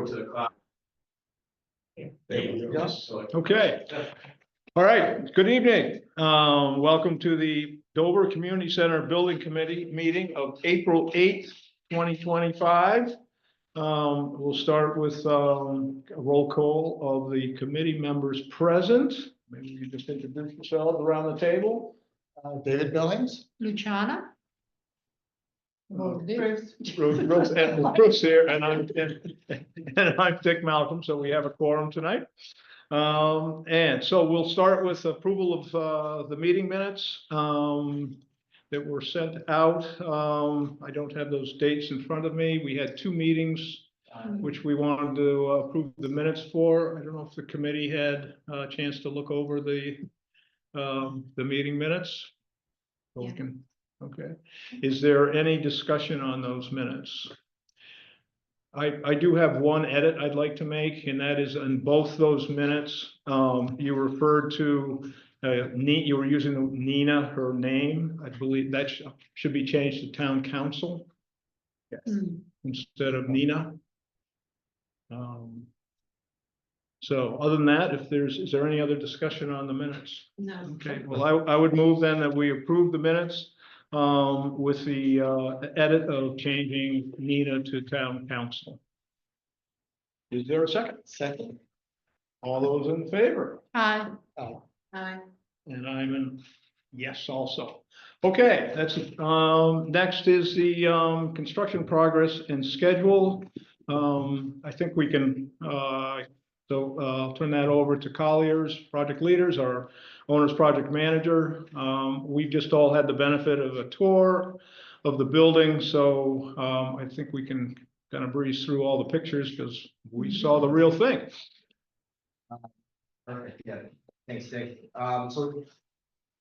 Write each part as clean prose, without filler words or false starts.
over to the cloud. There we go. So- Okay. All right, good evening. Welcome to the Dover Community Center Building Committee meeting of April 8th, 2025. We'll start with a roll call of the committee members present. Maybe you just introduce yourselves around the table. David Billings. Luciana? Bruce here, and I'm Dick Malcolm, so we have a quorum tonight. And so we'll start with approval of the meeting minutes that were sent out. I don't have those dates in front of me. We had two meetings which we wanted to approve the minutes for. I don't know if the committee had a chance to look over the meeting minutes. So we can, okay. Is there any discussion on those minutes? I do have one edit I'd like to make, and that is in both those minutes. You referred to you were using Nina, her name. I believe that should be changed to town council. Yes. Instead of Nina. So other than that, is there any other discussion on the minutes? No. Okay, well, I would move then that we approve the minutes with the edit of changing Nina to town council. Is there a second? Second. All those in favor? Aye. Aye. Aye. And I'm in yes also. Okay, that's next is the construction progress and schedule. I think we can I'll turn that over to Collier's project leaders, our owner's project manager. We've just all had the benefit of a tour of the building, so I think we can kind of breeze through all the pictures because we saw the real thing. Perfect, yeah, thanks, Dick. So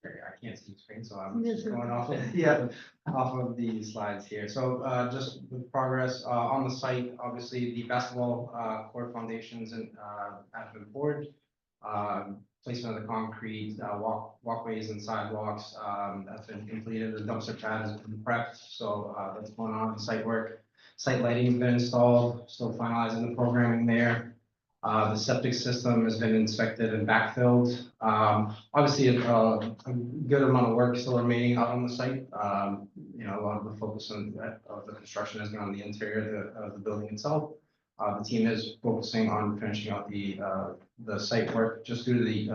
I can't see the screen, so I'm just going off of, off of the slides here. So just with progress on the site, obviously the basketball court foundations and have been poured. Placement of the concrete, walkways and sidewalks that's been completed. The dumpster pad has been prepped, so that's going on. Site work, site lighting has been installed, still finalizing the programming there. The septic system has been inspected and backfilled. Obviously, a good amount of work still remaining out on the site. You know, a lot of the focus of the construction has been on the interior of the building itself. The team is focusing on finishing out the site work just due to the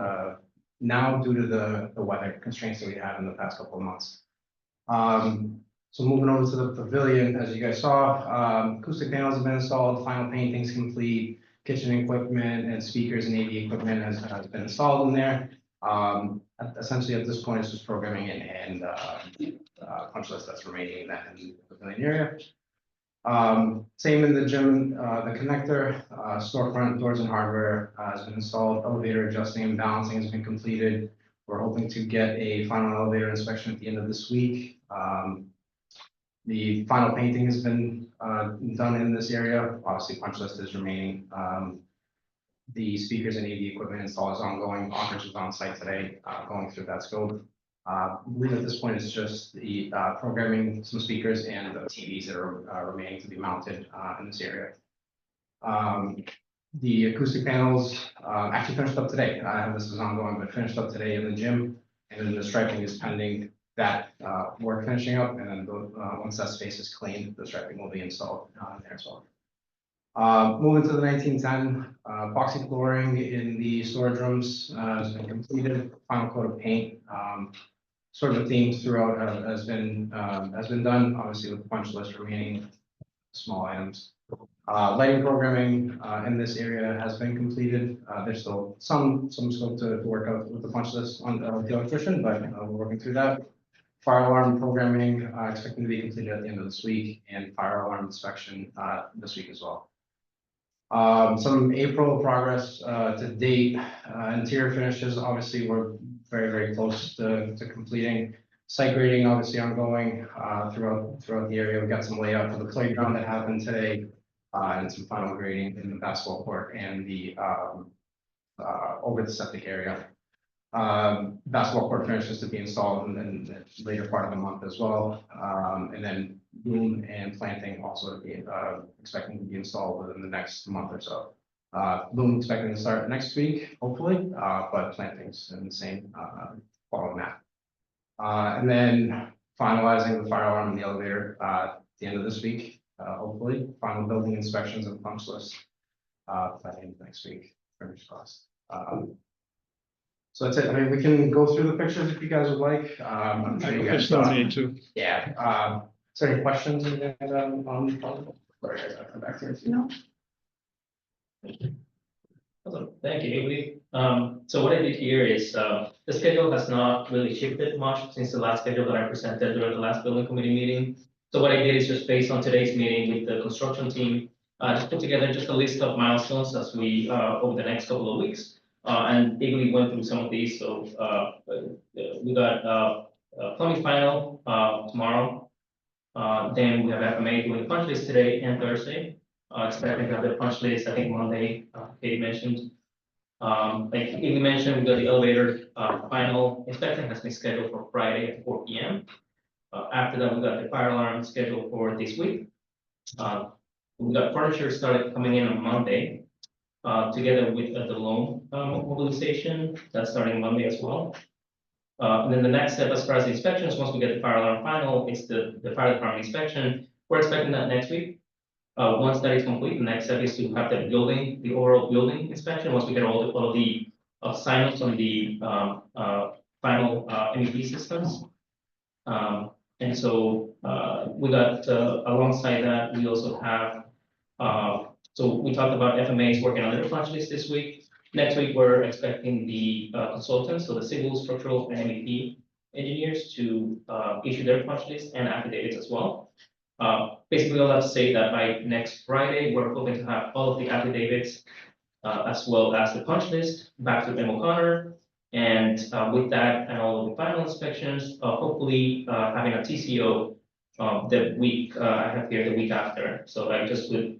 the weather constraints that we had in the past couple of months. So moving over to the pavilion, as you guys saw, acoustic panels have been installed, final painting's complete. Kitchen equipment and speakers and AV equipment has been installed in there. Essentially, at this point, it's just programming and punch list that's remaining in the pavilion area. Same in the gym, the connector, storefront doors and hardware has been installed. Elevator adjusting and balancing has been completed. We're hoping to get a final elevator inspection at the end of this week. The final painting has been done in this area. Obviously, punch list is remaining. The speakers and AV equipment install is ongoing. Offers was on site today, going through that scope. I believe at this point it's just the programming, some speakers, and the TVs that are remaining to be mounted in this area. The acoustic panels actually finished up today. This is ongoing, but finished up today in the gym, and then the striping is pending. That work finishing up, and then once that space is cleaned, the striping will be installed there as well. Moving to the 1910, epoxy flooring in the storage rooms has been completed. Final coat of paint, sort of a theme throughout has been done. Obviously, with the punch list remaining small items. Lighting programming in this area has been completed. There's still some scope to work out with the punch list on the electrician, but we're working through that. Fire alarm programming expecting to be completed at the end of this week, and fire alarm inspection this week as well. Some April progress to date. Interior finishes, obviously, we're very close to completing. Site grading, obviously, ongoing throughout the area. We've got some layout for the playground that happened today, and some final grading in the basketball court and the over the septic area. Basketball court finishes to be installed in the later part of the month as well. And then boom and planting also to be, expecting to be installed within the next month or so. Boom expecting to start next week, hopefully, but plantings in the same, following that. And then finalizing the fire alarm and the elevator, at the end of this week, hopefully, final building inspections and punch list. By the end of next week, fingers crossed. So that's it. I mean, we can go through the pictures if you guys would like. I'm sure you guys. There's no need to. Yeah, is there any questions you guys, on? Sorry, I gotta come back to it. No. Awesome. Thank you, Haley. So what I did here is, the schedule has not really shifted much since the last schedule that I presented during the last building committee meeting. So what I did is just based on today's meeting with the construction team, just put together just a list of milestones as we, over the next couple of weeks. And Haley went through some of these, so, we got, plumbing final, tomorrow. Then we have FMA doing the punch list today and Thursday. Expecting to have the punch list, I think Monday, Kate mentioned. Like Haley mentioned, we got the elevator, final inspection has been scheduled for Friday at 4 p.m. After that, we got the fire alarm scheduled for this week. We got furniture started coming in on Monday, together with the loan mobilization, that's starting Monday as well. And then the next step as far as the inspections, once we get the fire alarm final, is the fire department inspection. We're expecting that next week. Once that is complete, the next step is to have the building, the overall building inspection, once we get all of the sign-offs on the final MEP systems. And so we got alongside that, we also have, so we talked about FMAs working on their punch list this week. Next week, we're expecting the consultants, so the civil, structural, and MEP engineers to issue their punch list and affidavits as well. Basically, I'll have to say that by next Friday, we're hoping to have all of the affidavits as well as the punch list back to M. O'Connor. And with that and all of the final inspections, hopefully having a TCO the week, I have here the week after. So I just would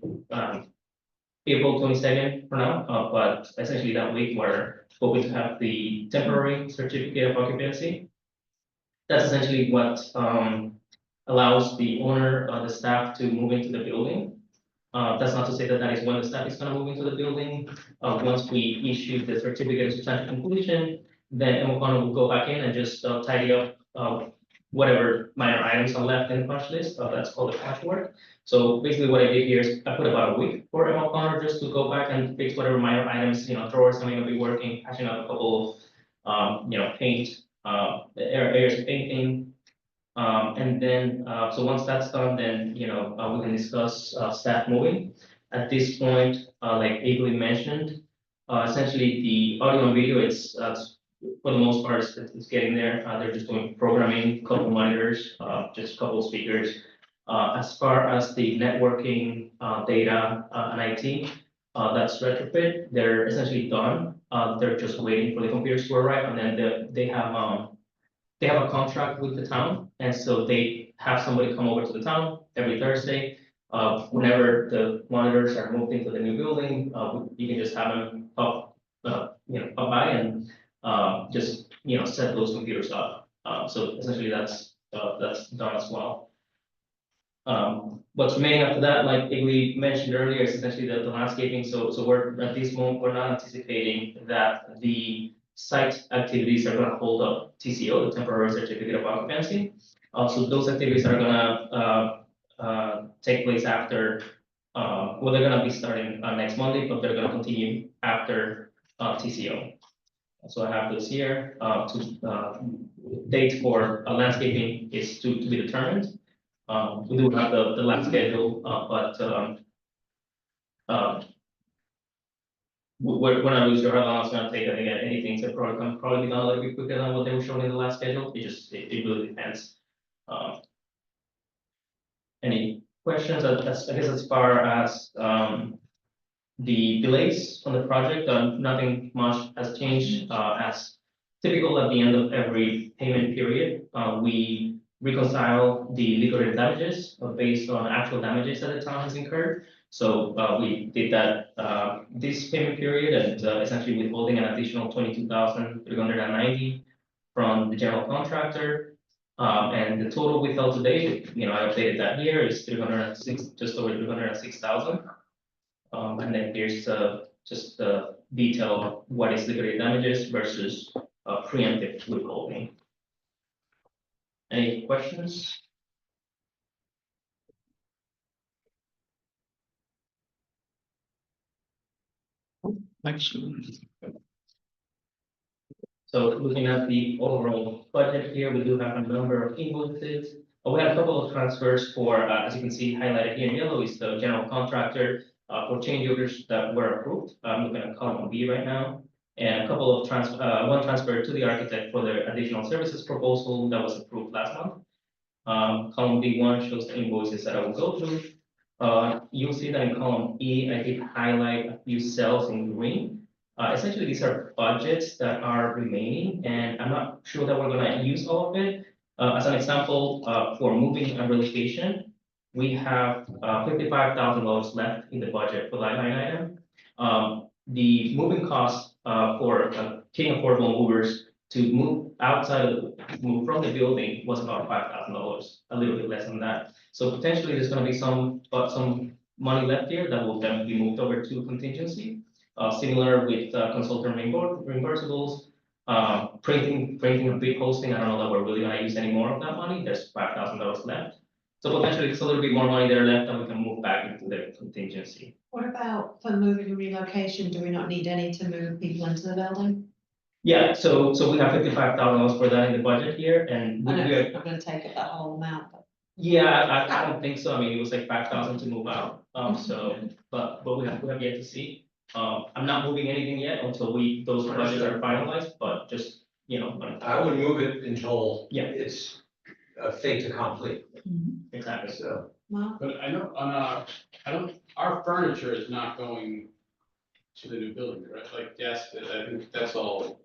April 22nd for now, but essentially that week we're hoping to have the temporary certificate of occupancy. That's essentially what allows the owner, the staff to move into the building. That's not to say that that is when the staff is gonna move into the building. Once we issue the certificate of substantial completion, then M. O'Connor will go back in and just tidy up whatever minor items are left in the punch list. That's called the patchwork. So basically what I did here is I put about a week for M. O'Connor just to go back and fix whatever minor items, drawers that may not be working, patching up a couple of, paint, areas of painting. And then, so once that's done, then, we can discuss staff moving. At this point, like Avery mentioned, essentially the audio and video, it's for the most part, it's getting there. They're just doing programming, couple monitors, just a couple of speakers. As far as the networking, data, and IT, that's retrofit. They're essentially done. They're just waiting for the computers to arrive, and then they have a contract with the town, and so they have somebody come over to the town every Thursday. Whenever the monitors are moved into the new building, you can just have them up by and just set those computers up. So essentially that's done as well. What's remaining after that, like we mentioned earlier, is essentially the landscaping. So we're at this moment, we're not anticipating that the site activities are gonna hold up TCO, the temporary certificate of occupancy. So those activities are gonna take place after, well, they're gonna be starting next Monday, but they're gonna continue after TCO. So I have this here, date for landscaping is to be determined. We do have the last schedule, but we're not really sure how long it's gonna take. I think anything to probably be done a little bit quicker than what they were showing in the last schedule. It really depends. Any questions? I guess as far as the delays on the project, nothing much has changed. As typical at the end of every payment period, we reconcile the liquidated damages based on actual damages that the town has incurred. So we did that this payment period, and essentially withholding an additional 22,390 from the general contractor. And the total we felt today, I updated that here is 306, just over 306,000. And then here's just the detail of what is liquidated damages versus preemptive withholding. Any questions? Thanks. So looking at the overall budget here, we do have a number of invoices. We have a couple of transfers for, as you can see highlighted here in yellow is the general contractor for change orders that were approved. I'm looking at column B right now. And a couple of one transfer to the architect for the additional services proposal that was approved last month. Column B1 shows the invoices that I will go through. You'll see that in column E, I did highlight a few cells in green. Essentially, these are budgets that are remaining, and I'm not sure that we're gonna use all of it. As an example, for moving and relocation, we have $55,000 left in the budget for that line item. The moving cost for King Affordable Movers to move move from the building was about $5,000, a little bit less than that. So potentially, there's gonna be some money left here that will then be moved over to contingency. Similar with consultant reimbursables, printing of big posting. I don't know that we're really gonna use any more of that money. There's $5,000 left. So potentially it's a little bit more money there left that we can move back into the contingency. What about for moving and relocation? Do we not need any to move people into the building? Yeah, so we have $55,000 for that in the budget here, and I know, we are, I'm gonna take it that whole amount, but yeah, I don't think so. I mean, it was like 5,000 to move out. So, but we have yet to see. I'm not moving anything yet until those budgets are finalized, but just, I would move it until. Yeah. It's a fait accompli, exactly. so. well, But I know our furniture is not going to the new building, right? Like, yes, I think that's all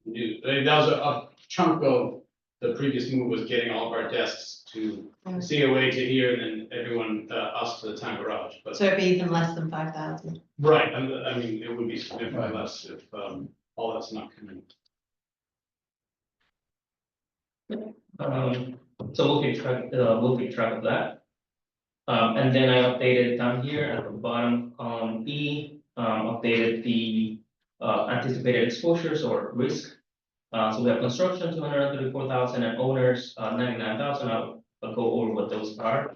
new. I mean, that was a chunk of the previous move was getting all of our desks to COA to here and then everyone, us to the town garage, but. so it'd be even less than 5,000. Right, I mean, it would be significantly less if, all that's not coming. So we'll keep track of that. And then I updated down here at the bottom, column E, updated the anticipated exposures or risk. So we have construction, 234,000, and owners, 99,000. I'll go over what those are.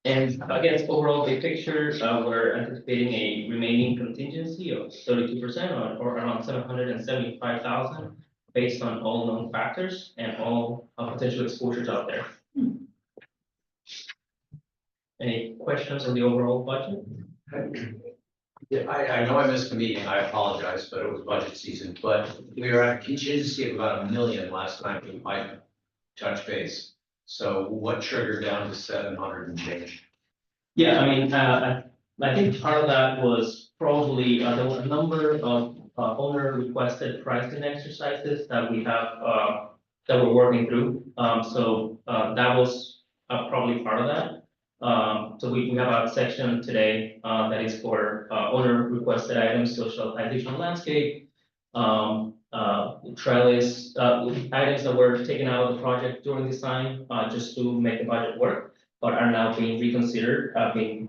And again, overall big picture, we're anticipating a remaining contingency of 32% or around 775,000 based on all known factors and all potential exposures out there. Any questions on the overall budget? Yeah, I know I missed the meeting, I apologize, but it was budget season, but we were at a contingency of about $1 million last time we might touch base. So what triggered down to 700 and change? Yeah, I mean, I think part of that was probably, there were a number of owner requested pricing exercises that we have, that we're working through. So that was probably part of that. So we have a section today that is for owner requested items, social additional landscape, trellis, items that were taken out of the project during design just to make the budget work, but are now being reconsidered, being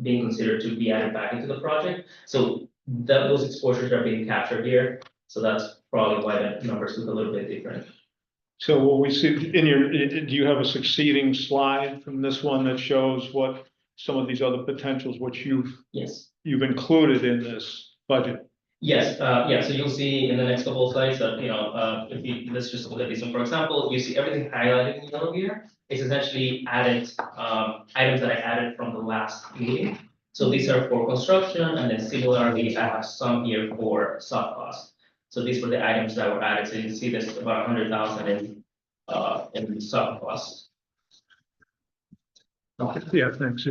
considered to be added back into the project. So those exposures are being captured here. So that's probably why the numbers look a little bit different. So will we see in your, do you have a succeeding slide from this one that shows what some of these other potentials, which Yes. you've included in this budget? Yes, yeah, so you'll see in the next couple of slides that, let's just look at this one, for example, you see everything highlighted in yellow here. It's essentially added, items that I added from the last meeting. So these are for construction, and then similarly, I have some here for soft cost. So these were the items that were added, so you can see there's about 100,000 in soft costs. Yeah, thanks.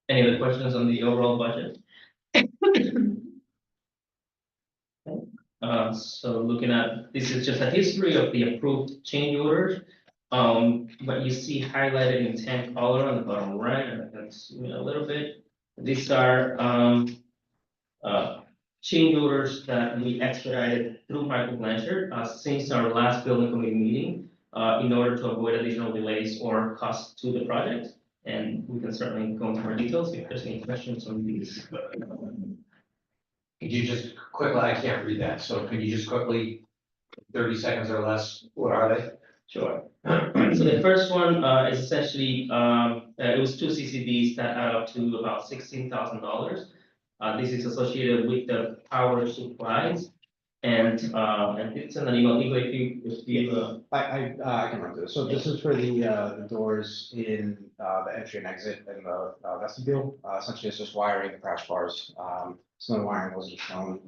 Any other questions on the overall budget? So looking at, this is just a history of the approved change orders. What you see highlighted in tan color on the bottom right, and I can zoom in a little bit. These are change orders that we expedited through Michael Blanchard, since our last building committee meeting, in order to avoid additional delays or costs to the project. And we can certainly go into more details if there's any questions on these. Could you just quickly, I can't read that, so could you just quickly, 30 seconds or less, what are they? Sure. So the first one is essentially, it was two CCDs that add up to about $16,000. This is associated with the power supplies. And it's in an email, if you, I can run through this. So this is for the doors in, the entry and exit in the vestibule. Essentially, it's just wiring the crash bars. Some of the wiring wasn't shown,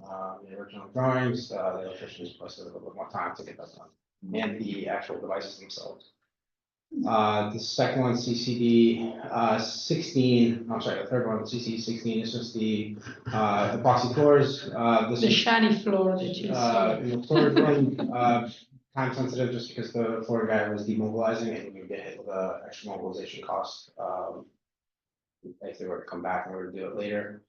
in the original drawings. The electrician requested a little bit more time to get that done. And the actual devices themselves. The second one, CCD 16, I'm sorry, the third one, CCD 16, is just the epoxy floors. This The is shiny floor that you saw. in the third one, time sensitive just because the floor guy was demobilizing and we would get hit with a extra mobilization cost. If they were to come back and we were to do it later.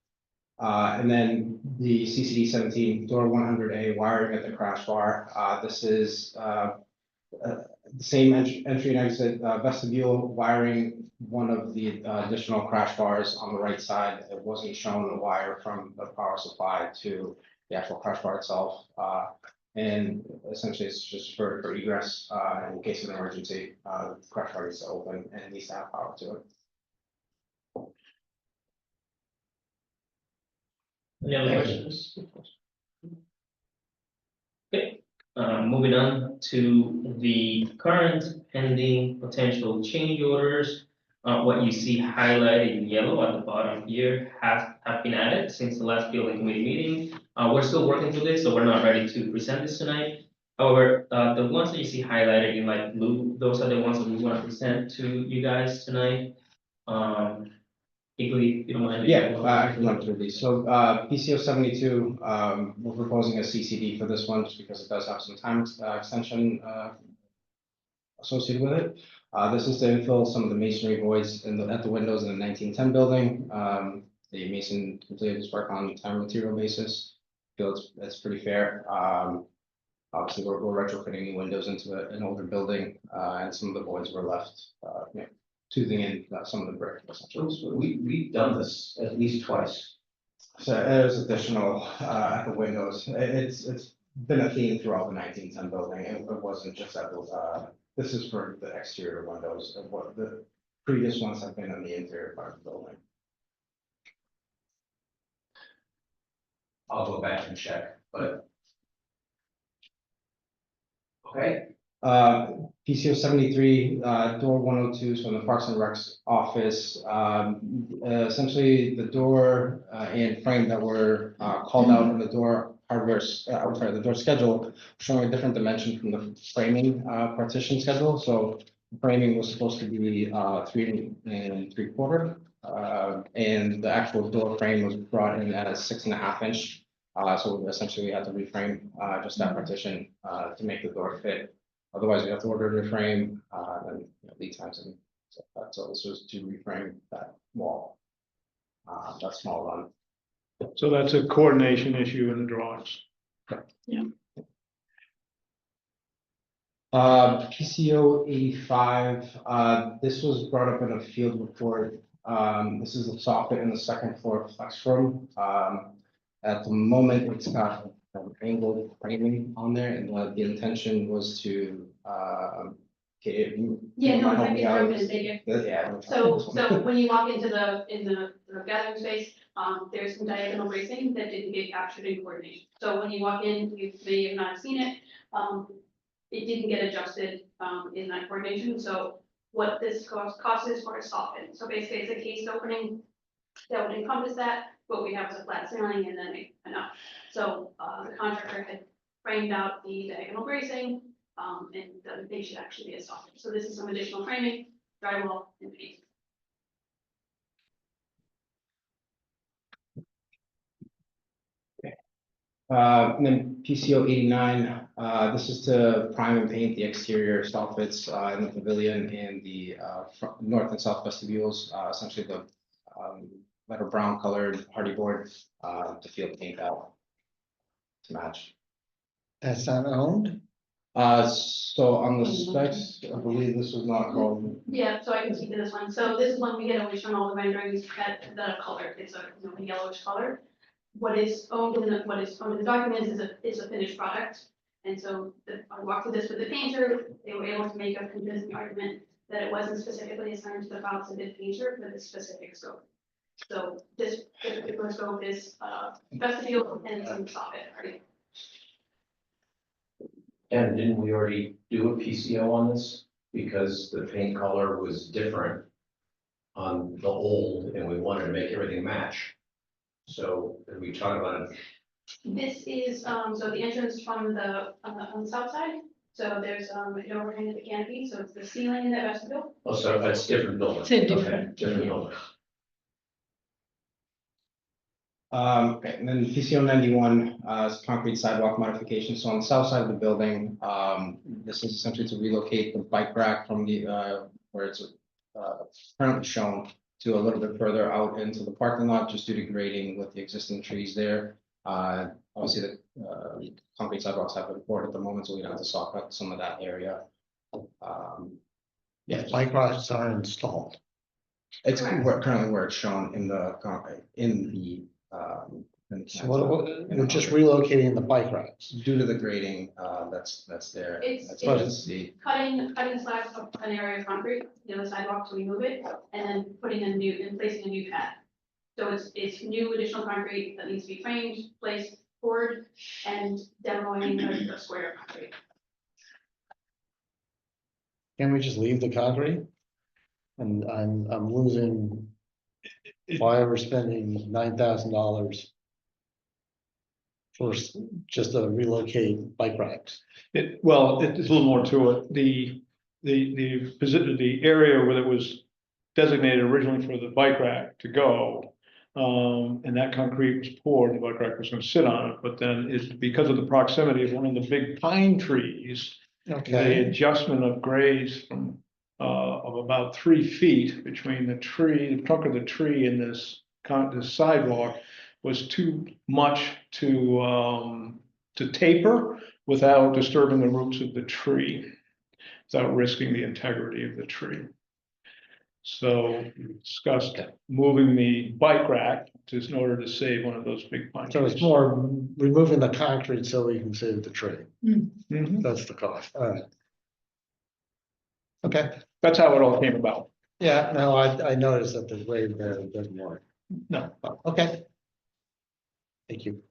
And then the CCD 17, door 100A wiring at the crash bar. This is the same entry and exit vestibule wiring, one of the additional crash bars on the right side. It wasn't shown the wire from the power supply to the actual crash bar itself. And essentially it's just for egress in case of an emergency, the crash bar needs to open and needs to have power to it. any other questions? Okay, moving on to the current pending potential change orders. What you see highlighted in yellow at the bottom here have been added since the last building committee meeting. We're still working through this, so we're not ready to present this tonight. However, the ones that you see highlighted in light blue, those are the ones that we want to present to you guys tonight. Equally, if you don't mind. Yeah, I can run through these. So PCO 72, we're proposing a CCD for this one just because it does have some time extension associated with it. This is to infill some of the masonry voids at the windows in the 1910 building. The mason completed his work on time and material basis. Feel it's pretty fair. Obviously, we're retrofitting new windows into an older building, and some of the voids were left, toothing in some of the brick. essentially. We've done this at least twice. So there's additional at the windows. It's been a theme throughout the 1910 building. It wasn't just at the, this is for the exterior windows of what the previous ones have been in the interior part of the building. I'll go back and check, but. Okay, PCO 73, door 102, so in the Parks and Recs office, essentially the door and frame that were called out in the door hardware, I'm sorry, the door schedule, showing a different dimension from the framing partition schedule. So framing was supposed to be 3 3/4, and the actual door frame was brought in at a 6.5 inch. So essentially we had to reframe just that partition to make the door fit. Otherwise, we have to order a new frame, and lead times and stuff like that. So this was to reframe that wall. That small run. So that's a coordination issue in the drawings. PCO 85, this was brought up in a field report. This is the soffit in the second floor flex room. At the moment, it's got angled framing on there, and the intention was to, okay. Yeah, no, I can jump in and take it. Yeah. So when you walk into the gathering space, there's some diagonal bracing that didn't get captured in coordination. So when you walk in, you may have not seen it. It didn't get adjusted, in that coordination. So what this cost is for a soffit. So basically it's a cased opening that would encompass that. What we have is a flat ceiling and then enough. So the contractor had framed out the diagonal bracing, and they should actually be a soffit. So this is some additional framing, drywall, and paint. And then PCO 89, this is to prime and paint the exterior soffits in the pavilion and the north and south vestibules. Essentially the lighter brown colored hardy board, to field paint out. To match. That's not owned? So on the specs, I believe this was not called. Yeah, so I can speak to this one. So this is one we get always shown all the renderings that are colored. It's a, you know, a yellowish color. What is owned in the documents is a finished product. And so I walked through this with the painter. They were able to make a convincing argument that it wasn't specifically assigned to the files of the painter for this specific scope. So this particular scope is vestibule and some soffit, right? And didn't we already do a PCO on this? Because the paint color was different on the old and we wanted to make everything match. So did we talk about it? This is, so the entrance from on the south side. So there's, an overhang of the canopy, so it's the ceiling in the vestibule. Oh, so that's different building. It's a different, Okay, different building. Okay, and then PCO 91, is concrete sidewalk modification. So on the south side of the building, this is essentially to relocate the bike rack from the, where it's, currently shown to a little bit further out into the parking lot, just due to grading with the existing trees there. Obviously, the, concrete sidewalks have been poured at the moment, so we have to sock up some of that area. Yeah, Bike racks are installed. it's Correct. currently where it's shown in the, in the. So we're just relocating the bike racks. Due to the grading, that's there. It's- That's what it's- it's the, Cutting slabs of an area of concrete, you know, the sidewalk to remove it, and then placing a new pad. So it's new additional concrete that needs to be framed, placed, poured, and demoing a square of concrete. Can we just leave the concrete? And I'm losing, why are we spending $9,000 for just to relocate bike racks? Well, it's a little more to it. The area where it was designated originally for the bike rack to go. And that concrete was poured, the bike rack was gonna sit on it, but then it's because of the proximity of one of the big pine trees. The Okay, adjustment of grades from, of about 3 feet between the tree, the trunk of the tree and this sidewalk was too much to taper without disturbing the roots of the tree, without risking the integrity of the tree. So we discussed moving the bike rack just in order to save one of those big pine trees. so it's more removing the concrete so we can save the tree. Mhm. That's the cost, all right. Okay, That's how it all came about. yeah, no, I noticed that the grade there doesn't work. No. Okay. Thank you.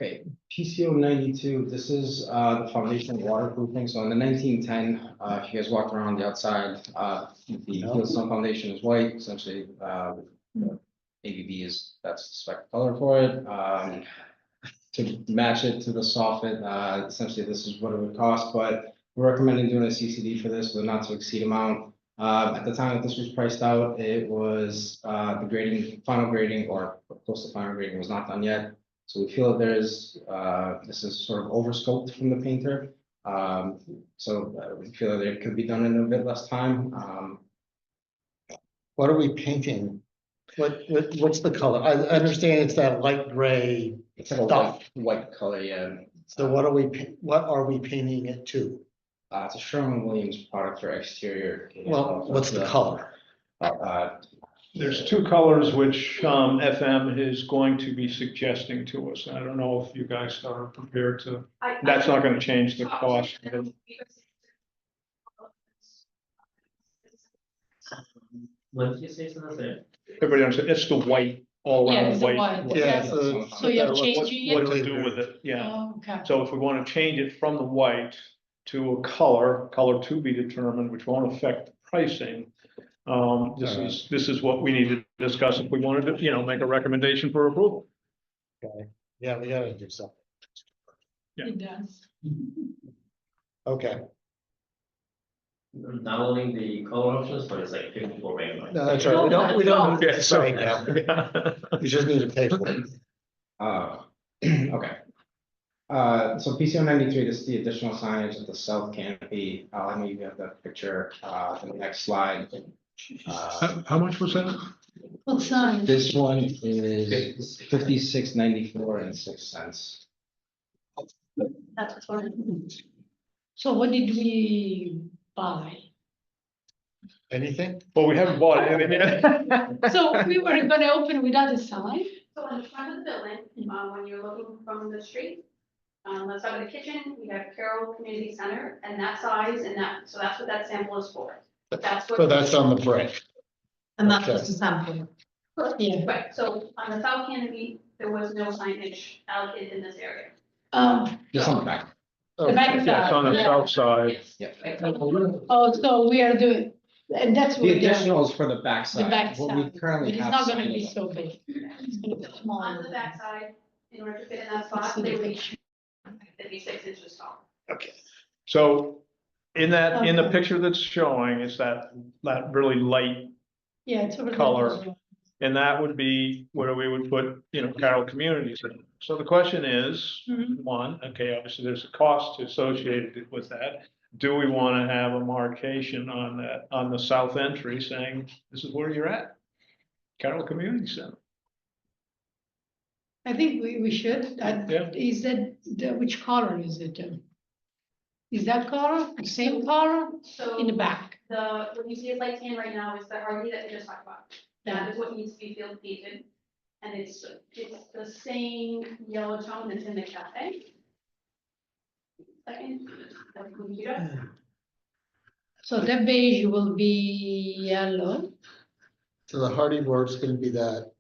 okay, PCO 92, this is, the foundation waterproofing. So in the 1910, if you guys walked around the outside, the Fieldstone foundation is white, essentially, ABB is, that's the spec color for it. To match it to the soffit, essentially this is what it would cost, but we're recommending doing a CCD for this with a not to exceed amount. At the time that this was priced out, it was, the grading, final grading or close to final grading was not done yet. So we feel that there's, this is sort of overscoped from the painter. So we feel that it could be done in a bit less time. What are we painting? What's the color? I understand it's that light gray. It's like a Stuff. white color, yeah. So what are we painting it to? It's a Sherwin-Williams product for exterior. Well, what's the color? There's 2 colors which FM is going to be suggesting to us. I don't know if you guys are prepared to, that's not gonna change the cost. What did you say, something? Everybody understands, it's the white, all Yeah, around it's the white. white. Yeah, So you're What- changing What it? to do with it, yeah. Oh, okay. So if we want to change it from the white to a color to be determined, which won't affect the pricing. This is what we need to discuss if we wanted to, make a recommendation for approval. Okay, yeah, we gotta do something. Yeah. It does. Okay, Not only the color options, but it's like 54 rand. no, that's right. We don't need Okay, to so- say now. We just need to pay for it. Okay. So PCO 93, this is the additional signage at the south canopy. I know you have that picture, in the next slide. How much was that? What size? This one is 56.94 and 6 cents. That's what. So what did we buy? Anything? Well, we haven't bought anything yet. So we were gonna open without a sign? So on the front of the building, when you're looking from the street, let's start with the kitchen, we have Carroll Community Center, and that size, and that, so that's what that sample is for. That's what. So that's on the brick. And that's Okay. just a sample. Yeah. Right, so on the south canopy, there was no signage allocated in this area. Just on the back. The back Yeah, it's on the side. south side. Yes. Oh, so we are doing, and that's what The we are, additional is for the back the side. back What we side, but currently it's have. not gonna be signage- so big. It's gonna be On smaller. the backside, in order to fit in that Let's spot, see the they would be, picture. they'd be 6 inches tall. Okay. So in the Okay. picture that's showing is that really light, Yeah, it's over there. Color. and that would be where we would put, Carroll Community Center. So the question is, Mhm. one, okay, obviously there's a cost associated with that. Do we want to have a marcation on that, on the south entry saying, this is where you're at? Carroll Community Center. I think we should, Yeah. is that, which color is it? Is that color, the same color So in the back? what you see is light tan right now is the Hardy that we just talked about. That is what needs to be field painted. And it's the same yellow tone that's in the cafe. Second, the computer. So the beige will be yellow, So the hardy board's gonna be that.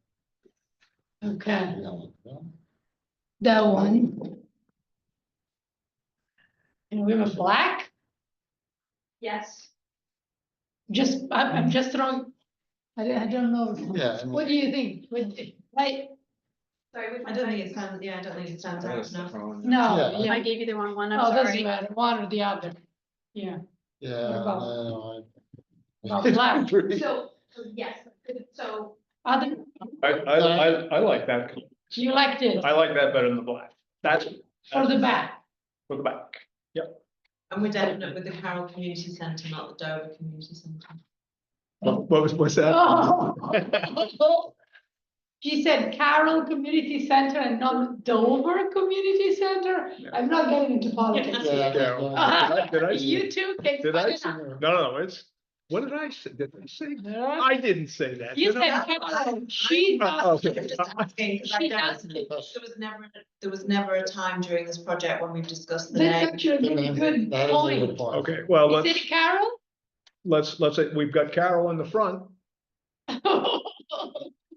okay, No. that one. And we have a black, Yes. I'm just throwing, I don't know. Yeah, I What mean, do you think? Right, Sorry, which I one? don't think it stands, yeah, I don't think it stands out, no. no, Yeah. yeah, I gave you the wrong one, I'm oh, doesn't sorry. matter, one or the other, yeah, yeah, about- no, about black? So, yes, so Other, I like that. you like this, I like that better than the black. That's for the back? for the back. And we're definite with the Carroll Community Centre, not the Dover Community Centre. What's that? Oh. She said Carroll Community Center and not Dover Community Center? Yeah. I'm not getting into politics. Yeah. Yeah. Did I- You two can. Did I fight it out. No, it's, what did I say? Did I say? I didn't say that. You did said I? Carroll, she Oh, does. okay. I'm just asking, 'cause I She don't- does. there was never a time during this project when we've discussed the That's name. actually a good That is a good point. point. Okay, well, Is it Carroll? let's say, we've got Carol in the front.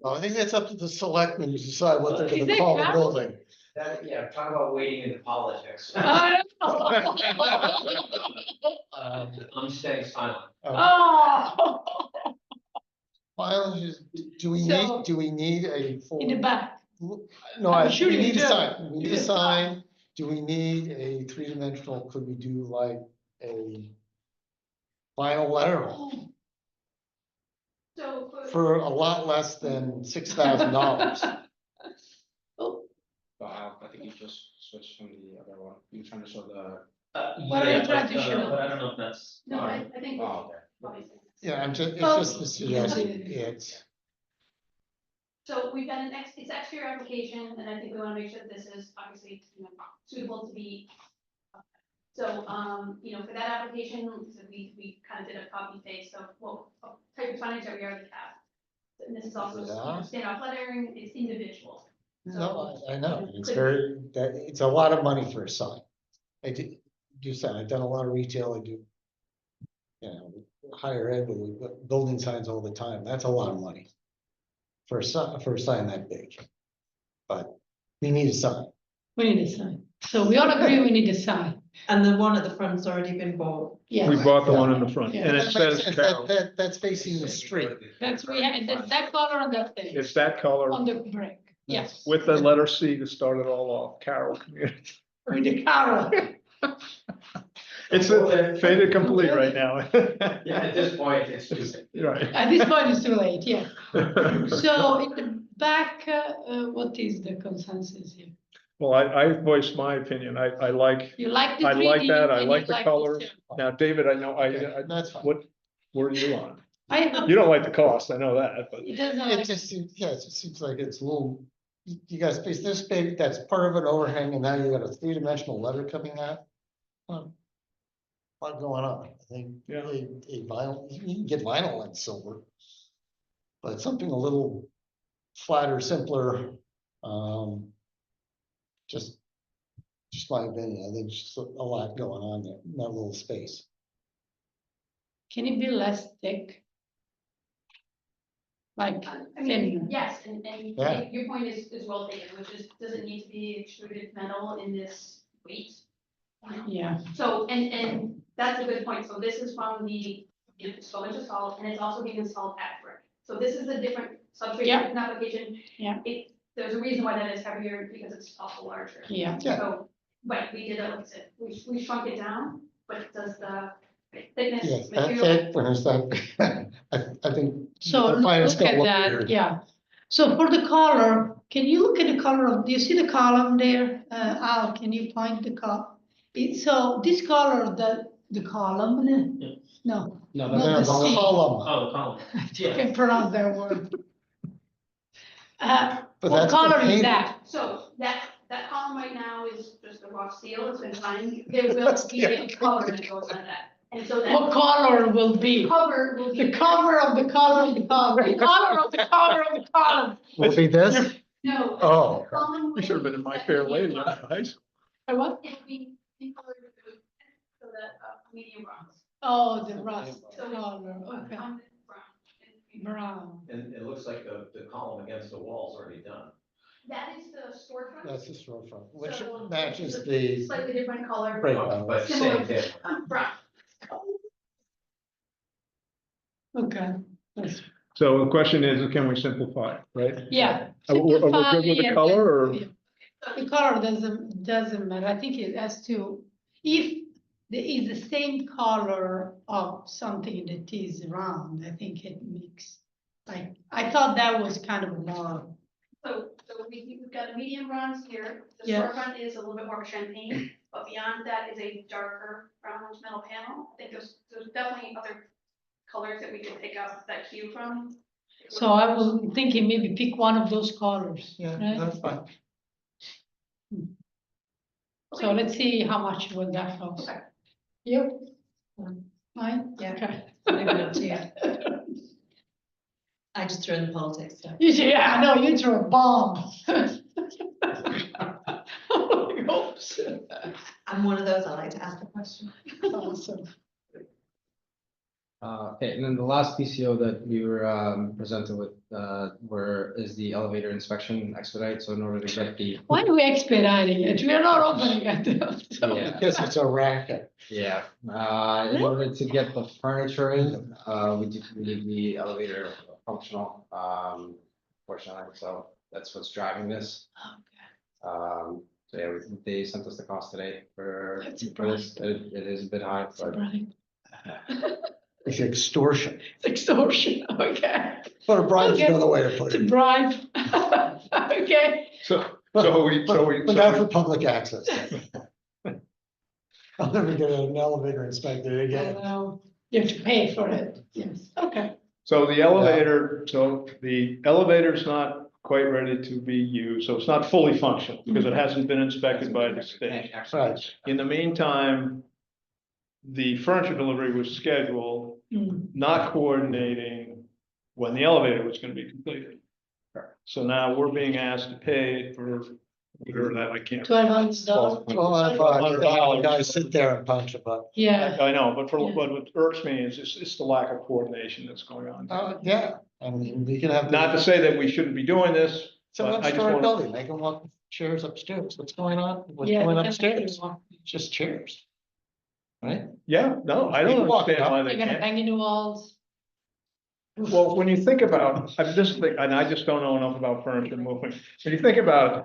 Well, I think that's up to the selectmen to decide what they're Is gonna it call the Carol? building. Yeah, talk about wading into politics. I I'm staying silent. Oh, Mileage is, do we So- need, do we need a full? in the back. No, I'm I, sure we you need a do. sign, we need a Yeah. sign, do we need a three-dimensional, could we do like a final letter So for a lot less than $6,000? I think you just switched from the other one. You're trying to show the. What are you Yeah, trying to but, show? But I don't know if that's. No, I think. Oh, okay. obviously. Yeah, I'm just, it's Oh. just the suggestion, it's, So we've done it's exterior application, and I think we wanna make sure that this is obviously, suitable to be. So, for that application, so we kind of did a copy paste of what type of signage that we already have. And this is also, Yeah. standoff lettering, it's individual. no, I know, it's very, it's a lot of money for a sign. I do say, I've done a lot of retail, I do. Higher ed, with building signs all the time, that's a lot of money. For a sign that big. But we need a sign. We need a sign. So we all agree we need a sign. And the one at the front's already been bought. Yeah, We bought the one in the front, Yeah. and it That says makes sense. Carol. That's facing the street. that's, we had, that color on that thing, It's that color on the brick, yes, with the letter C to start it all off, Carol Community. with the Carol. It's a fait accompli right now. Yeah, at this point, it's just. Right. At this point, it's too late, yeah. So in the back, what is the consensus here? Well, I voiced my opinion. I like, You like the I 3D? like that. I and you like the colors. this? Now, David, I know, Okay, That's fine. what are you on? I, You don't like the cost, I know that, but. it doesn't It like, just seems, yeah, it just seems like it's a little, you got space this big, that's part of an overhang, and now you got a three-dimensional letter coming out. Lot going on, I think, Yeah. a vinyl, you can get vinyl and silver. But something a little flatter, simpler, just my opinion, I think just a lot going on there, in that little space. can it be less thick? Like, I mean, thin, yes, and Yeah. your point is well taken, which is, does it need to be extruded metal in this weight? yeah, So, and that's a good point, so this is from the, so much is salt, and it's also being installed at brick. So this is a different substrate, Yeah. different application. Yeah. There's a reason why that is heavier, because it's also larger. yeah. Yeah. So, but we did it, like I said, we shrunk it down, but does the Yes, thickness, that's material. it, when it's that, I think. So the finance look at gonna look that, weird. yeah. So for the color, can you look at the color of, do you see the column there? Al, can you point the so this color, the column, Yeah. no, No, No, Yeah, the the C. column, Oh, the column. I Yeah. can pronounce that word. But What that's color is painted. that? So that column right now is just a raw steel, it's been fine, there will be a cover that goes on that. And so What that color will be? cover will be. The cover of the color of the column, the color of the cover of the column. Will it be this? No. Oh. the column You will should have been in be My that Fair medium Lady, bronze. right? What? It'll be in color with, so that, medium bronze. Oh, the rust So color, okay, brown. brown. And it looks like the column against the wall is already done. That is the storefront. That's the storefront, which So matches it's a the Slightly different color. break But panels. Similar. same thing. Brown. Okay, So the question is, can we simplify, right? yeah. Are we good with simplify the and color, then- or? yeah. The color doesn't matter, I think it has to, if there is the same color of something that is round, I think it makes. Like, I thought that was kind of more, So we've got a medium bronze here, the Yeah. storefront is a little bit more champagne, but beyond that is a darker bronze metal panel. I think there's definitely other colors that we could pick up that hue from. so I was thinking maybe pick one of those colors, Yeah, right? that's fine. So let's see how much will that cost. Okay. You? Fine? Yeah. Okay. Leave it up to you. I just threw in the politics stuff. You see, yeah, I know, you threw a bomb. Oops. I'm one of those, I like to ask a question. Awesome. Okay, and then the last PCO that we were presented with is the elevator inspection expedite, so in order to get the. Why are we expediting it? We are not opening it. So- Yeah. Because it's a racket. Yeah, in order to get the furniture in, we do need the elevator functional, fortunately, so that's what's driving this. So yeah, they sent us the cost today for That's a this, it is a bit high, It's a but. bribe. It's extortion. It's extortion, okay. But a bribe's Okay. another way to put It's a it. bribe. Okay. So But not for public access. I'll never get an elevator inspected again. You have to pay for it, yes, okay. So the elevator's not quite ready to be used, so it's not fully functional, because it hasn't been inspected by the state. Right. In the meantime, the furniture delivery was scheduled, Hmm. not coordinating when the elevator was gonna be completed. So now we're being asked to pay for whatever that, I can't. $1,200. Well, I thought, guys sit there and punch a buck. Yeah, I know, but Yeah. what irks me is it's the lack of coordination that's going on. Yeah, I mean, we can have. Not to say that we shouldn't be doing this, It's a but I just one-story want. building, they can walk chairs upstairs, what's going on, what's yeah. going they're upstairs, gonna just chairs. Right? Yeah, no, I You don't can walk understand up. why They're they gonna can't. bang in the walls. Well, when you think about, I'm just thinking, and I just don't know enough about furniture moving. When you think about it,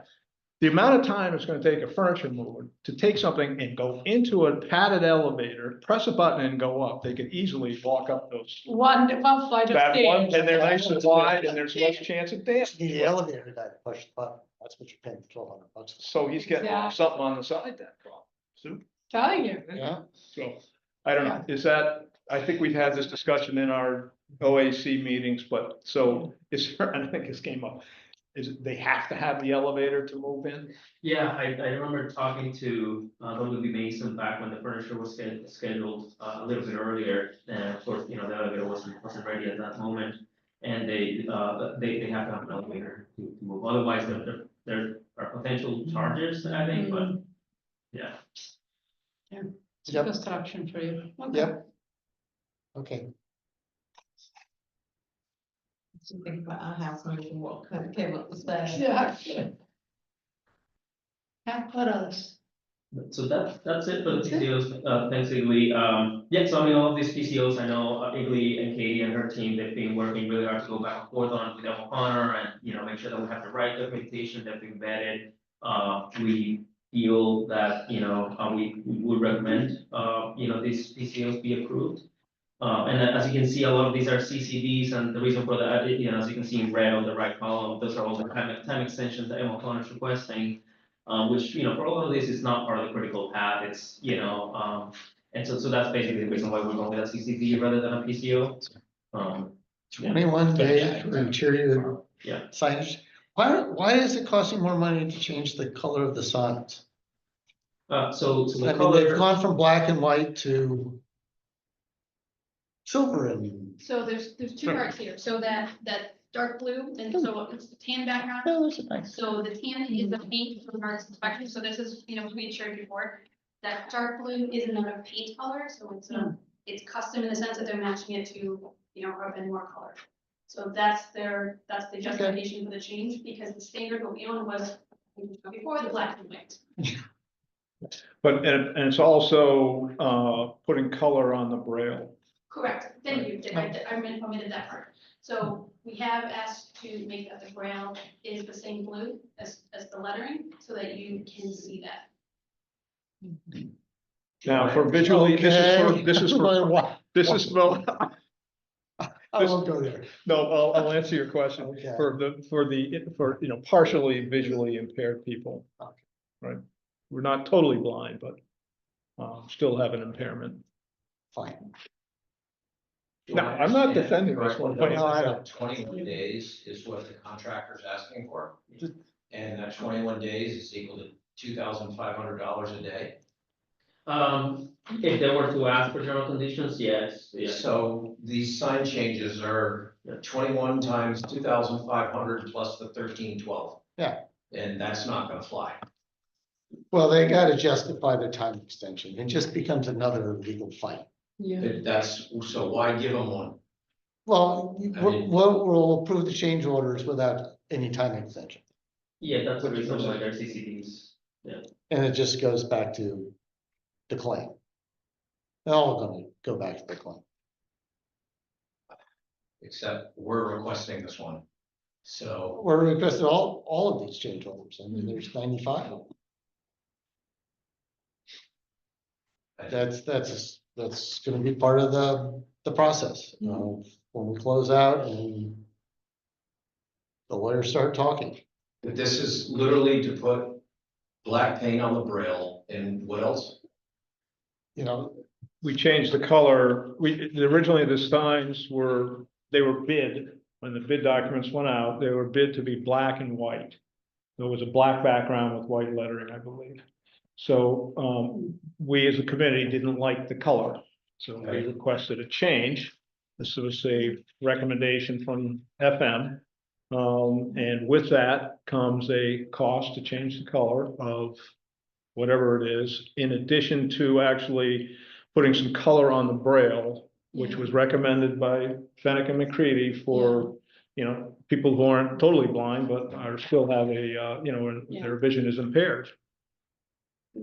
the amount of time it's gonna take a furniture mover to take something and go into a padded elevator, press a button and go up, they could easily walk up those. One flight of That one, stairs. and they're nice and wide, and there's less chance of damage. Need the elevator guy to push the button, that's what you're paying $1,200 for. So he's getting Exactly. something on the side then. So, Telling you. Yeah, I don't know, is that, I think we've had this discussion in our OAC meetings, but so is there, I think this came up. Is it, they have to have the elevator to move in? Yeah, I remember talking to W.B. Mason back when the furniture was scheduled a little bit earlier. And of course, the elevator wasn't ready at that moment. And they have to have an elevator to move, otherwise there are potential charges, I think, but yeah. It's Yep. construction for you. Okay. Yep. Okay, To think about our house and what came up the stairs. Yeah. Yeah, what else? So that's it for the PCOs, thanks Igley. Yeah, so I mean, all of these PCOs, I know Igley and Katie and her team, they've been working really hard to go back and forth on with Emma Connor and, make sure that we have the right documentation that we've vetted. We feel that, we would recommend, these PCOs be approved. And then, as you can see, a lot of these are CCDs, and the reason for that, as you can see in red on the right column, those are all the time extensions that Emma Connor is requesting. Which, for all of this is not part of the critical path, it's, and so that's basically the reason why we're going with a CCD rather than a PCO. 21 days for interior Yeah. signage. Why is it costing more money to change the color of the signs? So the I mean, they've color, gone from black and white to silver and. So there's two parts here, so that dark blue, and so it's the tan background. Oh, those are nice. So the tan is the paint from Mark's inspection, so this is, we shared before. That dark blue is another paint color, so it's custom in the sense that they're matching it to, urban more color. So that's the justification for the change, because the standard what we owned was, before, the black and white. But, and it's also, putting color on the braille. Correct, thank you, I omitted that part. So we have asked to make that the braille is the same blue as the lettering, so that you can see that. Now, for visually, this is for, I won't go there. no, I'll answer your question. Okay. For partially visually impaired people. Okay. Right, we're not totally blind, but, still have an impairment. Fine. No, I'm not defending this one. No, I don't. 21 days is what the contractor's asking for. And that 21 days is equal to $2,500 a day. if they were to ask for general conditions, yes. So these sign changes are 21 times 2,500 plus the 1312. Yeah. And that's not gonna fly. Well, they gotta justify the time extension. It just becomes another legal fight. Yeah. So why give them one? Well, I mean- we'll approve the change orders without any time extension. Yeah, that's the reason why they're CCDs. And it just goes back to the claim. They're all gonna go back to the claim. Except we're requesting this one. So We're requesting all of these change orders. I mean, there's 95 of them. That's gonna be part of the process. When we close out and the lawyers start talking. this is literally to put black paint on the braille and what else? We changed the color. Originally the signs they were bid, when the bid documents went out, they were bid to be black and white. There was a black background with white lettering, I believe. So, we as a committee didn't like the color, so we requested a change. This was a recommendation from FM. And with that comes a cost to change the color of whatever it is, in addition to actually putting some color on the braille, which was recommended by Fennick and McCready for, people who aren't totally blind, but still have their vision is impaired.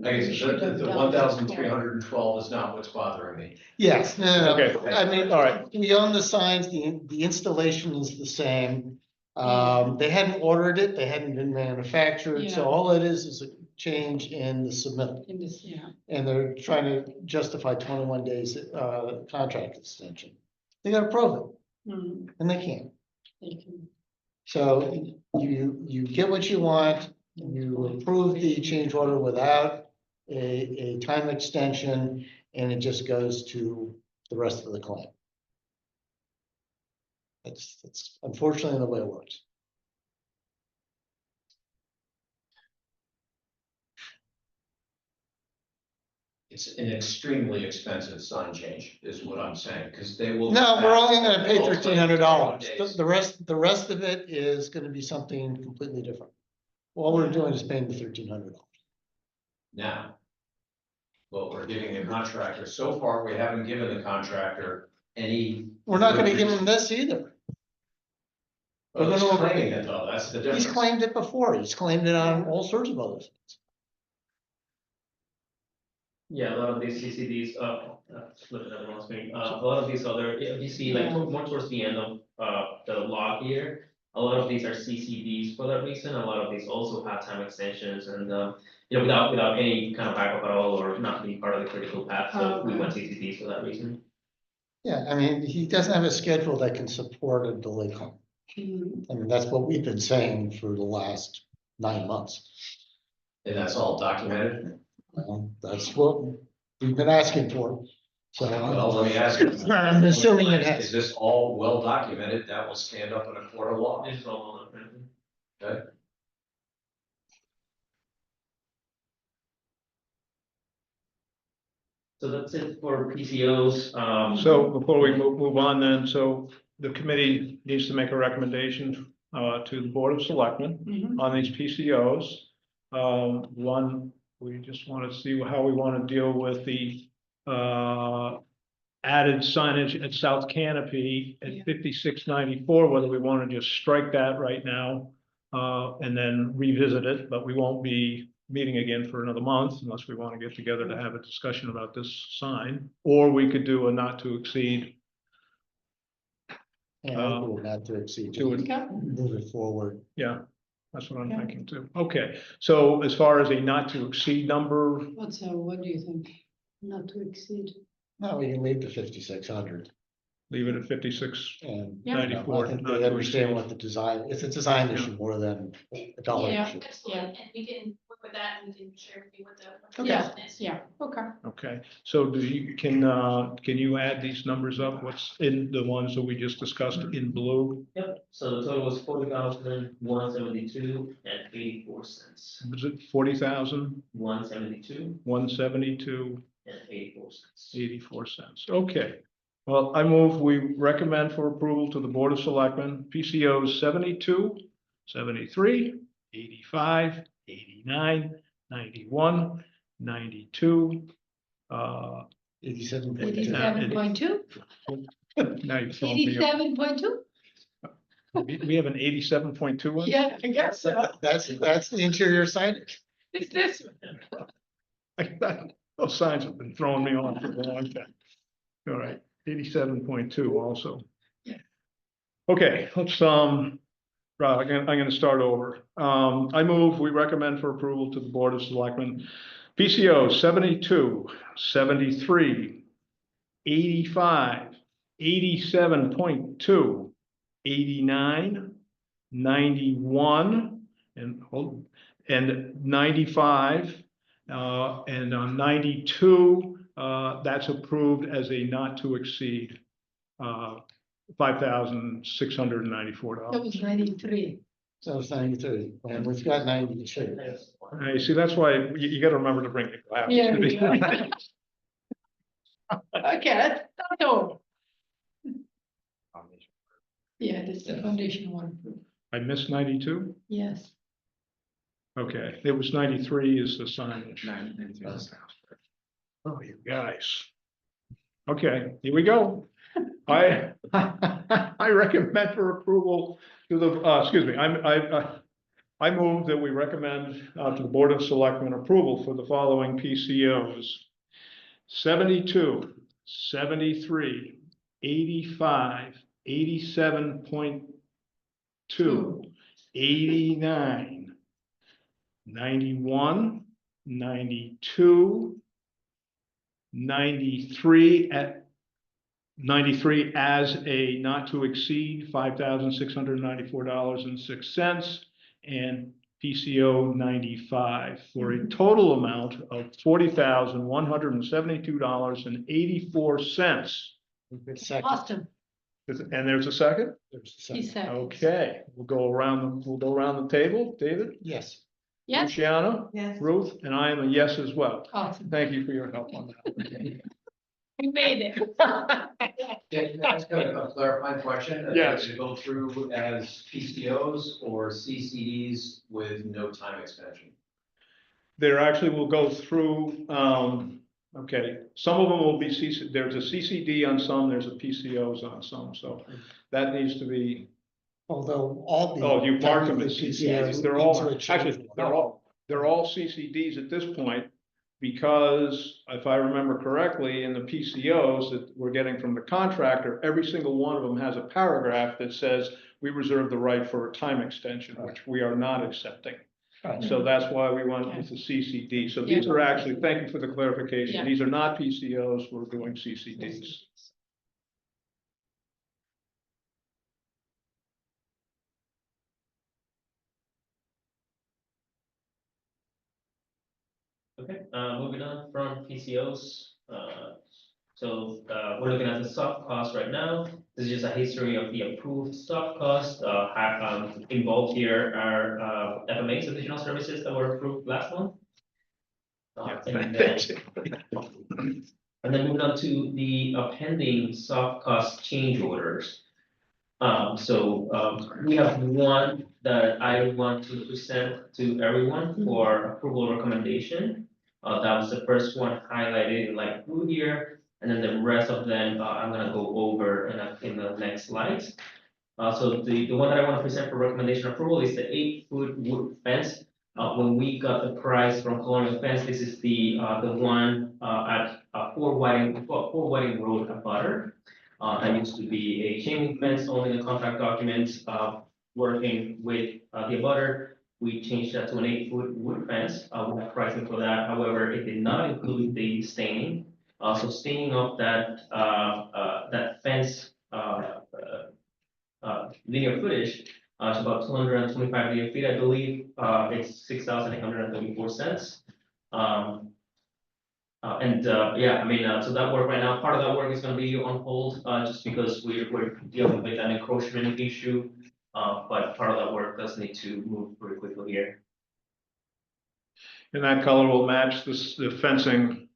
I guess the 1,312 is not what's bothering me. Yes, no. Okay. I mean, All right. we own the signs, the installation is the same. They hadn't ordered it, they hadn't been manufactured, so Yeah. all it is a change in the submittal. In this, yeah. And they're trying to justify 21 days, contract extension. They gotta prove it, and they can't. Thank you. So you get what you want, you approve the change order without a time extension, and it just goes to the rest of the claim. That's unfortunately the way it works. It's an extremely expensive sign change, is what I'm saying, because they will. No, we're only gonna pay They'll $1,300. days. The rest of it is gonna be something completely different. All we're doing is paying the $1,300. Now. What we're giving the contractor, so far, we haven't given the contractor any. We're not gonna give him this either. Well, he's We're gonna- claiming it though, that's the difference. He's claimed it before. He's claimed it on all sorts of other things. Yeah, a lot of these CCDs, flip it on the screen, a lot of these other, if you see like more towards the end of, the log here. A lot of these are CCDs for that reason, a lot of these also have time extensions and, without any kind of backup at all or not being part of the critical path, so we went CCDs for that reason. Yeah, I mean, he doesn't have a schedule that can support a delay claim. I mean, that's what we've been saying for the last 9 months. And that's all documented. That's what we've been asking for. So Well, let me ask you. I'm assuming it Is has. this all well documented? That will stand up in a court of law. This is all on the Okay. So that's it for PCOs, So before we move on then, so the committee needs to make a recommendation to the Board of Selectmen Mhm. on these PCOs. One, we just want to see how we want to deal with the added signage at South Canopy Yeah. at 5694, whether we want to just strike that right now and then revisit it, but we won't be meeting again for another month unless we want to get together to have a discussion about this sign, or we could do a not to exceed. Yeah, I do not to exceed. Do it. Okay. Move it forward. Yeah, that's what I'm Yeah. thinking too. Okay, so as far as a not to exceed number, What do you think? Not to exceed. No, we can leave the 5,600 leave it at 56. and. Yeah. I 94, think not they to understand exceed. what the design, it's a design issue more than a dollar Yeah. issue. Absolutely, and we can work with that, and we can share with you what the Okay. reason is. Yeah, okay. Okay, so can you add these numbers up? What's in the ones that we just discussed in blue? Yep, so the total was 40,172 and 84 cents. Was it 40,000, 172 172, and 84 cents. 84 cents? Okay. Well, I move we recommend for approval to the Board of Selectmen, PCOs 72, 73, 85, 89, 91, 92. 87.2. 87.2? Now you're throwing me off. 87.2? We have an 87.2 one? Yeah, I guess so. That's the interior signage. It's this one. Those signs have been throwing me off for a long time. All right, 87.2 also. Yeah. Okay, let's, I'm gonna start over. I move, we recommend for approval to the Board of Selectmen, PCO 72, 73, 85, 87.2, 89, 91, and 95, and on 92, that's approved as a not to exceed $5,694. That was 93. So it's 93, and we've got 92. You see, that's why you gotta remember to bring your glasses. Yeah. Okay, that's not all. Yeah, that's the foundation one. I missed 92? Yes. Okay, it was 93 is the signage. Oh, you guys. Okay, here we go. I recommend for approval to the, excuse me, I move that we recommend to the Board of Selectmen approval for the following PCOs. 72, 73, 85, 87.2, 89, 91, 92, 93 as a not to exceed $5,694.06, and PCO 95 for a total amount of $40,172.84 Second. Austin, And there's a second? There's a he second. said. Okay, we'll go around the table. David? Yes. Yes, Luciano? Yes. Ruth? And I am a yes as well. awesome, Thank you for your help on that. we made it. Can I ask a clarifying question? Yes. Does it go through as PCOs or CCDs with no time extension? There actually will go through, okay, some of them will be there's a CCD on some, there's a PCOs on some, so that needs to be, Although all the. oh, you marked them as technically CCDs, they're need all, to change actually, they're all CCDs at this point. Because if I remember correctly, in the PCOs that we're getting from the contractor, every single one of them has a paragraph that says we reserve the right for a time extension, which we are not accepting. Right. So that's why we went with the CCD. So these are actually, thank you for the clarification. Yeah. These are not PCOs, we're doing CCDs. Okay, moving on from PCOs, we're looking at the soft cost right now. This is just a history of the approved soft cost, involved here are, FMA's additional services that were approved last month. And then moving on to the pending soft cost change orders. We have one that I want to present to everyone for approval recommendation. That was the first one highlighted in light blue here, and then the rest of them, I'm gonna go over in the next slides. So the one that I want to present for recommendation approval is the 8-foot wood fence. When we got the price from Colonial Fence, this is the one at 4 Whiting Road, Butter. That used to be a chain link fence, only the contract documents, working with the abutter. We changed that to an 8-foot wood fence. We have pricing for that. However, it did not include the staining. So staining of that fence, linear footage, it's about 225 linear feet, I believe. It's 6,834 cents. Yeah, I mean, so that work right now, part of that work is gonna be on hold, just because we're dealing with an encroachment issue. But part of that work does need to move pretty quickly here. And that color will match the fencing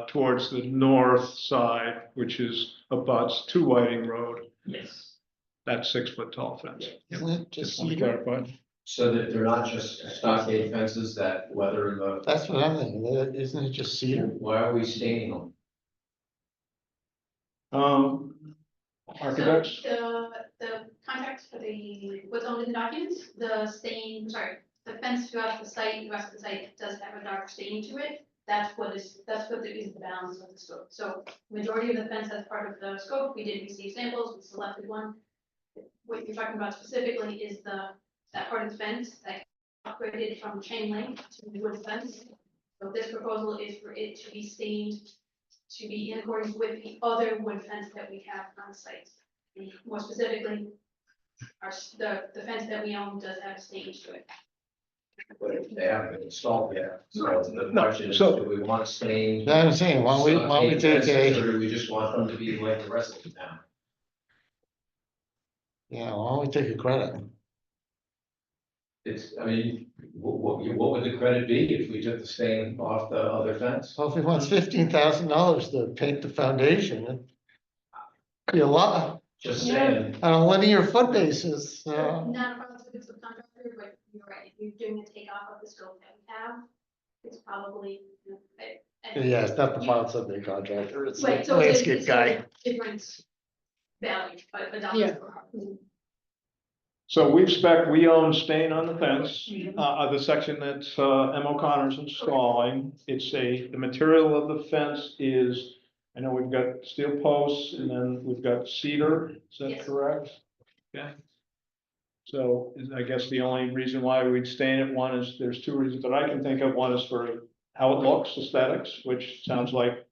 towards the north side, which is abuts to Whiting Road. Yes. That 6-foot tall fence. Isn't it just Just want to cedar? clarify. So that they're not just stockade fences that weather the, That's what I'm thinking. Isn't it just cedar? why are we staining them? Architects? So the contracts for what's owned in the documents, the fence throughout the site, the rest of the site does have a dark stain to it. That's what is the balance of the scope. So majority of the fence as part of the scope, we did receive samples, we selected one. What you're talking about specifically is that part of the fence that upgraded from chain link to wood fence. So this proposal is for it to be stained to be in accordance with the other wood fence that we have on site. And more specifically, the fence that we own does have stains to it. But they haven't been installed yet. So the question is, So- do we want to stain? That's what I'm saying. Why don't we take fences, a, Or do we just want them to be like the rest of the town? yeah, why don't we take a credit? It's, I mean, what would the credit be if we took the stain off the other fence? Well, if he wants $15,000 to paint the foundation, it'd be a lot Just Yeah. saying, on a linear foot basis. Not a problem with the subcontractor, but you're right, if you're doing a takeoff of the scope that we have, it's probably, Yeah, it's not the file subject contractor, it's the Right, so it's landscape guy. different value, but Yeah. So we own stain on the fence, the section that M. O'Connor's installing. The material of the fence is, I know we've got steel posts and then we've got cedar, is that Yes. correct? Okay. So I guess the only reason why we'd stain it, one is, there's two reasons that I can think of. One is for how it looks, aesthetics, which sounds like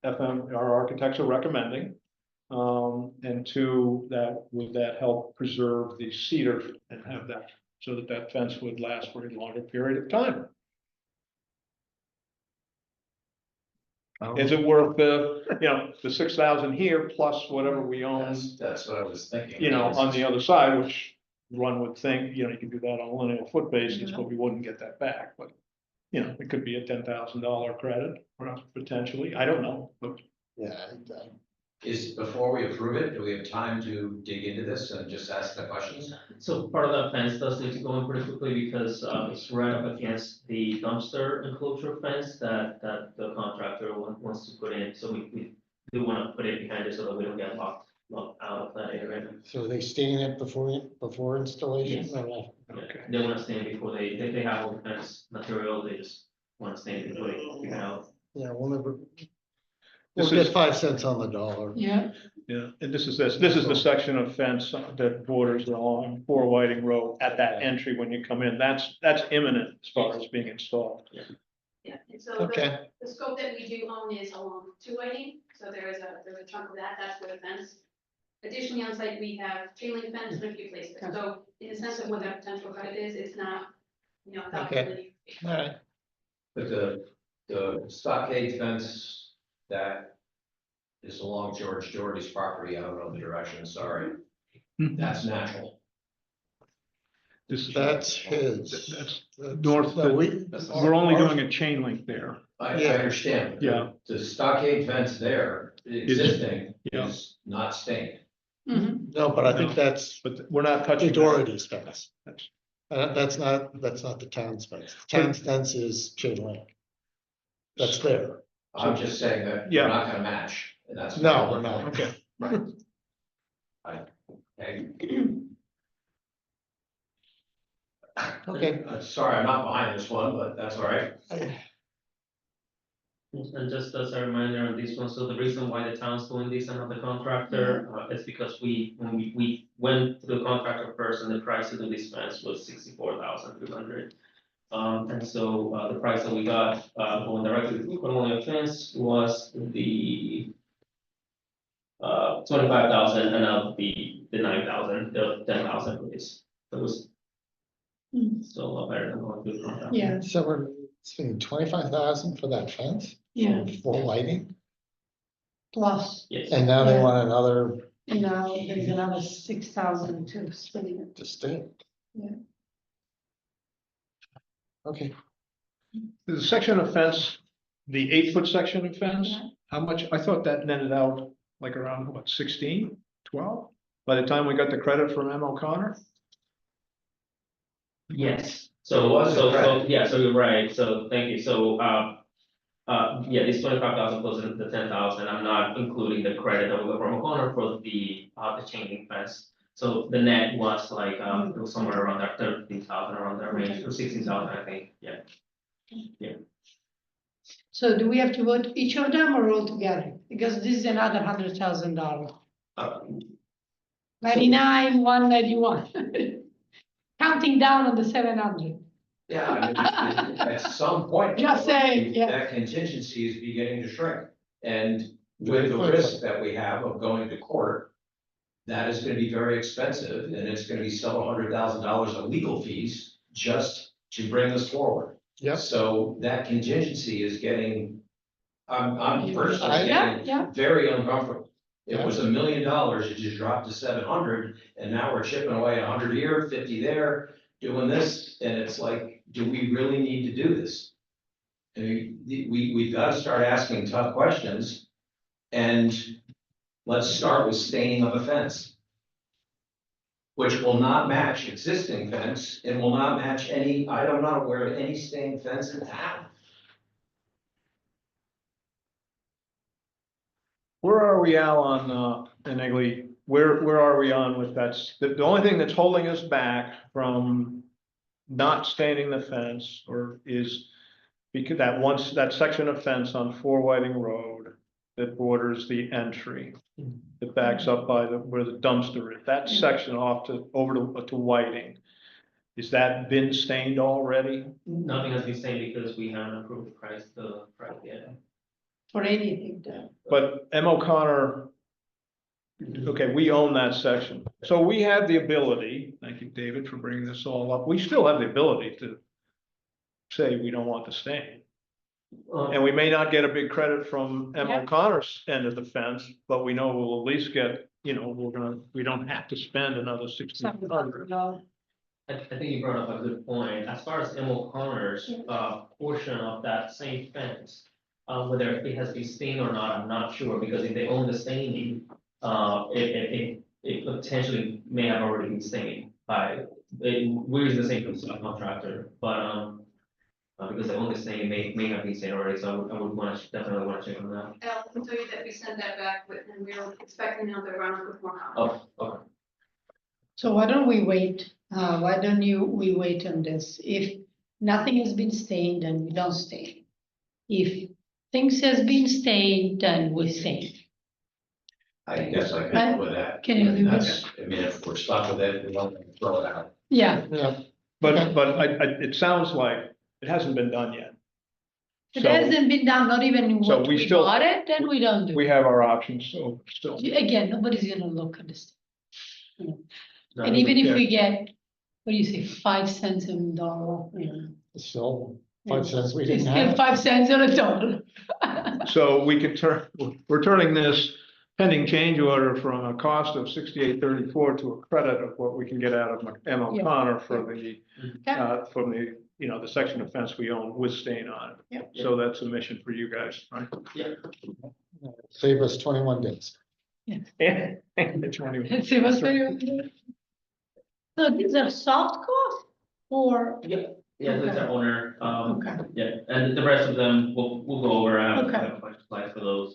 our architects are recommending. And two, would that help preserve the cedar and have that, so that fence would last for a longer period of time. Is it worth the 6,000 here plus whatever we own, That's what I was thinking. on the other side, which one would think, you can do that on a linear foot basis, Yeah. but we wouldn't get that back, but. It could be a $10,000 credit, or potentially, I don't know, but Yeah, Before we approve it, do we have time to dig into this and just ask the questions? So part of that fence does need to go in pretty quickly because it's right up against the dumpster enclosure fence that the contractor wants to put in. So we do want to put it behind it so that we don't get locked out of that area. so are they staining it before installation? Yes. or not? Okay. They want to stand before they have all the fence material, they just want to stand before they pick it out. Yeah, we'll This get is- 5 cents on the dollar. Yeah, Yeah, and this is the section of fence that borders along Four Whiting Road at that entry when you come in. That's imminent as far as being installed. Yeah, and so Okay, the scope that we do own is along two Whiting, so there's a chunk of that's where the fence. Additionally, on site, we have chain link fence in a few places, so in the sense of what that potential credit is, it's not, Okay. all right. But the stockade fence that is along George Doherty's property, I don't know the direction, sorry, that's natural. That's his. That's That's- north, no, we- we're only doing a chain link there. I Yeah. understand. Yeah. The stockade fence there, existing, Yeah. is not stained. mhm. No, but I think No. that's But we're not the touching. that. Doherty's fence. That's- That's not the town's fence. The town's fence is chain link. That's there. I'm just saying that Yeah. we're not gonna match, and that's. No, we're not. Okay, Okay. Okay. Sorry, I'm not behind this one, but that's all right. And just as a reminder on this one, so the reason why the town's doing this and not the contractor, is because when we went to the contractor first and the price to do this fence was 64,300. And so, the price that we got, going directly to Colonial Fence was the 25,000 and of the 9,000, the 10,000 for this. It was still a lot better than going to the contractor. Yeah, So we're spending 25,000 for that fence? yeah, For lighting, plus, Yes. and now they Yeah. want another and now there's another 6,000 to spend it. distinct. Yeah. Okay, the section of fence, the 8-foot section of fence, Yeah. how much, I thought that netted out like around, what, 16, 12? By the time we got the credit from M. O'Connor? Yes, So it so, was a so, credit. yeah, so you're right, so thank you, so, yeah, this 25,000 plus the 10,000, I'm not including the credit that we got from O'Connor for the chain link fence. So the net was like, it was somewhere around that 13,000, around that range, or 16,000, I think, yeah. So do we have to vote each of them or all together? Because this is another $100,000. Uh, 99, 191. Counting down on the 700. Yeah, I mean, at some point. Just saying, yeah. That contingency is beginning to shrink. And with the risk that we have of going to court, that is gonna be very expensive, and it's gonna be several $100,000 of legal fees just to bring this forward. Yep. So that contingency is getting, I'm personally Yeah, getting yeah. very uncomfortable. It Yeah. was $1 million, it just dropped to 700, and now we're chipping away 100 here, 50 there, doing this, and it's like, do we really need to do this? I mean, we've got to start asking tough questions, and let's start with staining of a fence, which will not match existing fence, and will not match any, I'm not aware of any stained fence in town. Where are we, Al, on, Egley, where are we on with that? The only thing that's holding us back from not staining the fence is because that section of fence on Four Whiting Road that borders the entry, that backs up by where the dumpster is, that section over to Whiting. Is that been stained already? Nothing has been stated because we haven't approved the price yet. For anything done. But M. O'Connor, okay, we own that section. So we have the ability, thank you, David, for bringing this all up. We still have the ability to say we don't want the stain. And we may not get a big credit from M. Yeah. O'Connor's end of the fence, but we know we'll at least get, we don't have to spend another 1,600. I think you brought up a good point. As far as M. O'Connor's, portion of that same fence, whether it has been stained or not, I'm not sure, because if they own the staining, it potentially may have already been stained by, we're using the same contractor, but, because they own the staining, may have been stained already, so I would definitely want to check on that. Al, I can tell you that we sent that back with, and we were expecting another round with more comments. Oh, okay. So why don't we wait? Why don't we wait on this? If nothing has been stained, then we don't stain. If things has been stained, then we stain. I guess I Right. can live with that. Can you do That's- this? I mean, if we're stuck with it, we don't throw it out. Yeah, Yeah, But, Okay. but it sounds like it hasn't been done yet. it So hasn't been done, not even so what we we still- bought it, then we don't do we it. have our options, so still. Again, nobody's gonna look at this. No, And even yeah. if we get, what do you say, 5 cents on the dollar, it's still 5 Yeah. cents we It's didn't still have. 5 cents on a dollar. So we could we're turning this pending change order from a cost of 68.34 to a credit of what we can get out of M. O'Connor for the, from the, the section of fence we own with stain on it. Yep. So that's a mission for you guys, right? Save us 21 days. And the 20 Let's see what's going on. So these are soft costs or, Yeah, it's our owner, okay, yeah, and the rest of them, we'll go over, Okay. have a bunch of slides for those,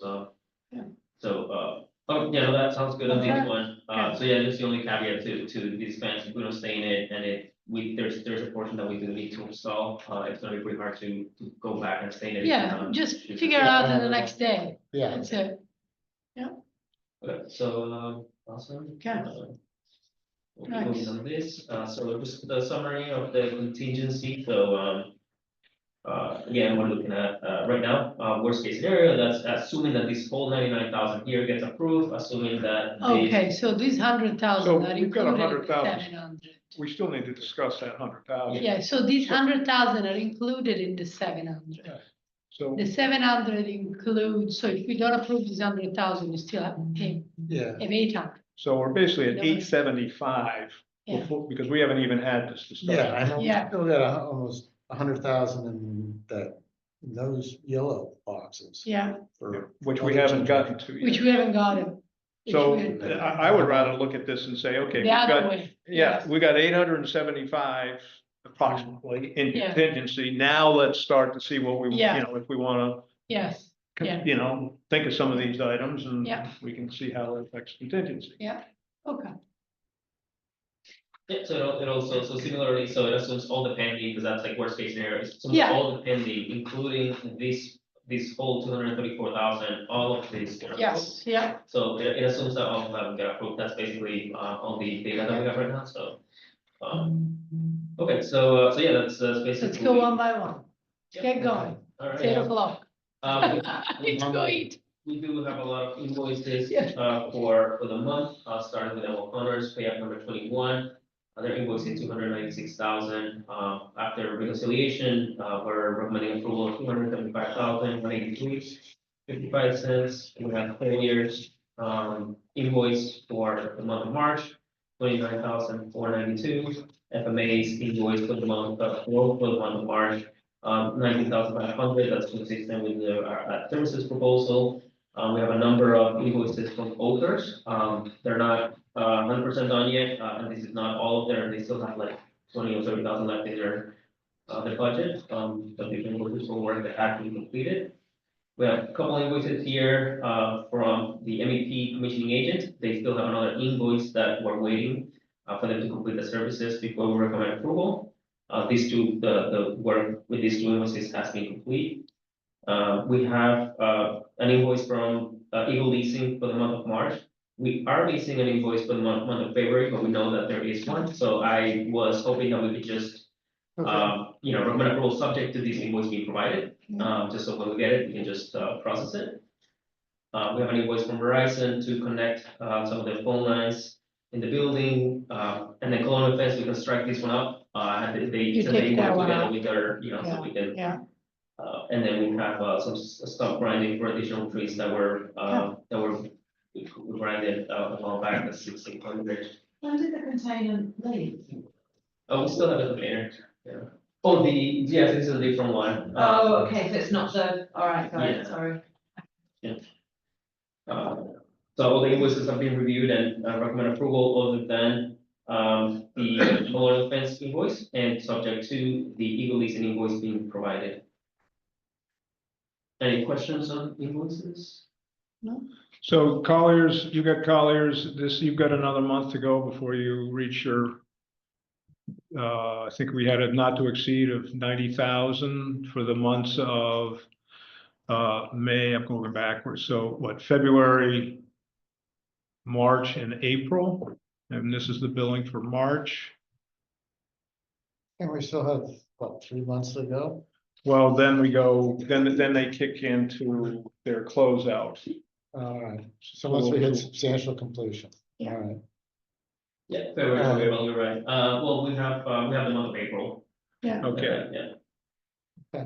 Yeah. So, yeah, no, that sounds good on Okay. this one, Okay. so yeah, just the only caveat to these fence, we don't stay in it, and there's a portion that we do need to install, it's gonna be pretty hard to go back and stain it. yeah, just figure out in the next day, Yeah, that's it. Okay, so, awesome. Okay. We'll keep moving on this, so just the summary of the contingency, so, again, we're looking at, right now, worst case scenario, that's assuming that this whole 99,000 here gets approved, assuming that. this- Okay, so these 100,000 So are we've got included in 100,000. 700. We still need to discuss that 100,000. Yeah, so these 100,000 are included in the 700. So, The 700 includes, so if we don't approve this 100,000, we still have 800. so we're basically at No. 875 Yeah. before, because we haven't even had this discussion. yeah, I know, we Yeah. still got almost 100,000 in those yellow boxes. Yeah, For. Which we haven't gotten to which yet. we haven't gotten. So Which we- I would rather look at this and say, okay, The we've other got, way. yeah, we got 875 approximately in Yeah. contingency. Now let's start to see what we, Yeah. if we wanna, Yes, Yeah. think of some of these items and Yeah. we can see how it affects contingency. okay. Yeah, so it also, so similarly, so it assumes all the pending, because that's like worst case scenario, it assumes Yeah. all the pending, including this whole 234,000, all of this. Yes, yeah, So it assumes that all of them get approved, that's basically, all the data that we have right now, so. Okay, so yeah, that's basically. let's go one by one. Yep. Get going. All It's right. 8:00. We It's going. we do have a lot of invoices, Yeah. for the month, starting with O'Connor's, pay up number 21. They're invoicing 296,000, after reconciliation, we're recommending approval of 275,000, 183.55 cents. We have failures, invoice for the month of March, 29,492. FMA's invoice for the month of March, 19,500, that's consistent with our services proposal. We have a number of invoices from Oakers, they're not 100% done yet, and this is not all of their, they still have like 20 or 30,000 left in their budget, but the invoices for work that actually completed. We have a couple invoices here, from the MEP commissioning agent, they still have another invoice that we're waiting, for them to complete the services before we recommend approval. These two, the work with these two invoices has been complete. We have, an invoice from, Eagle Leasing for the month of March. We are leasing an invoice for the month of February, but we know that there is one, so I was hoping that we could just, recommend approval subject to this invoice being provided, just so when we get it, we can just, process it. We have an invoice from Verizon to connect, some of the phone lines in the building, and then Colonial Fence, we can strike this one up, they You said they take that work one together out. with their, so we can Yeah, And then we have, some stump grinding for additional trees that were we grinded, a while back, the 1600. When did the container leave? Oh, we still have a container, yeah. Oh, yes, this is a different one. Oh, okay, so it's not the, all right, got Yeah. it, sorry. So all the invoices have been reviewed and I recommend approval other than, the memorial fence invoice and subject to the Eagle leasing invoice being provided. Any questions on invoices? So Colliers, you got Colliers, you've got another month to go before you reach your. I think we had a not to exceed of 90,000 for the months of. May, I'm going backwards, so what, February. March and April, and this is the billing for March. And we still have, what, 3 months to go? Well, then we go, then they kick into their closeout. All right, so once we hit substantial completion, all right. Yeah, February, April, you're right. Well, we have the month of April. Okay, Yeah.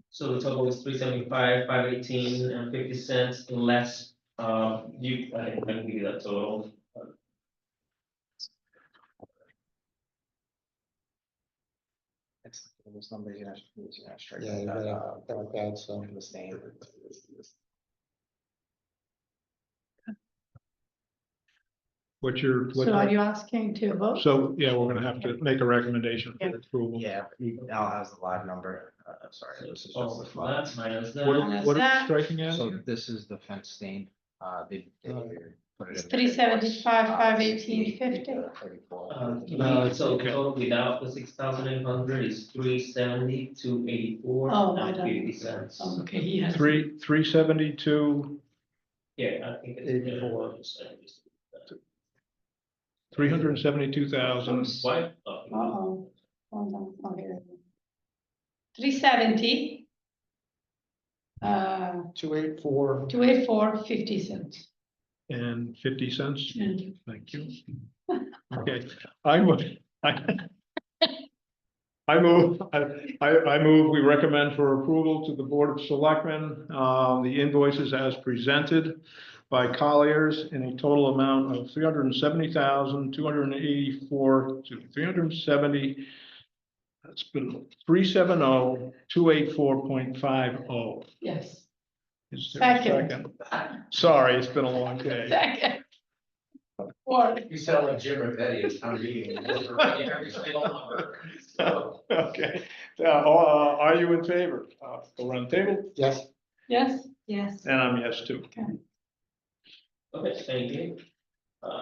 So the total is 375, 518 and 50 cents less, I can give you that total. Those numbers, you're gonna strike Yeah, you that, gotta add some. the same. So are you asking to vote? so, yeah, we're gonna have to make a recommendation for approval. Yeah, Al has the live number, sorry, this is just Oh, the file. that's minus What, that. what are we striking at? So this is the fence stain, they put it in. It's 375, 518, 50. 34. So okay. total without the 6,800 is 370, 284 Oh, I and don't- 50 cents. Okay, he has. 372, Yeah, I think it's 84. 372,000. Why? Uh-oh. Hold on, okay. 370. 284. 284, 50 cents. And 50 cents. And Thank you. Okay, I move, I move, we recommend for approval to the Board of Selectmen, the invoices as presented by Colliers in a total amount of 370,284 to 370. That's been 370,284.50. yes, Is there a Second. Sorry, it's been a long day. second. Or, You sound like Jim Rivetti at town meeting. Every single number. So, Okay, are you in favor? Go around the table, Yes, yes, yes. and I'm yes too. Okay, thank you.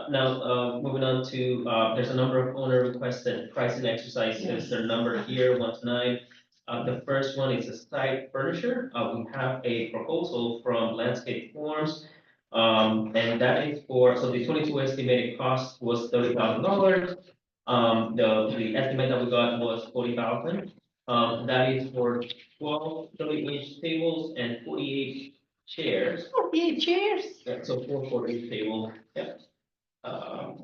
Now, moving on to, there's a number of owner requested pricing exercises, they're numbered here, 1 to 9. The first one is a site furniture, we have a proposal from Landscape Forms. And that is for, so the 22 estimated cost was $30,000. The estimate that we got was 40,000. That is for 12 30-inch tables and 48 chairs. 48 chairs, Yeah, so 4 48 table, yeah.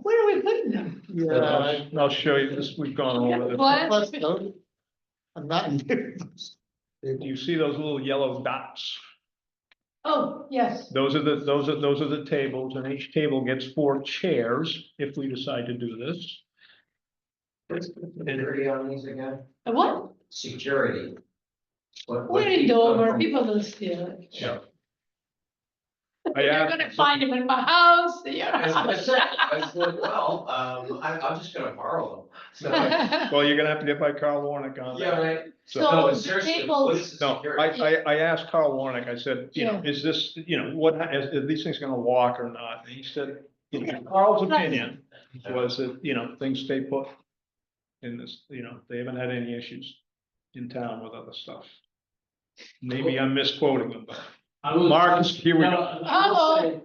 where are we putting them? Yeah, I'll show you this, we've gone over this. What? let's go. I'm not in there. Do you see those little yellow dots? Oh, yes, Those are the tables, and each table gets 4 chairs if we decide to do this. Security on these again? a what? Security. What We're in keeps them Dover, from- people don't steal it. Yeah. You're gonna find them in my house, As I said, I said, well, I'm just gonna borrow them. So, Well, you're gonna have to get by Carl Warnick on yeah, that. right. So No, the seriously, what is the No, security? I asked Carl Warnick, I said, you know, Yeah. is this, you know, what, is these things gonna walk or not? And he said, you know, Carl's opinion was that, you know, things stay put in this, you know, they haven't had any issues in town with other stuff. Maybe I'm misquoting them, but I will. Marcus, here we No, go. I will Hello. say,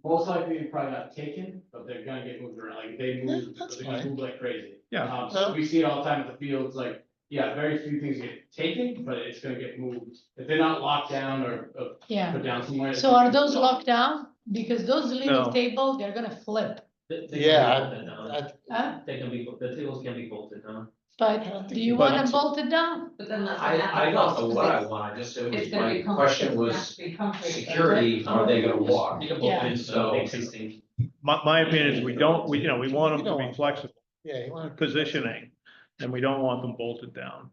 most likely it probably got taken, but they're gonna get moved around, like they move, That's they're gonna fine. move like crazy. Yeah. So we see it all the time at the fields, like, yeah, very few things get taken, but it's gonna get moved. If they're not locked down or Yeah, put down somewhere. so are those locked down? Because those little No. tables, they're gonna flip. Yeah, Bolted down. I, They can be, the tables can be bolted down. I But don't do think you you want want them to. bolted down? But then that's. I don't know what I want, I just, it was, my question was, security, are they gonna walk? You can Yeah. bolt it, So- existing. My opinion is we don't, we, you know, we want them to be flexible Yeah, you want. positioning, and we don't want them bolted down.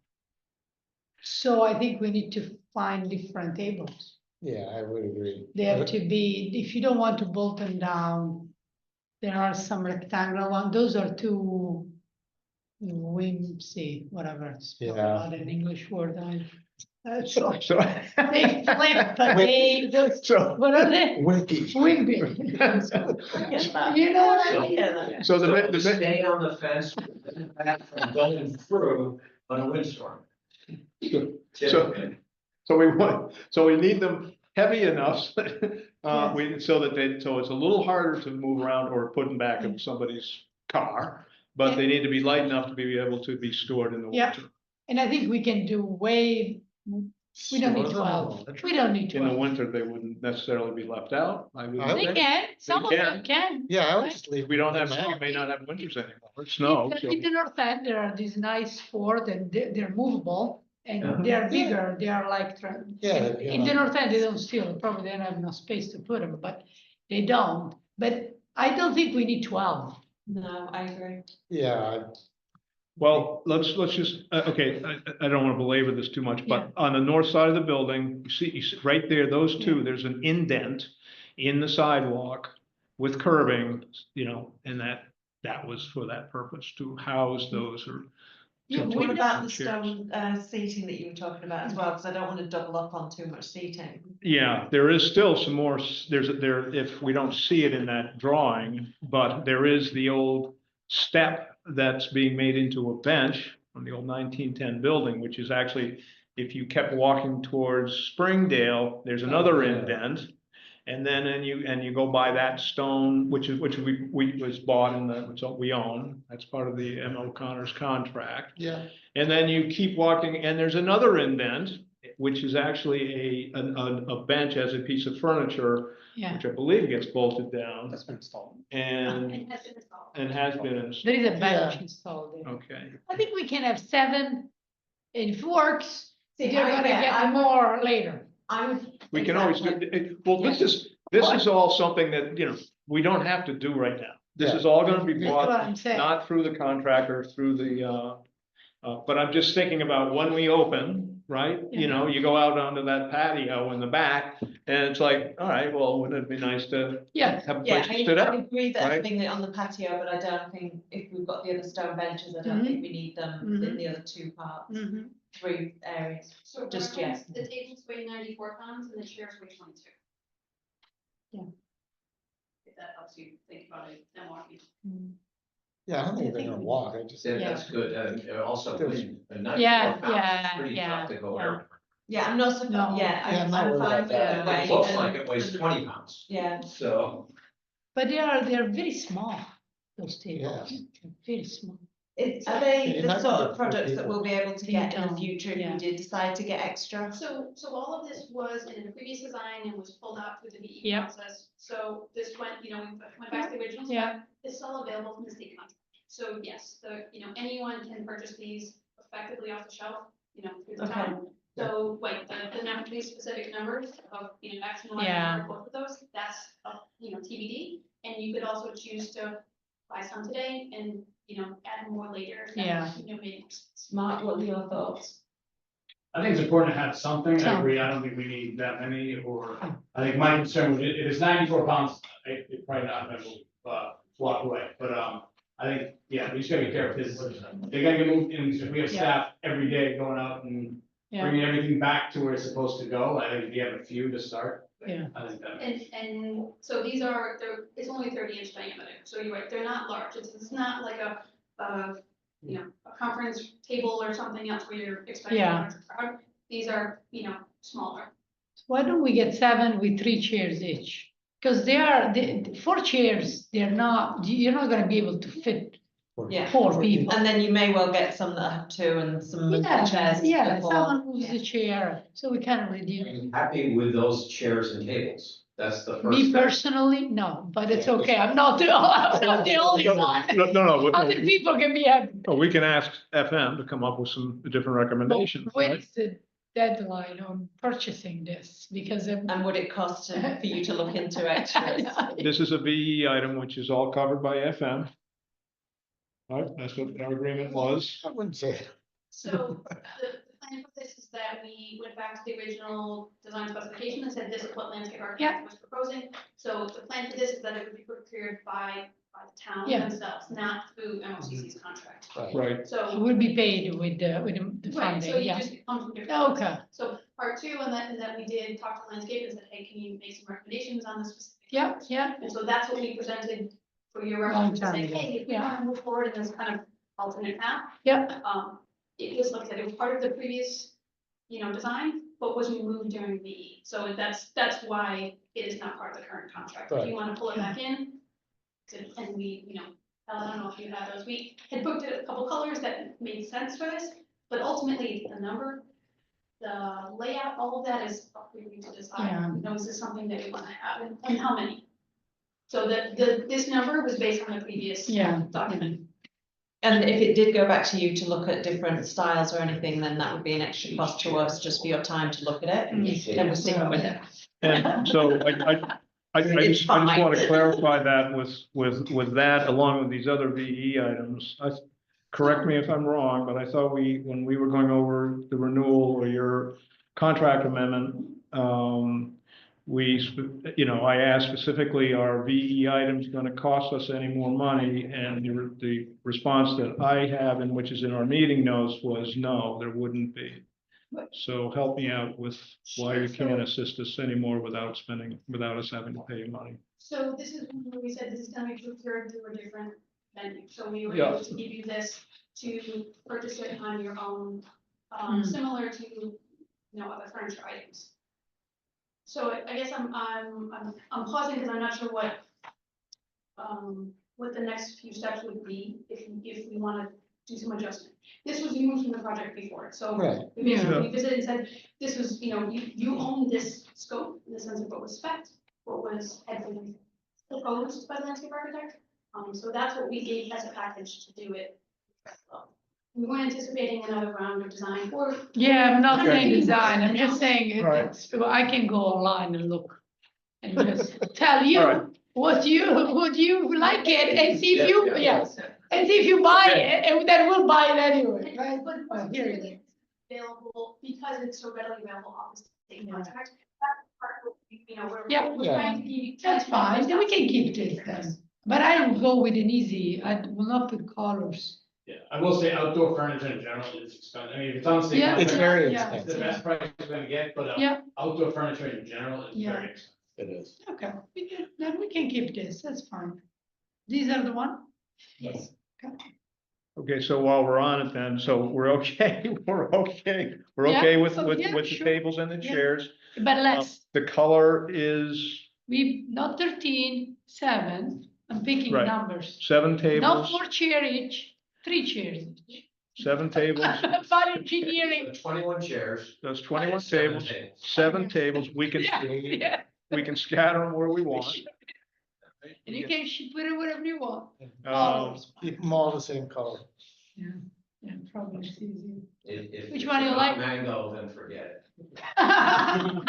So I think we need to find different tables. Yeah, I would agree. They have to be, if you don't want to bolt them down, there are some rectangular ones, those are too whimsy, whatever, it's Yeah. not an English word, so So, they flip, but they, those, so, what are they? Wimpy. Wimpy. You know what I mean? so the, Stay on the fence, from going through on a windstorm. Typically. so we need them heavy enough, so that they, so it's a little harder to move around or put them back in somebody's car. But they need to be light enough to be able to be stored in the Yeah. winter. And I think we can do we don't need 12, we don't need In the 12. winter, they wouldn't necessarily be left out, I would I They think. can, some of them can. Yeah, I would Right. just leave. We don't have, them we out. may not have winters anymore, snow, so. In the north end, there are these nice Ford and they're movable Uh-huh. and they're bigger, they are like. Yeah, In the north end, they don't steal, probably they don't have enough space to put them, but they don't. But I don't think we need 12. No, I agree. Yeah, Well, let's just, okay, I don't want to belabor this too much, but on the north side of the building, you see right there, those two, there's an indent in the sidewalk with curbing, you know, and that was for that purpose, to house those or. Yeah, to we take What about the chairs. stone seating that you were talking about as well? Because I don't want to double up on too much seating. Yeah, there is still some more, there, if we don't see it in that drawing, but there is the old step that's being made into a bench from the old 1910 building, which is actually, if you kept walking towards Springdale, there's another yeah. indent. And then, and you go by that stone, which we was bought in the, which we own, that's part of the M. O'Connor's contract. yeah. And then you keep walking, and there's another indent, which is actually a bench as a piece of furniture, Yeah, which I believe gets bolted down That's been installed. and, It has been installed. and has been installed. there is a bench Yeah. installed there. Okay, I think we can have 7, if it works, See, you're gonna get more later. I would. we can always do, well, this is all something that, you know, we don't have to do right now. This is all gonna be That's what bought, I'm saying. not through the contractor, through the, but I'm just thinking about when we open, right? You know, you go out onto that patio in the back, and it's like, all right, well, wouldn't it be nice to Yeah, have a Yeah, place to sit I up? agree that right? having it on the patio, but I don't think if we've got the other stone benches, I don't think we need them in the other 2 parts, 3 areas. So Just remember, yet. the tables weigh 94 pounds and the chairs weigh 22. Yeah. If that helps you think about it, then walking. Yeah, I don't think they're gonna walk, I just. That's good, also, not. Yeah, Pretty yeah, tough to go yeah. everywhere. Yeah, I'm not No. surprised, Yeah, I'm I'm not worried fine about with that. the way. It looks and- like it weighs 20 pounds, Yeah, so. But they're very small, those tables, They're very small. are they You're the not sort gonna of put products that people- we'll be able to You get in the don't, future if yeah. we did decide to get extra? So all of this was in a previous design and was pulled out through the BE Yep. process. So this went, we went back to the original Yeah. spec. This is all available from the state contract. So yes, anyone can purchase these effectively off the shelf, through the Okay. town. So like the not to be specific numbers of, X and Y Yeah. for both of those, that's, TBD. And you could also choose to buy some today and, add more later. if that, Yeah. made more sense. Mark, what are your thoughts? I think it's important to have something, I Some. agree, I don't think we need that many, or, I think my concern was, if it's 94 pounds, it's probably not gonna move, walk away, but, I think, yeah, we just gotta be careful, because they gotta get moved in, if we have Yeah. staff every day going out and Yeah, bringing everything back to where it's supposed to go, I think if you have a few to start. Yeah. I think that. And so it's only 30-inch diameter, so you're right, they're not large, it's not like a conference table or something else where you're expecting a Yeah. larger crowd. These are, smaller. why don't we get 7 with 3 chairs each? Because the 4 chairs, you're not gonna be able to fit Yeah. 4 people. And then you may well get some that have 2 and some Yeah, chairs. yeah, for 4. someone moves the chair, so we kind of reduce. I'm happy with those chairs and tables. That's the first. Me step. personally, no, but it's okay. I'm not the, I'm not the only one. No, Other people can be happy. we can ask FM to come up with some different recommendations, When right? is the deadline on purchasing this? Because I'm. And would it cost for you to look into extras? This is a VE item, which is all covered by FM. Right, that's what our agreement was. I wouldn't say. So the plan for this is that we went back to the original design specification and said this is what landscape architect was proposing. So the plan for this is that it would be procured by the town Yeah. themselves, not through MLCC's contract. Right, It So. would be paid with the Right, so funding, you yeah. just, it comes from different. Okay, So part two, and that we did talk to landscape and said, hey, can you make some recommendations on the specific? yeah, yeah, And so that's what we presented for your Long reference, to time say, ago, hey, if we yeah. want to move forward in this kind of alternate path. yeah, It was, like I said, it was part of the previous, design, but was removed during VE. So that's why it is not part of the current contract. If Right. you want to pull it back in, and we, I don't know if you had those, we had booked it a couple colors that made sense for this, but ultimately the number, the layout, all of that is up for you to decide. Yeah. Is this something that you want to have and how many? So this number was based on the previous yeah. document. And if it did go back to you to look at different styles or anything, then that would be an extra cost to us just for your time to look at it. And we're sticking with it. and so I It's just fine. want to clarify that with that, along with these other VE items. Correct me if I'm wrong, but I thought when we were going over the renewal or your contract amendment, I asked specifically, are VE items gonna cost us any more money? And the response that I have, and which is in our meeting notes, was no, there wouldn't be. So help me out with why you can't assist us anymore without us having to pay you money. So this is where we said this is gonna be procured through a different venue, so we were Yeah. able to give you this to purchase it on your own, similar to, other furniture items. So I guess I'm pausing because I'm not sure what the next few steps would be if we wanna do some adjustment. This was removed from the project before, so. Right. We basically Yeah. revisited and said, this was, you own this scope in the sense of what was spec'd, had been proposed by the landscape architect. So that's what we gave as a package to do it. We weren't anticipating another round of design or. Yeah, I'm not saying Okay. design, I'm just saying, Right. I can go online and look. And just tell you All right. would you like it and see if you, Yeah. yes, and see if you buy it, and then we'll buy it anyway, right? Well, here it is. Available, because it's so readily available off the state Yeah. contract. That part, we're Yeah. we're trying to give you. That's fine, then we can keep this then. But I will go with an easy, I will not put colors. Yeah, I will say outdoor furniture in general is expensive. I mean, if it's on state. Yeah. It's contract, very Yeah. it's the best price you're gonna get, but Yeah. outdoor furniture in general is Yeah. very expensive. It is. Okay, then we can keep this, that's fine. These are the one? Yes. Okay, so while we're on it then, so we're okay, we're okay Yeah, with oh, yeah, the sure. tables and the Yeah. chairs. But let's, The color is not 13, 7, I'm picking Right. numbers. 7 Not tables, 4 chair each, 3 chairs each. 7 tables, But engineering, 21 chairs. those 21 7 tables, 7 tables, we yeah, we can scatter them where we want. and you can put it whatever you want. Keep them all the same color. Yeah, probably it's easy. If Which it's one do you not like? Mango, then forget it.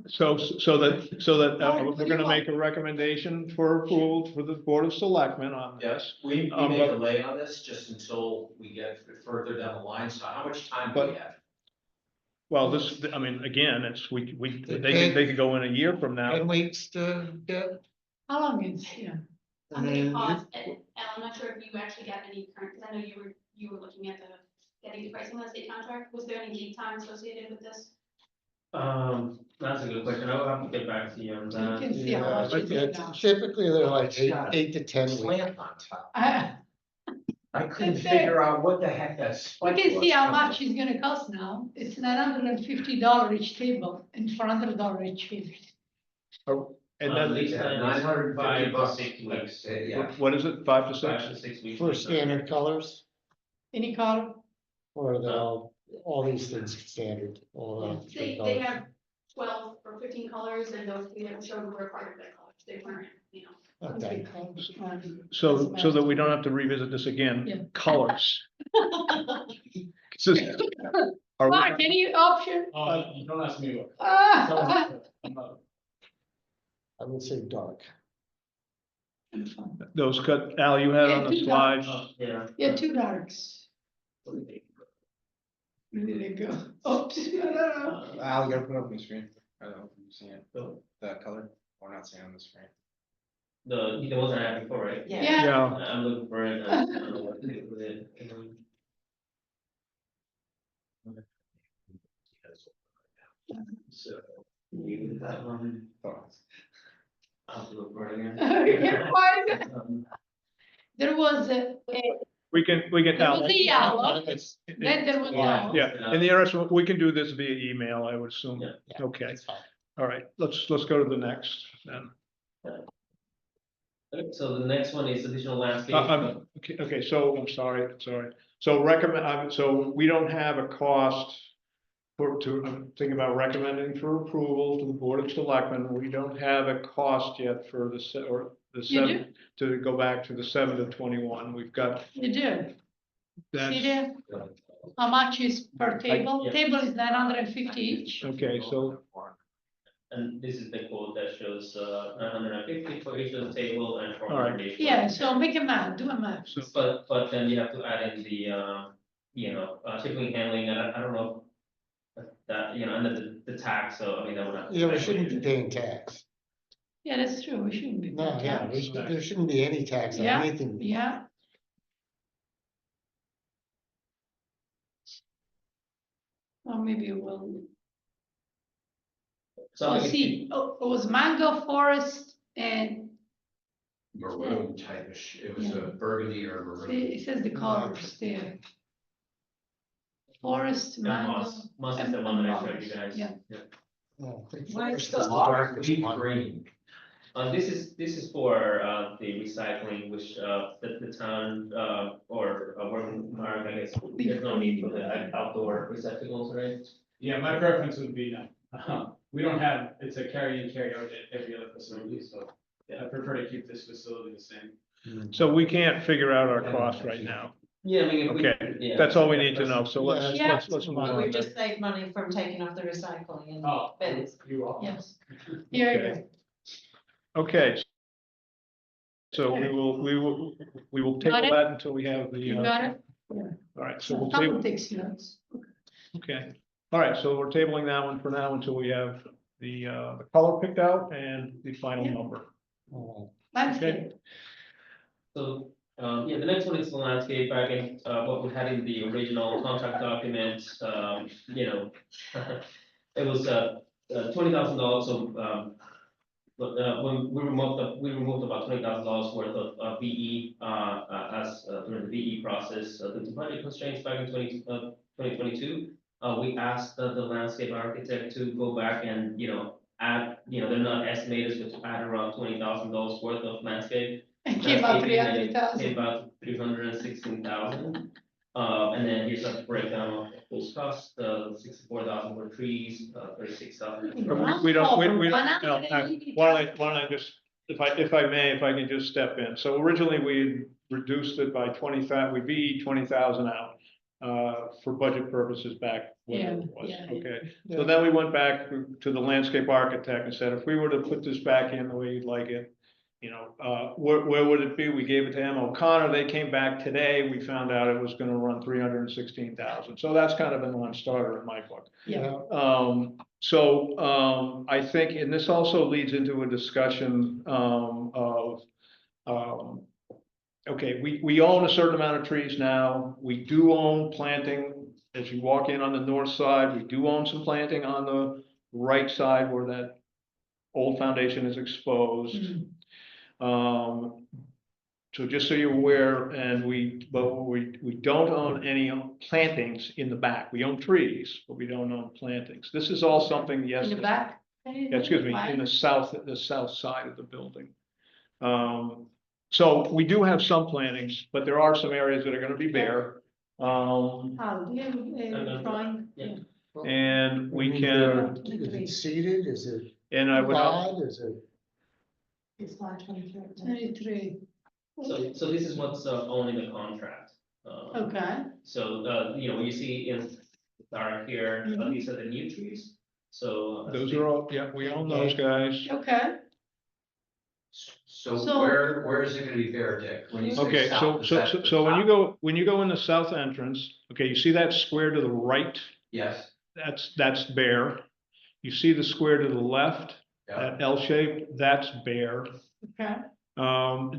So that we're gonna make a recommendation for approval for the Board of Selectmen on Yes, this. we Um, may but- delay on this just until we get further down the line, so how much time do we But- have? Well, I mean, again, they could go in a year from now. 10 weeks to get. How long is, yeah, I'm gonna and pause, and I'm not sure if you actually got any current, because I know you were looking at getting the pricing on the state contract. Was there any lead time associated with this? That's a good question. I'll have to get back to you on you that. can see how much it is now. Typically, they're like It's got a 8 to 10 weeks. Plant on top. Uh, I couldn't It's a- figure out what the heck that You spike can was. see how much it's gonna cost now, it's $950 each table and $400 each chair. And At then, least Yeah, 950 bucks. 6 weeks. Yeah. what is it, 5 to 5 6? to 6 weeks. For standard colors, Any color? or the, all these things standard, all the three They colors. have 12 or 15 colors, and those three that we showed were part of that colors. They weren't, you know. Okay, So that we don't have to revisit this again, Yeah. colors. So- Are we- Mark, any option? You don't ask me what. Ah, I'm not- I would say dark. Those cut, Al, you had on the Yeah, slide, Yeah. Yeah, two darks. There they go. Oops. Al, you gotta put it up on the screen. I don't know if you're seeing it, the color, or not seeing it on the screen. The ones I had before, right? Yeah. yeah, I'm looking for it, I don't know what to do with it. So, you that one, I'll have to look for it again. Yeah, why? There was we can, there Al. was a yellow, It's- then there was Yeah. yellow. Yeah, in the interest, we can do this via email, I would assume. Yeah. yeah, Okay, that's fine. all right, let's go to the next then. So the next one is additional landscape. Okay, so I'm sorry. So recommend, so we don't have a cost I'm thinking about recommending for approval to the Board of Selectmen. We don't have a cost yet for the You 7, to go back to the 7 to 21. We've got You do. See that. there? How much is per table? yeah. Table is 950 each. Okay, so, And this is the quote that shows, 950 for each of the table and All right. 400 each. for Yeah, each. so make a map, do a map. so, But then you have to add in the, shipping, handling, and I don't know. That, and then the tax, so I mean, that would have. Yeah, we shouldn't be paying tax. Yeah, that's true, we shouldn't be. No, yeah, there shouldn't be any tax on Yeah. anything. Yeah. Or maybe we'll, So I think see, oh, it was mango forest and Maroon type-ish, it was a burgundy or maroon. it says the colors there. Forest, And mango. Moss is the one that I showed you guys. Yeah. No, I think Why is first the is the darkest one. green. This is for, the recycling, which, the town, or, Mark, I guess, there's no need for the outdoor receptacles, right? Yeah, my preference would be no. We don't have, it's a carry in, carry out at every other facility, so I prefer to keep this facility the same. so we can't figure out our cost right now. Yeah, I mean, if we. Okay, yeah. that's all we need to know. So let's, Yeah. let's move on. We just saved money from taking off the recycling and Oh, bins. you are. Yes. Here you Okay. Okay. So we will Got table it? that until we have the, You got it? all right, so So we'll someone table, takes notes. okay. All right, so we're tabling that one for now until we have the color picked out and the final Yeah. number. Landscape. So, the next one is the landscape, back in, what we had in the original contract document, it was, $20,000, so, but, when we removed about $20,000 worth of VE, as, during the VE process, due to budget constraints back in 2022. We asked the landscape architect to go back and, add, they're not estimators, but to add around $20,000 worth of landscape. And came out Landscaping, and it 300,000. Came about 316,000. And then here's a breakdown of those costs, 64,000 for trees, 36,000. We don't, no, why don't I just, if I may, if I can just step in. So originally we reduced it by 20,000, we VE 20,000 out for budget purposes back when it was, Yeah. okay? So then we went back to the landscape architect and said, if we were to put this back in the way you'd like it, where would it be? We gave it to M. O'Connor. They came back today. We found out it was gonna run 316,000. So that's kind of a non-starter in my book. Yeah. I think, and this also leads into a discussion of, okay, we own a certain amount of trees now. We do own planting. As you walk in on the north side, we do own some planting on the right side where that old foundation is exposed. So just so you're aware, but we don't own any plantings in the back. We own trees, but we don't own plantings. This is all something, yes. In the back? Yeah, excuse me, in the south side of the building. So we do have some plantings, but there are some areas that are gonna be bare. Oh, do you have a drawing? Yeah. And we Is can, it seated, is it and I would, odd, is it? It's 523. 23, So this is what's owned in the contract. okay, So, you know, you see in dark here, these are the new trees, so. those are all, yeah, we own those guys. okay. So So- where is it gonna be bare, Dick? When you say Okay, south, so, is so, that so the so when you top? go in the south entrance, okay, you see that square to the right? Yes, That's bare. You see the square to the left, yeah, that L shape, that's bare. Okay,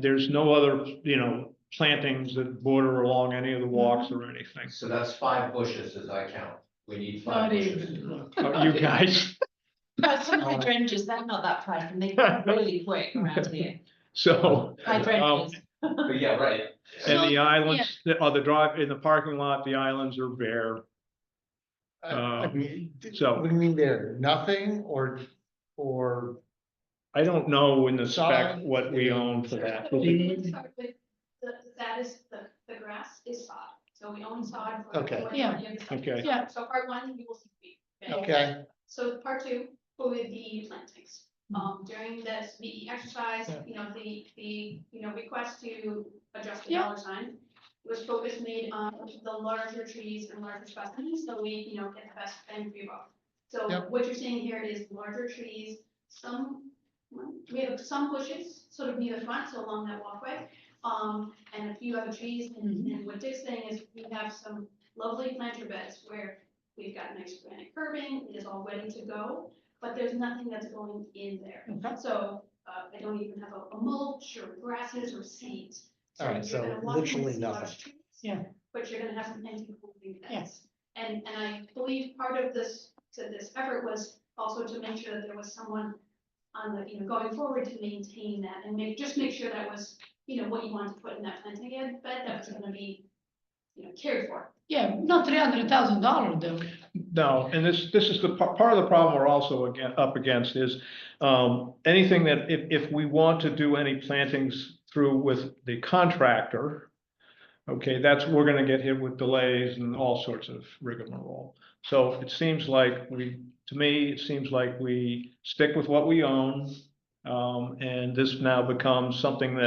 There's no other, you know, plantings that border along any of the walks or anything. so that's 5 bushes as I count. We need 5 not bushes. even. You guys, But some hydrangeas, they're not that price and they grow really quick around here. so, Hydrangeas. But yeah, right. and the So, islands, or the drive, in the parking lot, the islands are bare. I mean, so- what do you mean there, nothing, or, I don't know in the spec Sod. what we own for that. Let's start with that is, the grass is sod, so we own sod for the Okay. majority of the site. Okay. Yeah. So part one, you will see. wheat. okay, So part two, will be the plantings. During this VE exercise, you know, you know, request to adjust the Yeah. dollar sign was focus made on the larger trees and larger specimens, so we, you know, get the best bang for your buck. So Yep. what you're seeing here is larger trees, we have some bushes sort of near the front, so along that walkway, and a few other trees, and what Dick's saying is we have some lovely planter beds where we've got nice granite curbing, it is all ready to go, but there's nothing that's going in there. Okay. So, I don't even have a mulch or grasses or seeds. All right, you're so gonna walk in literally with large nothing. trees, Yeah. But you're gonna have some empty holding beds. Yes. And I believe part of this effort was also to make sure that there was someone on the, you know, going forward to maintain that and make sure that was, you know, what you wanted to put in that planting bed, that was gonna be, you know, cared for. Yeah, not $300,000 though. No, and this is the part of the problem we're also up against is anything that if we want to do any plantings through with the contractor, okay, we're gonna get hit with delays and all sorts of rigmarole. So it seems like to me, it seems like we stick with what we own. And this now becomes something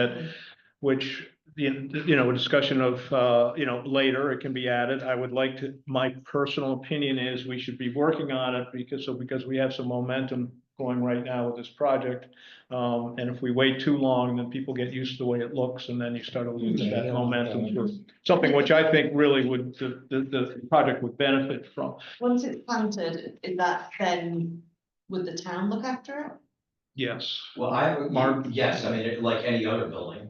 which, you know, a discussion of, you know, later, it can be added. I would like to, my personal opinion is we should be working on it because we have some momentum going right now with this project. And if we wait too long, then people get used to the way it looks and then you start to lose Yeah, that yeah, momentum yeah. for something which I think really would, the project would benefit from. Once it's planted, is that then, would the town look after it? Yes. Well, I, Mark? yes, I mean, like any other building,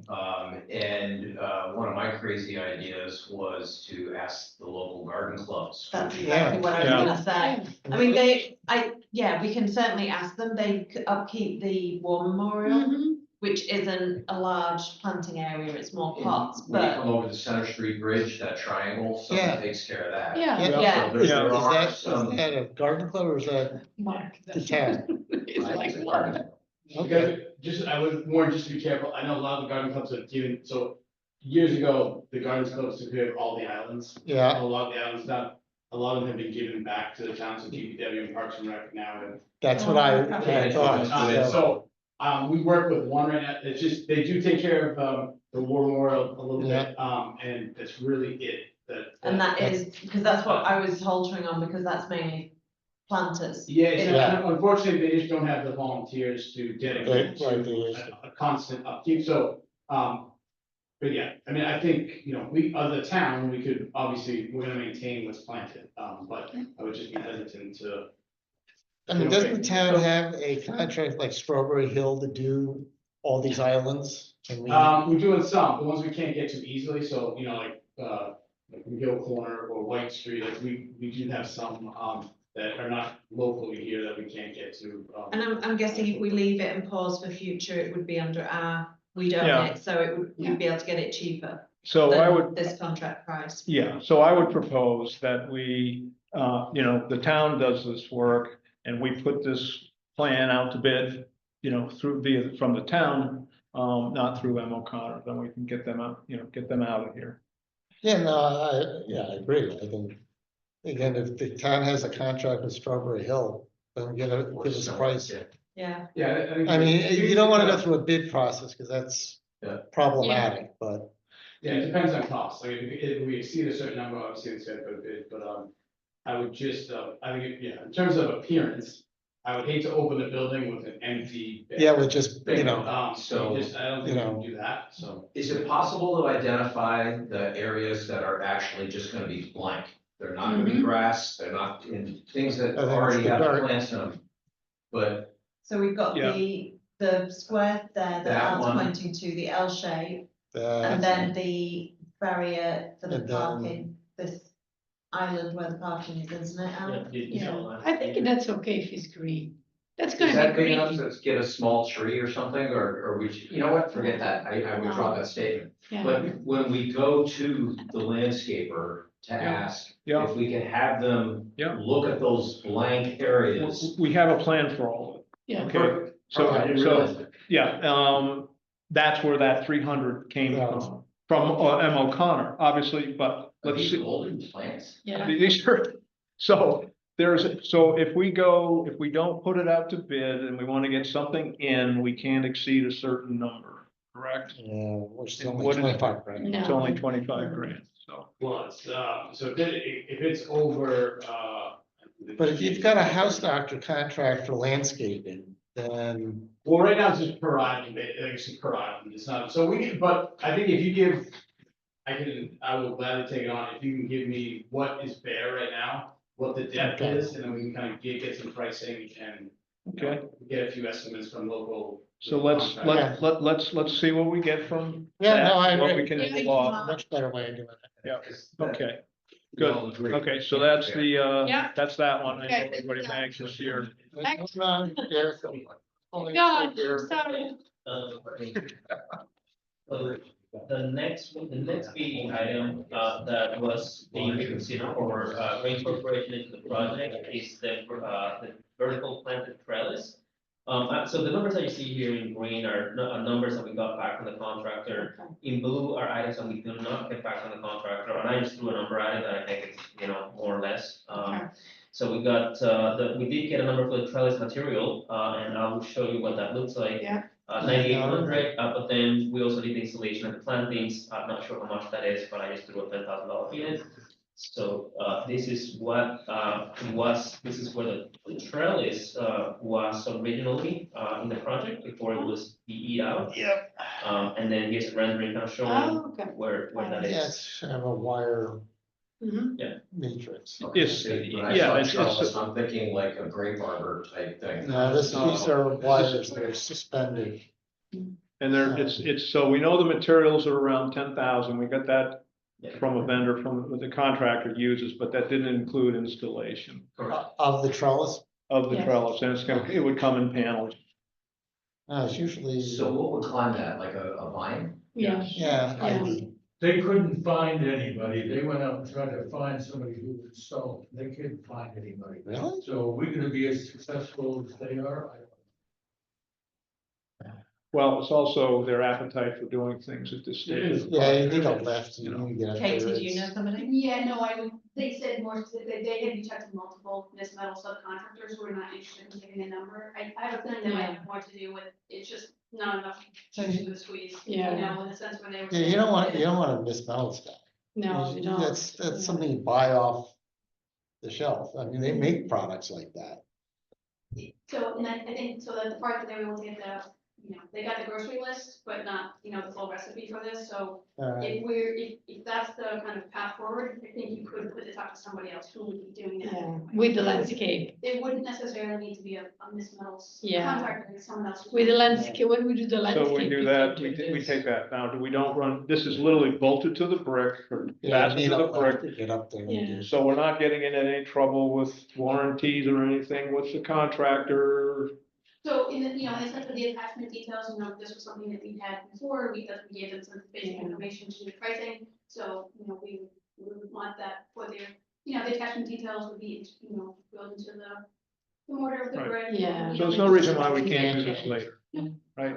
and, one of my crazy ideas was to ask the local garden clubs. That's which- exactly what I was Yeah. gonna say. I mean, we can certainly ask them, they upkeep the war memorial, Mhm. which isn't a large planting area, it's more And pots, when you but. come over the Center Street Bridge, that triangle, Yeah. someone takes care of that. Yeah. Yeah. So there- Is there are is some- that a garden club or is that Mark. the town? It's I like, think it's what? garden. Okay, Just, I would warn, just to be careful, I know a lot of the garden clubs have given, so years ago, the garden clubs took care of all the islands. yeah, A lot of the islands, not, a lot of them have been given back to the towns of DPW and Parks and Rec now, and that's what I thought. so- So, we work with one right now, it's just, they do take care of, the war memorial a little bit, and that's really it, And that is, because that's what I was haltering on, because that's mainly planters. Yeah, it's, Yeah. unfortunately, they just don't have the volunteers to dedicate Right, to a constant upkeep, so, but yeah, I mean, I think, you know, as a town, we could, obviously, we're gonna maintain what's planted, but I would just be hesitant to. I mean, doesn't the town have a contract like Strawberry Hill to do all these islands? And We're doing some, the ones we can't get to easily, so, you know, like Gill Corner or White Street, like, we do have some, that are not locally here that we can't get to. And I'm guessing if we leave it and pause for future, it would be under we'd own Yeah. it, so we'd be able to get it cheaper So I than would, this contract price. yeah, so I would propose that we, you know, the town does this work and we put this plan out to bid, you know, from the town, not through M. O'Connor, then we can get them out, you know, get them out of here. Yeah, no, I agree, I think again, if the town has a contract with Strawberry Hill, then give us a price. Yeah, Yeah, I mean, you don't wanna go through a bid process, cause that's Yeah. problematic, but Yeah, it depends on cost, like, if we exceed a certain number, obviously it's gonna go to bid, but, I would just, I think, yeah, in terms of appearance, I would hate to open the building with an empty. bed. yeah, with just, you know, So just, I don't think we can do that, so. Is it possible to identify the areas that are actually just gonna be blank? They're not gonna be grass, they're not in things that I think already it's have dark. plants in them. But so we've got Yeah. the square there that That Al's one. pointing to, the L shape, uh, and then the barrier for the And then- parking, this island where the parking is, isn't it, Al? Yeah, the short line. I think that's okay if it's green. That's is gonna that be big enough green. to get a small tree or something, or you know what, forget that, I withdraw that statement. Yeah, But when we go to the landscaper to ask Yeah. if we can have them Yeah. look at those blank areas. We have a plan for all of it. yeah. Okay, Perfect. so, I didn't realize that. yeah, that's where that 300 came Yeah. from M. O'Connor, obviously, but Are let's these see. golden plants? Yeah. These are, so if we don't put it out to bid and we want to get something in, we can't exceed a certain number, correct? yeah, which is And only what is- 25, right? It's No. only 25 grand, so. Plus, so if it's over, But if you've got a house doctor contract for landscaping, then well, right now it's just per item, it's per item, it's not, so but I think if you give. I will gladly take it on, if you can give me what is bare right now, what the depth Okay. is, and then we can kind of get some pricing and. Okay. Get a few estimates from local. So let's see what we get from. Yeah, that, no, I What agree. we can Yeah, pull off. much better way of doing it. Yeah, okay, We good. all agree. Okay, so that's the, Yeah. that's that one. I know Okay. everybody's anxious here. Next. Yeah. God, sorry. So the next meeting item, that was being reconsidered for, reincorporation into the project is the vertical planted trellis. So the numbers that you see here in green are numbers that we got back from the contractor. In blue are items that we do not get back from the contractor, and I just threw a number at it that I think is, more or less. Okay. So we got, we did get a number for the trellis material, and I will show you what that looks like. Yeah. 9,800, but then we also did the installation of the plantings. I'm not sure how much that is, but I just threw a $10,000 fee in it. So, this is what, this is where the trellis, was originally, in the project before it was PE'd out. Yep. And then here's a rendering kind of showing Oh, okay. where that is. Yes, have a wire Mhm. matrix. It's, When I yeah, saw it's, trellis, I'm thinking like a grape arbor type thing. No, these are wires that are suspended. and there, it's, so we know the materials are around 10,000. We got that from a vendor what the contractor uses, but that didn't include installation Correct. Of the trellis, of the Yes. trellis, and it would come in panels. it's usually, So what would climb that, like a vine? Yeah. yeah, Yeah. ivy. They couldn't find anybody. They went out and tried to find somebody who would install. They couldn't find anybody. Really? So are we gonna be as successful as they are? I don't Well, it's also their appetite for doing things at this stage. Yeah, you need a lift, you need to get up there. Katie, do you know It's- somebody? Yeah, no, they said more specifically, they had reached out to multiple Miss Metal subcontractors who were not interested in giving a number. I have a feeling that might have more to do with, it's just not enough juice in the squeeze, you Yeah. know, in the sense where they were. Yeah, you don't want to miss metal stuff. No, you don't. That's something you buy off the shelf. I mean, they make products like that. So, and I think, so that the part that they were able to get they got the grocery list, but not, the full recipe for this, so if that's the kind of path forward, I think you could put it up to somebody else who would be doing that. Yeah, with the landscape, It wouldn't necessarily need to be a Miss Metals Yeah. contractor, it's someone else. with the landscape, when we do the landscape. So we do that, we take that. Now, we don't run, this is literally bolted to the brick or Yeah, you fastened need to a the brick. lift to get up there. and Yeah. do- So we're not getting in any trouble with warranties or anything with the contractor. So in the, in the sense of the attachment details, this was something that we had before, we gave them some basic information to the pricing. So, we would want that for their, the attachment details would be, built into the mortar of the Right. brick. Yeah. So there's no reason why we can't do this later. right?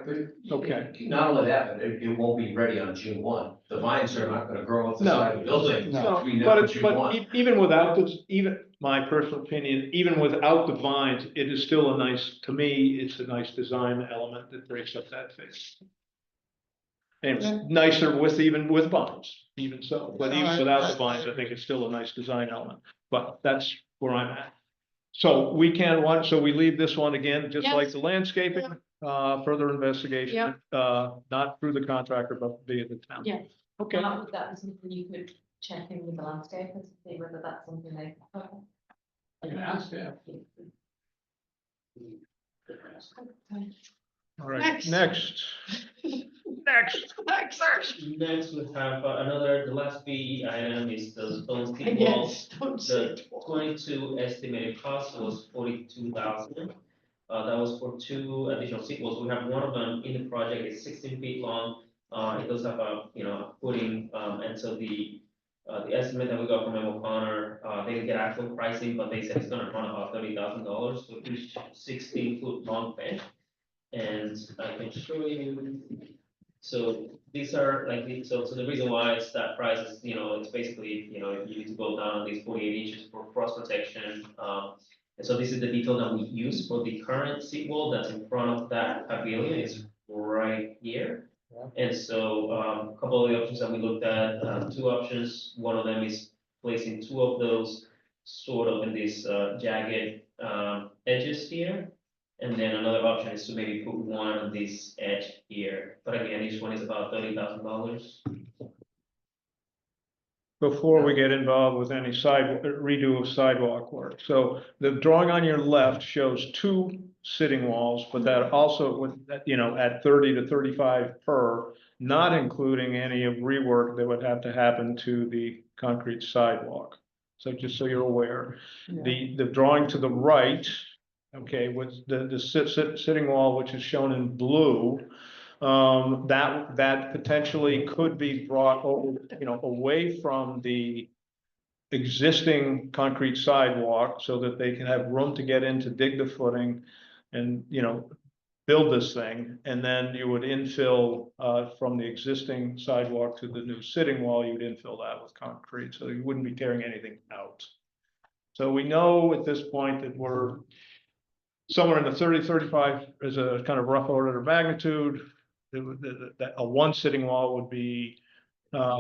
Okay. Not only that, but it won't be ready on June 1. The vines are not gonna grow up the No. side of the building. No. between now But and it's, June but 1. even without this, even my personal opinion, even without the vines, it is still a nice, to me, it's a nice design element that breaks up that face. And it's nicer with, even with vines, even so, but even without the vines, I think it's still a nice design element, but that's where I'm at. So we can, so we leave this one again, just like the landscaping, further investigation, not through the contractor, but via the town. Yeah. Okay. Would that be something you could check in with the landscapers to see whether that's something they? I can ask them. All right, Next. next. Next, we have the last B item is the stone steep Again, walls. don't The say. 22 estimated cost was 42,000. That was for 2 additional steep walls. We have one of them in the project, it's 16 feet long. It does have a, footing, and so the estimate that we got from M. O'Connor, they didn't get actual pricing, but they said it's gonna run about $30,000 for each 16-foot long bench. And I can show you, so these are like, so the reason why it's that price is, it's basically, you need to go down at least 48 inches for frost protection. And so this is the detail that we use for the current seat wall that's in front of that pavilion, it's right here. And so, a couple of the options that we looked at, 2 options, one of them is placing 2 of those sort of in this jagged edges here. And then another option is to maybe put one on this edge here, but again, each one is about $30,000. Before we get involved with any redo of sidewalk work. So the drawing on your left shows 2 sitting walls, but that also would, at 30 to 35 per, not including any of rework that would have to happen to the concrete sidewalk. So just so you're aware, the drawing to the right, okay, with the sitting wall, which is shown in blue, that potentially could be brought over, away from the existing concrete sidewalk so that they can have room to get in to dig the footing and, build this thing. And then you would infill, from the existing sidewalk to the new sitting wall, you'd infill that with concrete, so you wouldn't be tearing anything out. So we know at this point that we're somewhere in the 30-35 is a kind of rough order of magnitude. That a 1 sitting wall would be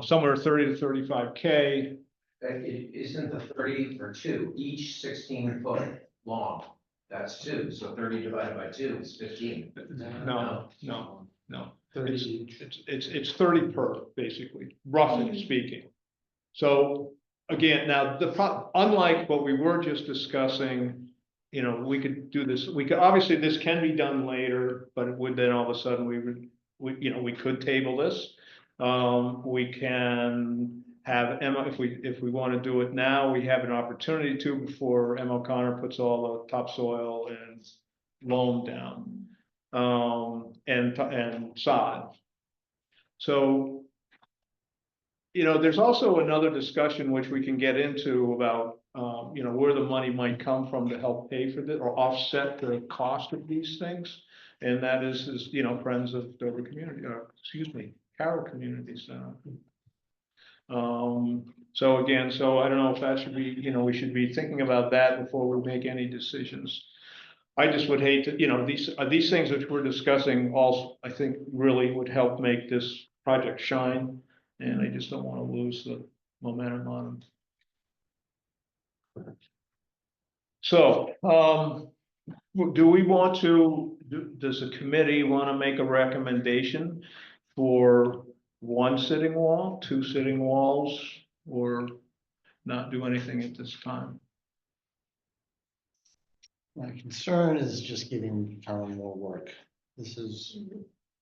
somewhere 30 to 35K. Isn't the 30 or 2, each 16 foot long? That's 2, so 30 divided by 2 is 15. No. It's 30 per, basically, roughly speaking. So again, now unlike what we were just discussing, we could do this, obviously this can be done later, but it would then all of a sudden we could table this. We can have Emma, if we want to do it now, we have an opportunity to before Emma O'Connor puts all the topsoil and loam down, and sod. So, there's also another discussion which we can get into about, where the money might come from to help pay for this or offset the cost of these things. And that is, Friends of Dover Community, Carroll Community Center. So again, I don't know if that should be, we should be thinking about that before we make any decisions. I just would hate to, these things which we're discussing also, I think really would help make this project shine. And I just don't want to lose the momentum on them. So, do we want to, does the committee want to make a recommendation for 1 sitting wall, 2 sitting walls, or not do anything at this time? My concern is just giving town more work. This is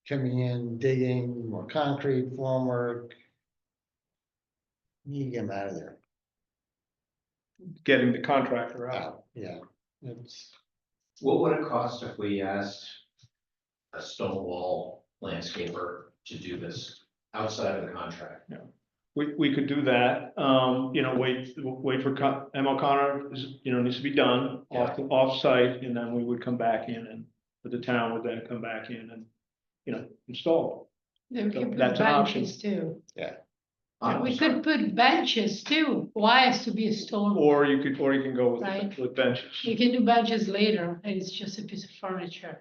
coming in, digging, more concrete, formwork. You get them out of there. Getting the contractor out. Yeah, it's, What would it cost if we asked a stone wall landscaper to do this outside of the contract? We could do that, wait for M. O'Connor, needs to be done off site, and then we would come back in But the town would then come back in and, install Then we So can put that's an option. benches too. Yeah. We could put benches too. Why has to be a them. stone? Or you can go Right. with benches. We can do benches later, and it's just a piece of furniture.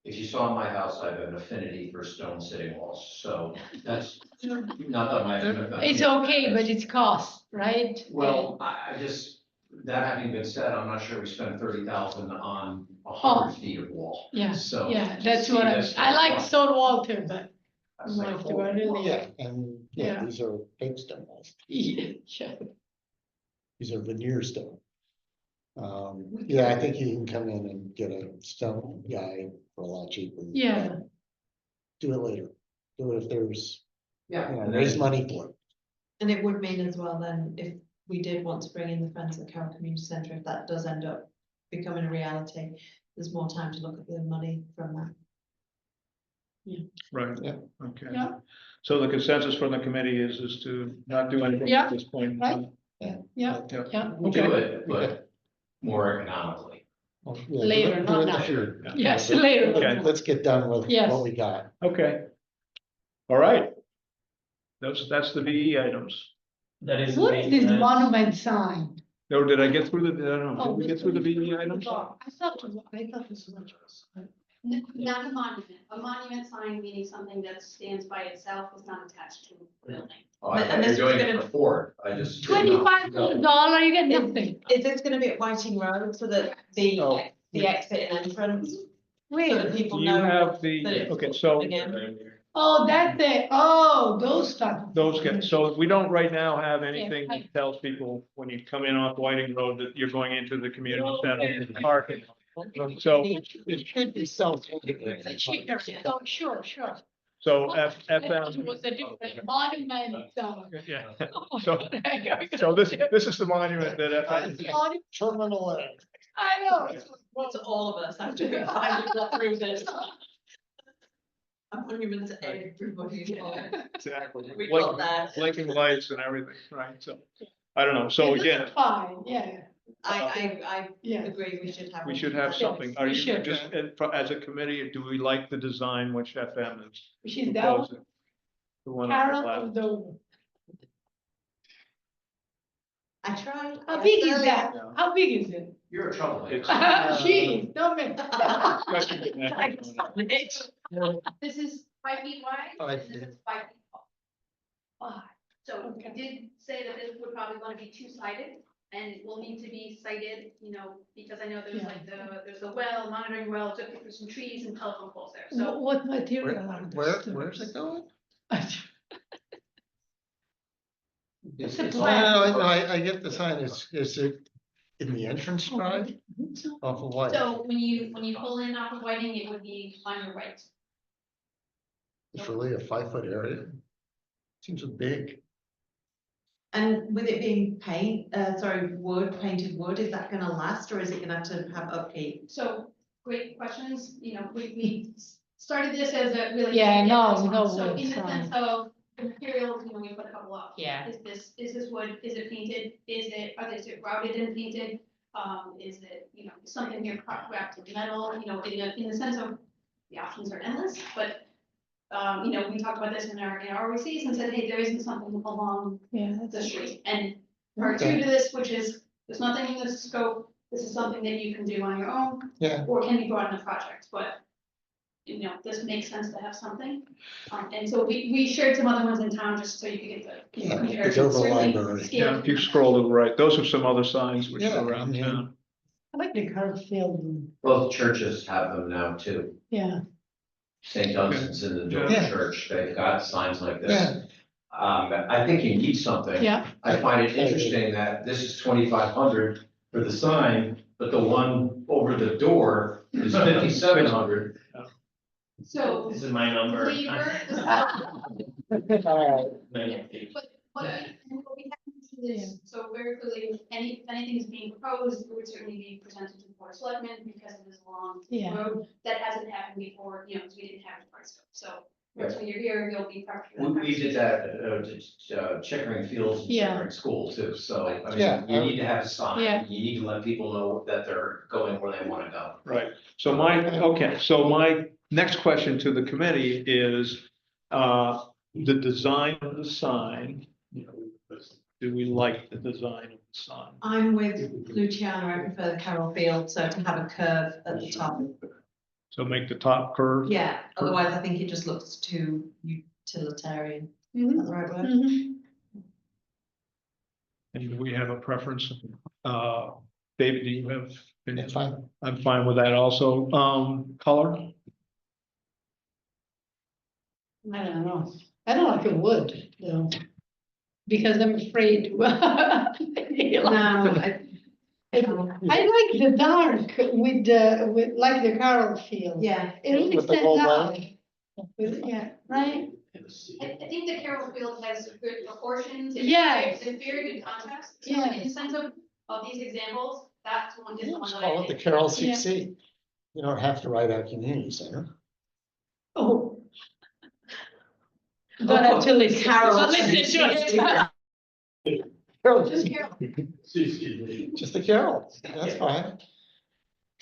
If you saw my house, I have an affinity for stone sitting walls, so that's not that my. It's okay, but it's cost, right? Well, I just, that having been said, I'm not sure we spent 30,000 on 100 feet of wall. Yeah, So. yeah, to that's see what this, I like stone wall too, but I was like, like to go really. Yeah, and yeah, Yeah. these are fake stone walls. Yeah, sure. These are veneer stone. Yeah, I think you can come in and get a stone guy for a lot cheaper. Yeah. Do it later. Do it if there's, Yeah. and raise then- money for it. And it would mean as well then, if we did want to bring in the Friends of the Carroll Community Centre, if that does end up becoming a reality, there's more time to look at the money from that. Right. Yeah. Okay. Yeah. So the consensus from the committee is to not do anything Yeah, at this point. in right. time. Yeah, Yeah. yeah, We'll do it, but more economically. Well, yeah, do it- Later, do not it now. this year. yes, But later. Okay. Let's get done with Yes. what we got. Okay. All right. That's the VE items. That is. What is this monument sign? No, did I get through the, I don't know, Oh, did we get through the VE items? I thought this was. Not a monument. A monument sign meaning something that stands by itself is not attached to a building. Oh, I And thought you this were was doing it gonna- for Ford, I just. $2,500, you get nothing. Is this gonna be at Whiting Road so that the, Oh. the exit and entrance, so Wait, that people You know? have that the, it's okay, so again? oh, that's it, oh, those stuff. those get, so we don't right now have anything right. that tells people when you come in off Whiting Road that you're going into the community center parking. So, It should be self. Oh, sure, sure. so It FM, was a different monument. yeah, so this is the monument that FM. Terminal A. I know. It's all of us after we finally got through this. A monument to everybody's life. Exactly. We got that. Blinking lights and everything, right, so, I don't know, so It looks again, fine, yeah, I yeah. agree, we should have. we one. should have Yes, something, are we you should. just, as a committee, do we like the design which FM is She's that one, proposing? The one on the Carol left. of Dover. I tried. How big is earlier. that? How big is it? You're a troublemaker. It's- She, don't make. This is 5 feet wide, 5 and this feet. is 5 feet tall. Wow. So we Okay. did say that this would probably want to be two-sided and will need to be sighted, because I know there's Yeah. like there's the well, monitoring well, just there's some trees and telephone poles there, so. What material are those? Where's it going? It's a No, plan. no, I get the sign, is it in the entrance drive off of White? So when you pull in off of Whiting, it would be on your right. It's really a 5-foot area. Seems big. And with it being painted wood, is that gonna last or is it gonna have to have upkeep? So, great questions, we started this as a really. Yeah, no, So it's in the fine. sense of the materials, we put a couple up. Yeah. Is this wood, is it painted, is it routed and painted? Is it, something here wrapped in metal, in the sense of, the options are endless, but. We talked about this in our ROCs and said, hey, there isn't something along Yeah, the that's street. And part two to this, which is, there's nothing in this scope, this is something that you can do on your own. Yeah. Or can be brought in a project, but, this makes sense to have something. And so we shared some other ones in town, just so you could get the. Yeah, comparison. the Dover Certainly Library. scale. Yeah, if you scroll to the right, those are some other signs which Yeah, are around I mean- town. I like the curved field, Both churches have them now too. yeah. St. Dunstan's in the Dover Yeah. Church, they've got signs like Yeah. this. I think you need something. Yeah. I find it interesting that this is 2,500 for the sign, but the one over the door is 5,700. So. This is my number. We were. But what we have to do is, so very clearly, if anything is being proposed, it would certainly be presented to the board of selectmen because it is a long Yeah. road. That hasn't happened before, because we didn't have the price scope. So Whereas when you're here, you'll be prepped for that. We did that, Chickering Fields and Yeah. Chickering School too, so, I Yeah, mean, you need to have a sign. Yeah. You need to let people know that they're going where they wanna go. Right, so my next question to the committee is, the design of the sign. You know, do we like the design of the sign? I'm with Luciano, I prefer the Carroll Field, so to have a curve at the top. So make the top curve? Yeah, otherwise I think it just looks too utilitarian. Is Mhm, that the right word? mhm. And do we have a preference? David, do you have? It's fine. I'm fine with that also. Color? I don't know. I don't like a wood, though. Because I'm afraid. No, I I like the dark with like the Carroll field. yeah. It really With the stands gold out. line? Yeah, right? I think the Carroll Field has good proportions. It's Yes. very- It's very good contrast. So Yes. in the sense of these examples, that's one is the one Just that call I it the think. Carroll CC. You don't have to write out community center. Oh. Don't have to listen. Carol. Don't listen to it. Carroll, Just Carroll. just the Carroll, that's fine.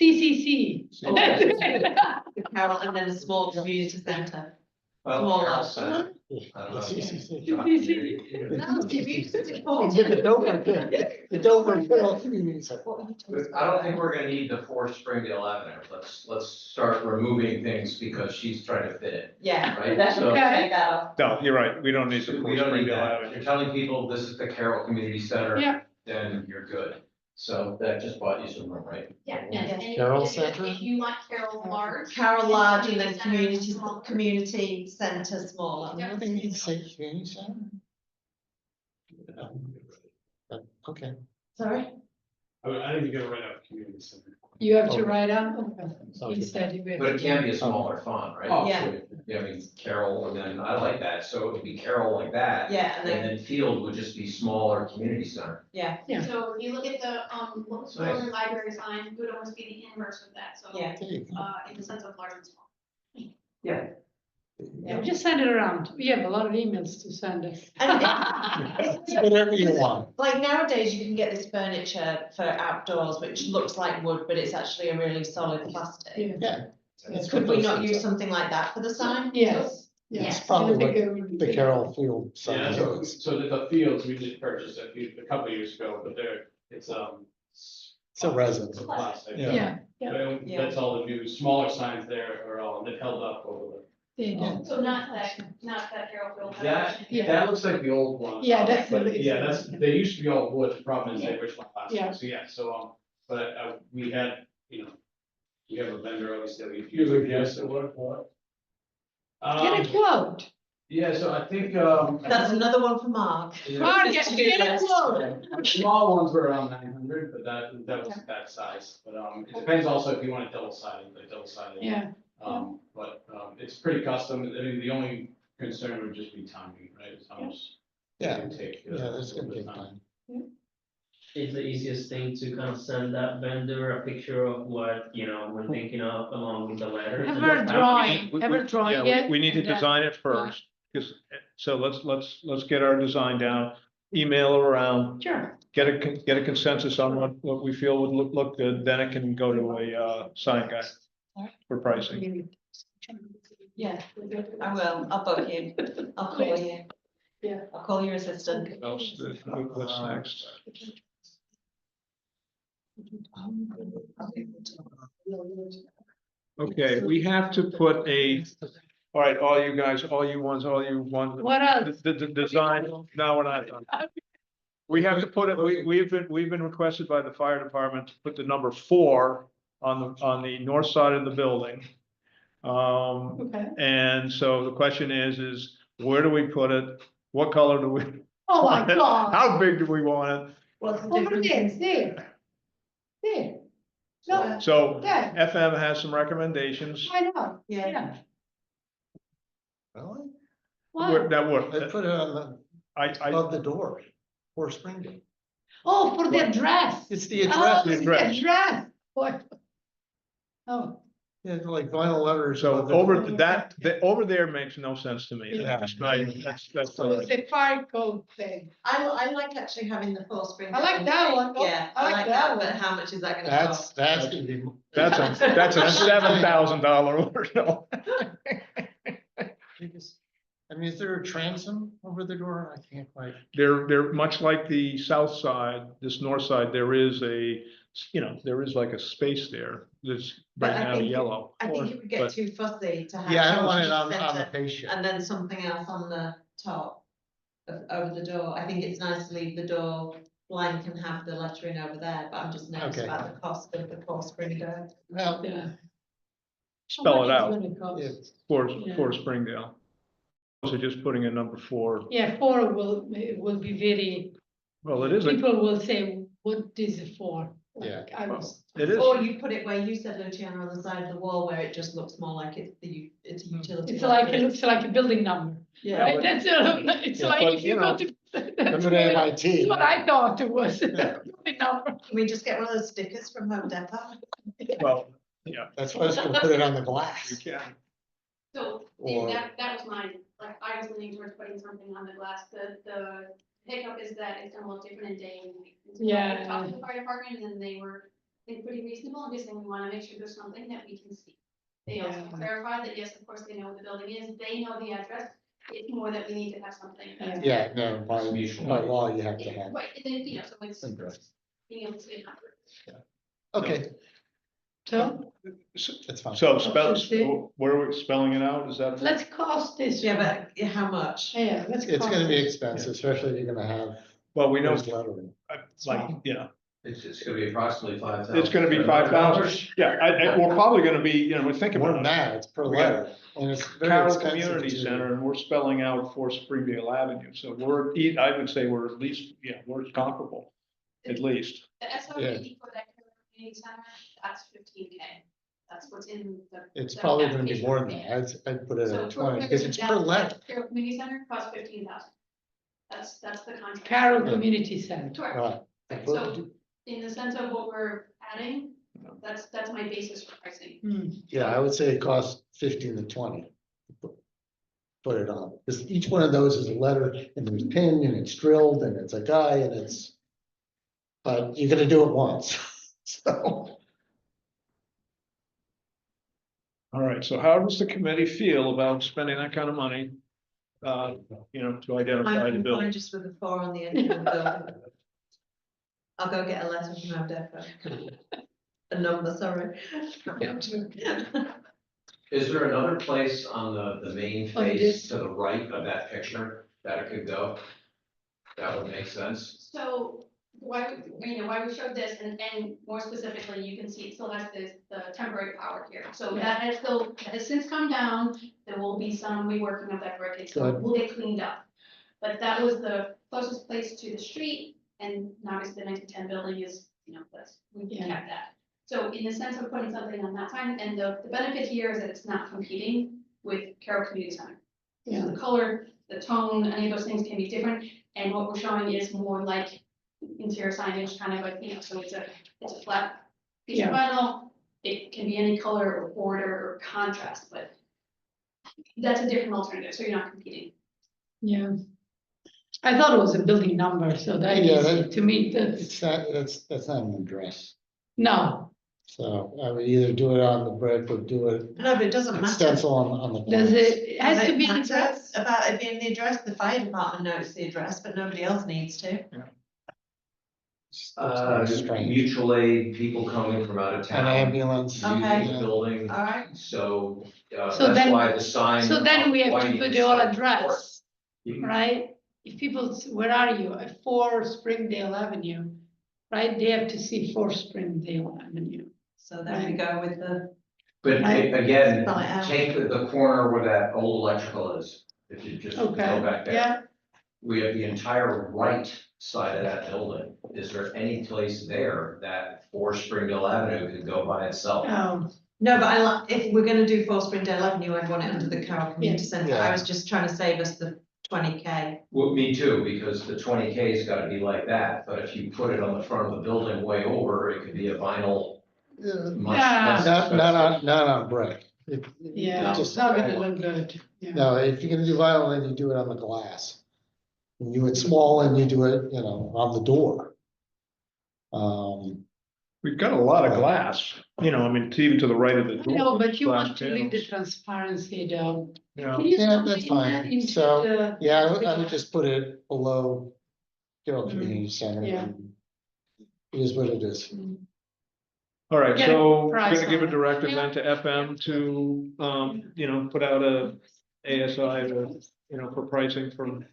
CCC. The Carroll and then a small community centre. Small house. The CCC. The Dover Carroll Community Center. I don't think we're gonna need the 4 Springdale Avenue, let's start removing things because she's trying to fit it, Yeah. right? That's So- okay, take that off. No, you're right. We don't need the We don't need Springdale that, Avenue. if you're telling people this is the Carroll Community Center. Yeah. Then you're good, so that just bought you some room, right? Yeah, and Carroll if Center? if you want Carroll large. Carroll large and then community center community smaller. centre smaller. Yeah. They need to say community center? Okay. Sorry? I think you gotta write out community center. You have to Okay. write out. Sounds He good. said you have But it to. can be a smaller font, right? Oh, Yeah. So, yeah, I mean, Carroll, and then I like that, so it would be Carroll like that. Yeah, and And then, then Field would just be smaller community center. yeah, Yeah. So if you look at the, Lower library sign, it would almost be the inverse of that, so. yeah. There you go. In the sense of large and small. Yeah, just send it around. We have a lot of emails to send us. And It's Whatever you want. like nowadays, you can get this furniture for outdoors, which looks like wood, but it's actually a really solid plastic. Yeah. Yeah. That's Could what we those not things use are. something like that for the sign? Yes. That's yes. probably It'll what be good. the Carroll Field sign Yeah, so, is. so the fields, we just purchased a couple of years ago, but it's It's a resin. It's a plastic. Yeah, yeah, But that's all the new, smaller signs there are all, they've held up over they do. So not that Carroll Field. That, Yeah. that looks like the old one. Yeah, that's But the- yeah, they used to be all wood, the problem is they were plastic, Yeah. so yeah, but we had, we have a vendor obviously that we usually guess at what. Get a quote. Yeah, so I think, That's another one for Mark. Mark, get a quote. the small ones were around 900, but that was that size, but, it depends also if you want a double sided, Yeah, it's pretty custom, I mean, the only concern would just be timing, right, it's how much. it Yeah, can take, yeah, that's a gonna little bit take of time. time. Is the easiest thing to kind of send that vendor a picture of what, we're thinking of along with the letter? have a drawing, have a drawing. Yeah, we need to and then- design it first, because, so let's get our design down, email it around, Sure, get a consensus on what we feel would look good, then it can go to a sign guy for pricing. Yeah, I will. I'll book you. I'll call you. Yeah. I'll call your assistant. What else, what's next? Okay, we have to put all right, all you guys, all you want, what else? the design, no, we're not done. We have to put it, we've been requested by the fire department to put the number 4 on the north side of the building. Okay, And so the question is where do we put it? What color do we? oh my want it? God. How big do we want What's the Over difference? there. No, it? So there, FM has some recommendations. why not? Yeah. Really? Why? That work. They put it on I, above the door for Springdale. Oh, for the address. It's the Oh, address. The address. the address. What? Oh, Yeah, like vinyl letters. So with the- over over there makes no sense to me. Yeah. That's. So it's a fire code thing. I like actually having the four spring. I like that one. Oh, Yeah, I I like like that that, but one. how much is that gonna That's, cost? that's gonna be. That's a $7,000 order, no. I mean, is there a transom over the door? I can't quite. They're much like the south side, this north side, there is there is like a space there that's But right I now think- yellow. I think it would get But- too fussy to have. Yeah, I don't want it community on the centre patient. And then something else on the top over the door. I think it's nice to leave the door blank and have the lettering over there, but I'm just nervous Okay. about the cost of the four spring door. Well, Yeah. Spell it How out much it's gonna cost? for Springdale. So just putting a number 4, Yeah, 4 will be very, well, it is, people will say, what is it for? Yeah. Like, I was, it is, Or you put it where you said, Luciano, on the side of the wall where it just looks more like it's a utility. it's wall, like, but it looks like a building number, Yeah. right? That's, it's Yeah, like, but, if you you know, go to. I'm That's at what MIT. I thought it was, a Yeah. building number. Can we just get one of those stickers from Home Depot? well, yeah, that's why I was gonna put it on the you glass. can. So, Or- that was mine, like, I was leaning towards putting something on the glass, the hiccup is that it's gonna look different in day and night. And so Yeah. I talked to the fire department, and they were, I think, pretty reasonable, and just saying, we wanna make sure there's something that we can see. They also Yeah. clarified that, yes, of course, they know what the building is, they know the address, it's more that we need to have something. Yeah. Yeah, no, by law, you have to have. Right, and then, you know, so it's Address. being able to see a number. Okay, So, that's fine. So Let's see. where are we spelling it out? Is that? let's cost this. Yeah, one. but how much? Yeah, let's. It's cost gonna be it. expensive, especially if you're gonna have. Well, we know, those lettering. It's gonna be approximately 5,000. it's gonna be 5,000. Yeah, we're probably gonna be, we're thinking More about than it. that, it's per We got letter, and it's very Carroll expensive Community to- Center, and we're spelling out for Springdale Avenue, so I would say we're at least, we're comparable, at least. The Yeah. SOP for that community center, that's 15K. That's what's in the. It's the probably gonna be application. more than that, I'd put it So at 20, because it's per Carroll letter. Community Center costs 15,000. That's the contract. Carroll Community Center. Correct. Right. Right, so in the sense of what we're adding, that's my basis for pricing. Hmm. Yeah, I would say it costs 15 to 20. Put it on, because each one of those is a letter, and there's pinned, and it's drilled, and it's a guy, and it's. But you're gonna do it once, so. All right, so how does the committee feel about spending that kind of money? To identify the I'm building? fine just with the 4 on the end of the building. I'll go get a letter from Home Depot. A number, sorry. Is there another place on the main On face this- to the right of that picture that it could go? That would make sense. So why we showed this, and more specifically, you can see it still has the temporary power here. So that has since come down. There will be some reworking of that brick. It Good. will get cleaned up. But that was the closest place to the street, and obviously the 1910 building is, we Yeah. kept that. So in the sense of putting something on that time, and the benefit here is that it's not competing with Carroll Community Center. So the color, the tone, any of those things can be different, and what we're showing is more like interior signage, kind of like, so it's a flat piece of vinyl. It can be any color or border or contrast, but that's a different alternative, so you're not competing. Yeah. I thought it was a building number, so that Yeah, is, that- to me, It's not, that's not an address, no, so I would either do it on the brick or do it No, but it doesn't matter. stencil on the. does glass. it has to be matter addressed? about it being the address. The fire department knows the address, but nobody else needs to. Looks very strange. Mutual aid, people coming from out of An town. ambulance. Using Okay. the building, All right. so, So that's then- why the sign. So then we have to whiting put is the whole so address, important. You can- right? If people, where are you? At 4 Springdale Avenue, right? They have to see 4 Springdale Avenue. So then we go with the, But Right. again, Spell it out. take the corner where that old electrical is, if you just go Okay, back there. yeah, We have the entire right side of that building. Is there any place there that 4 Springdale Avenue could go by itself? oh, no, but if we're gonna do 4 Springdale Avenue, I'd want it under the Carroll Community Centre. Yeah. I was just trying to save us the 20K. Well, me too, because the 20K's gotta be like that, but if you put it on the front of the building way over, it could be a vinyl Not on brick. Yeah, Just- it's not gonna look good. Yeah. No, if you're gonna do vinyl, then you do it on the glass. And you do it small and you do it, on the door. We've got a lot of glass, I mean, even to the right of the door. No, but you glass want to leave the panels. transparency though. Yeah. Can you Yeah, zoom that's in fine. into So, the- yeah, I would just put it below Carroll Community Center. Yeah. and It is what it is. All right, Get a so we're price gonna give a on it. directive then to FM to, put out a ASI to, for pricing from.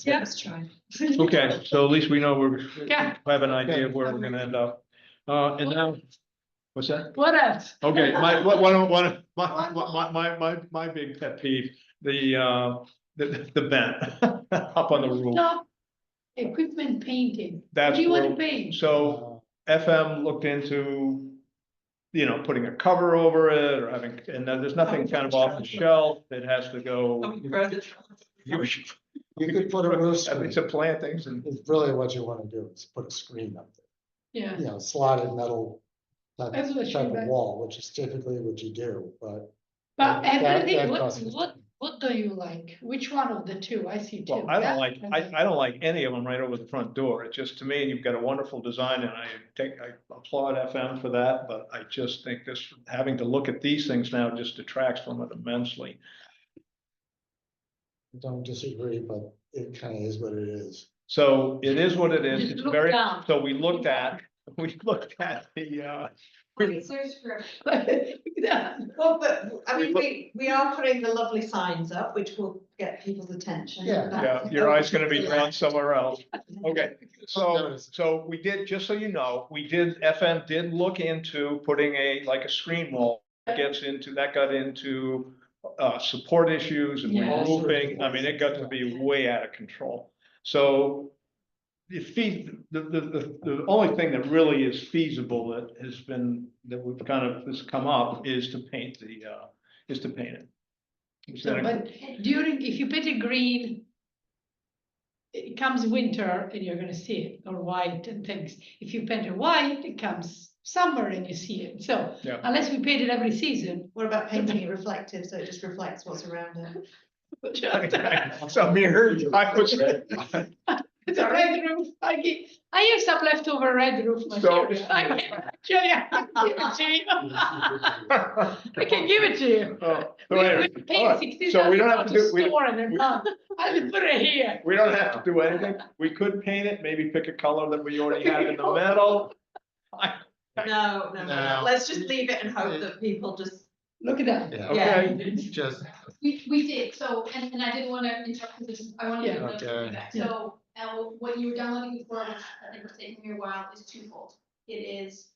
Yeah. Let's try. Okay, so at least we know we Yeah. have an idea of where we're gonna end up. And now, what's that? What else? Okay, my big pet peeve, the vent up on the roof. No. Equipment painting. What That's do you want where- to paint? So FM looked into, putting a cover over it or having, and then there's nothing kind of off the shelf. It has to go. You could put a roof screen. It's a plantings and, It's really what you wanna do, is put a screen up Yeah. there, slotted metal. Type That's what she type of meant. wall, which is typically what you do, but. But that everything, causes- what do you like? Which one of the two? I see two. well, I don't That like, and I don't like any of them right over the front door. It just, to me, you've got a wonderful design and I applaud FM for that, but I just think this, having to look at these things now just detracts from it immensely. Don't disagree, but it kinda is what it is. So it is what it is. Just It's look very, down. so we looked at the, Yeah. Well, but, I mean, we are putting the lovely signs up, which will get people's attention. yeah, your eye's gonna be drawn somewhere else. Okay, so we did, just so you know, FM did look into putting like a screen wall that got into support issues and Yeah. roofing. I mean, it got to be way out of control. So the only thing that really is feasible that we've has come up is to paint it. So, but if you put a green, it comes winter and you're gonna see it, or white and things. If you paint it white, it comes summer and you see it. So Yeah. unless we paint it every season. What about painting it reflective, so it just reflects what's around it? So mirrors, I was. It's a red roof. I have some leftover red roof So- material. I can give it to you. Oh, so We anyway, paid all right. So we don't have to do, we Store and they're done. I will put it here. don't have to do anything. We could paint it, maybe pick a color that we already have in the metal. No, No. let's just leave it and hope that people just, Look at that. Okay, Just, We did, so, and I didn't wanna interrupt, because I wanted Yeah. to know Okay. feedback. So, what you were downloading before, which I think was taking me a while, is twofold. It is,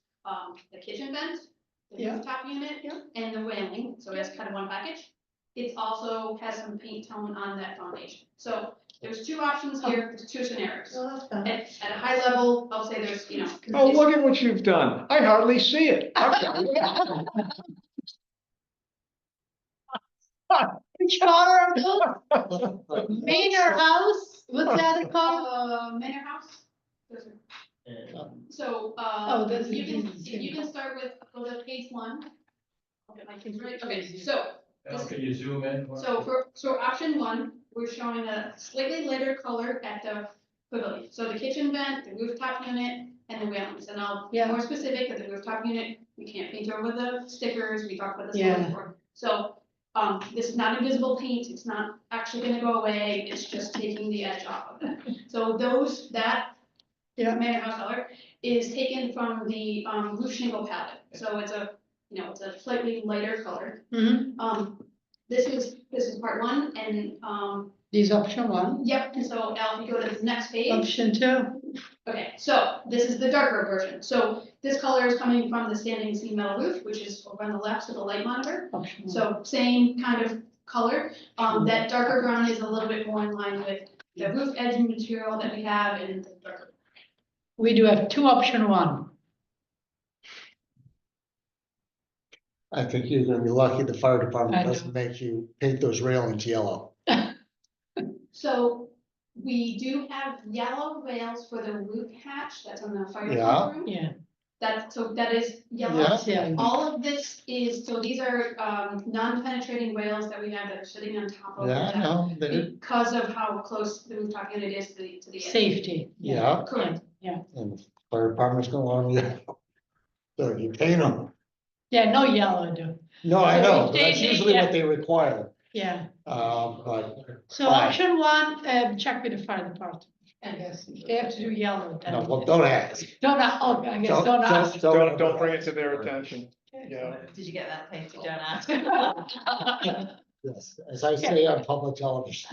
the kitchen vent, the Yeah. rooftop unit, Yeah. and the railing, so it's kind of one package. It also has some paint tone on that foundation. So there's two options here, there's two scenarios. well, that's fine. At a high level, I'll say there's, oh, look at what you've done. I hardly see it. Which color of those? Manor house? What's the other color? Manor house. Those are- And So, Oh, that's you can, easy. you can start with, go to page one. Okay, my kid's right, okay, Easy. so, Now, can you zoom in? so option one, we're showing a slightly lighter color at the pavilion. So the kitchen vent, the rooftop unit, and the railings, and I'll be Yeah. more specific, at the rooftop unit, we can't paint over the stickers, we talked about this Yeah. before. So, this is not invisible paint, it's not actually gonna go away, it's just taking the edge off of it. So that Yeah. manor house color is taken from the roof shingle palette, so it's a slightly lighter color. Mhm. This is part one, and, This is option one. yep, and so now if you go to the next page, Option two. okay, so this is the darker version, so this color is coming from the standing seam metal roof, which is over on the left of the light monitor. Option one. So same kind of color, that darker brown is a little bit more in line with the roof edging material that we have and the darker. We do have two option one. I think you're gonna be lucky the fire I department know. doesn't make you paint those railings yellow. So we do have yellow rails for the roof hatch that's on the fire Yeah. room. Yeah. that is yellow. Yeah. Yeah. All of this is, so these are, non-penetrating rails that we have that are sitting on top of Yeah, I that. know, Because of how close the rooftop unit is to the. edge. Safety. yeah, Correct. and fire department's gonna want you. So you paint them. Yeah, no yellow though. No, I So know, if but that's they- usually yeah. what they require, Yeah. but. So fine. option one, check with the fire department. I guess if they have to do yellow. Then No, well, don't ask. don't okay, I guess don't ask. Don't bring it to their attention. Yeah. Did you get that, Katie? Don't ask. Yes, as I say on public television.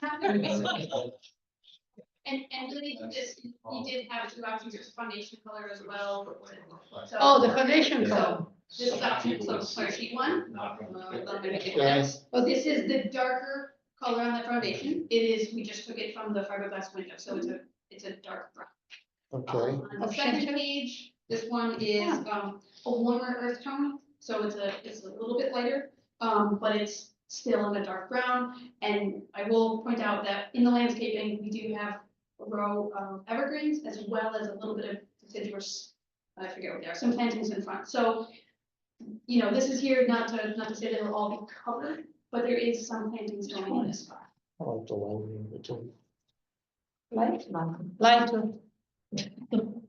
And really, this, you did have two options, there's foundation color as well. So- Oh, the foundation color. So this is option, so sorry, sheet one. Let me make it Yes. clear. Well, this is the darker color on the foundation. It is, we just took it from the fiberglass window, so it's a dark brown. Okay, On the Option second two. page, this one is, a warmer earth tone, so it's a little bit lighter, but it's still in a dark brown. And I will point out that in the landscaping, we do have a row of evergreens as well as a little bit of deciduous, I forget what they are, some plantings in front. So, you know, this is here not to say that it'll all be covered, but there is some plantings going in this spot. I like the lighting, the two. Light.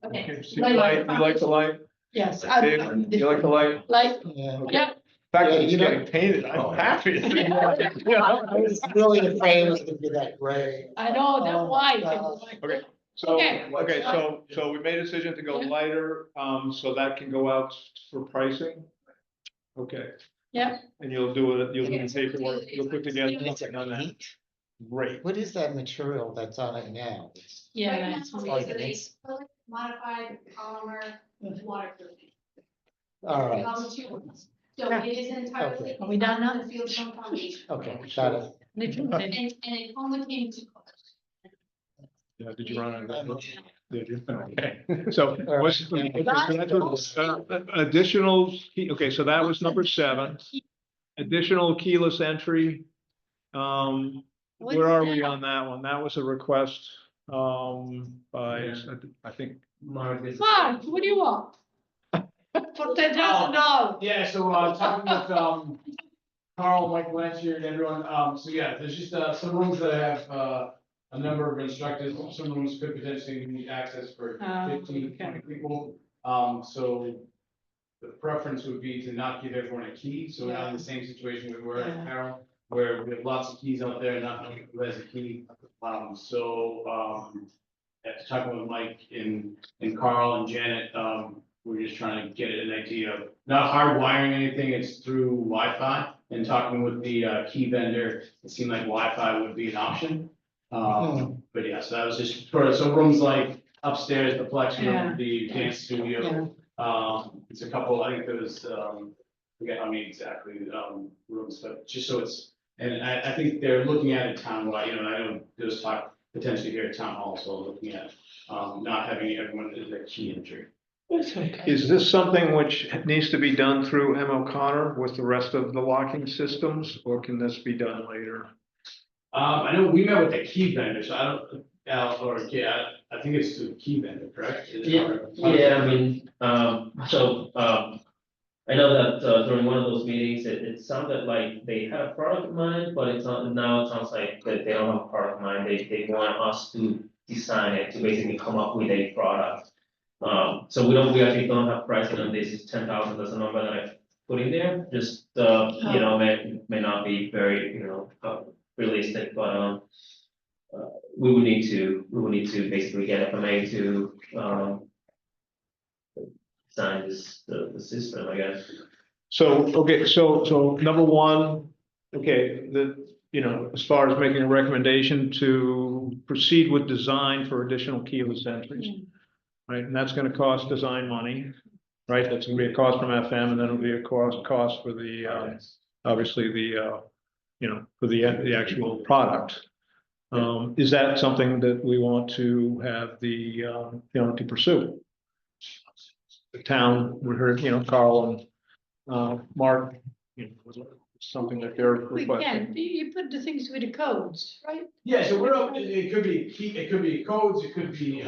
Okay. So you like the light? Yes. Dave, you like the light? Light, Yeah. yeah, In fact, Yeah, it's you know- getting painted, I'm happy. I was really afraid it was gonna be that gray. I know, that Oh, white. God. Okay, so, Okay. okay, so we made a decision to go Yeah. lighter, so that can go out for pricing? Okay. Yeah. And you'll do it, you'll do Okay. the paperwork, you'll put together something on that, great. What is that material that's on it now? It's- Yeah, Right now, that's it's like a it's- modified polymer waterproofing. All right, Those two ones. So it is entirely. Okay. Are we done now? The field stone foundation. okay, got it. little And, bit. and it only came to colors. Yeah, did you run out of that? Did you? Okay, so right. what's, okay, so that's additional, okay, so that was number 7. Additional keyless entry. Where are we on that one? That was a request, by, I think. Mark, this. Mark, what do you want? For $10,000. Yeah, so, talking with, Carl, Mike Blanchard, and everyone, so yeah, there's just, some rooms that have, a number of instructors, some rooms could potentially need access for Oh, 15, okay. 20 people. So the preference would be to not give everyone a key, so we're not in the same situation we were Yeah. at Carroll, where we have lots of keys out there, not knowing who has a key. After talking with Mike and Carl and Janet, we're just trying to get an idea of, not hardwiring anything, it's through Wi-Fi. And talking with the key vendor, it seemed like Wi-Fi would be an option. But yeah, so that was just for, so rooms like upstairs, the flex Yeah. room, the dance studio. It's a couple, I think there was, I forget how many exactly, rooms, but just so it's, and I think they're looking at it townwide, you know, I know there's talk potentially here at town hall, so looking at, not having everyone as a key entry. Is this something which needs to be done through M. O'Connor with the rest of the locking systems, or can this be done later? I know we met with the key vendor, so I don't, I think it's the key vendor, correct? Is it Yeah, correct? yeah, I mean, I know that during one of those meetings, it sounded like they had a product in mind, but it's not, now it sounds like that they don't have a product in mind, they want us to design it, to basically come up with a product. So we actually don't have pricing on this, it's 10,000, that's a number that I put in there, just, you know, may not be very, you know, realistic, but, we would need to basically get FMA to, design the system, I guess. So, okay, so number 1, okay, you know, as far as making a recommendation to proceed with design for additional keyless entries. Right, and that's gonna cost design money, right? That's gonna be a cost from FM, and then it'll be a cost for the, obviously the, you know, for the actual product. Is that something that we want to have the, you know, to pursue? The town, we heard, you know, Carl and, Mark, you know, was something that they're We requesting. can, you put the things with the codes, right? Yeah, so we're up, it could be key, it could be codes, it could be,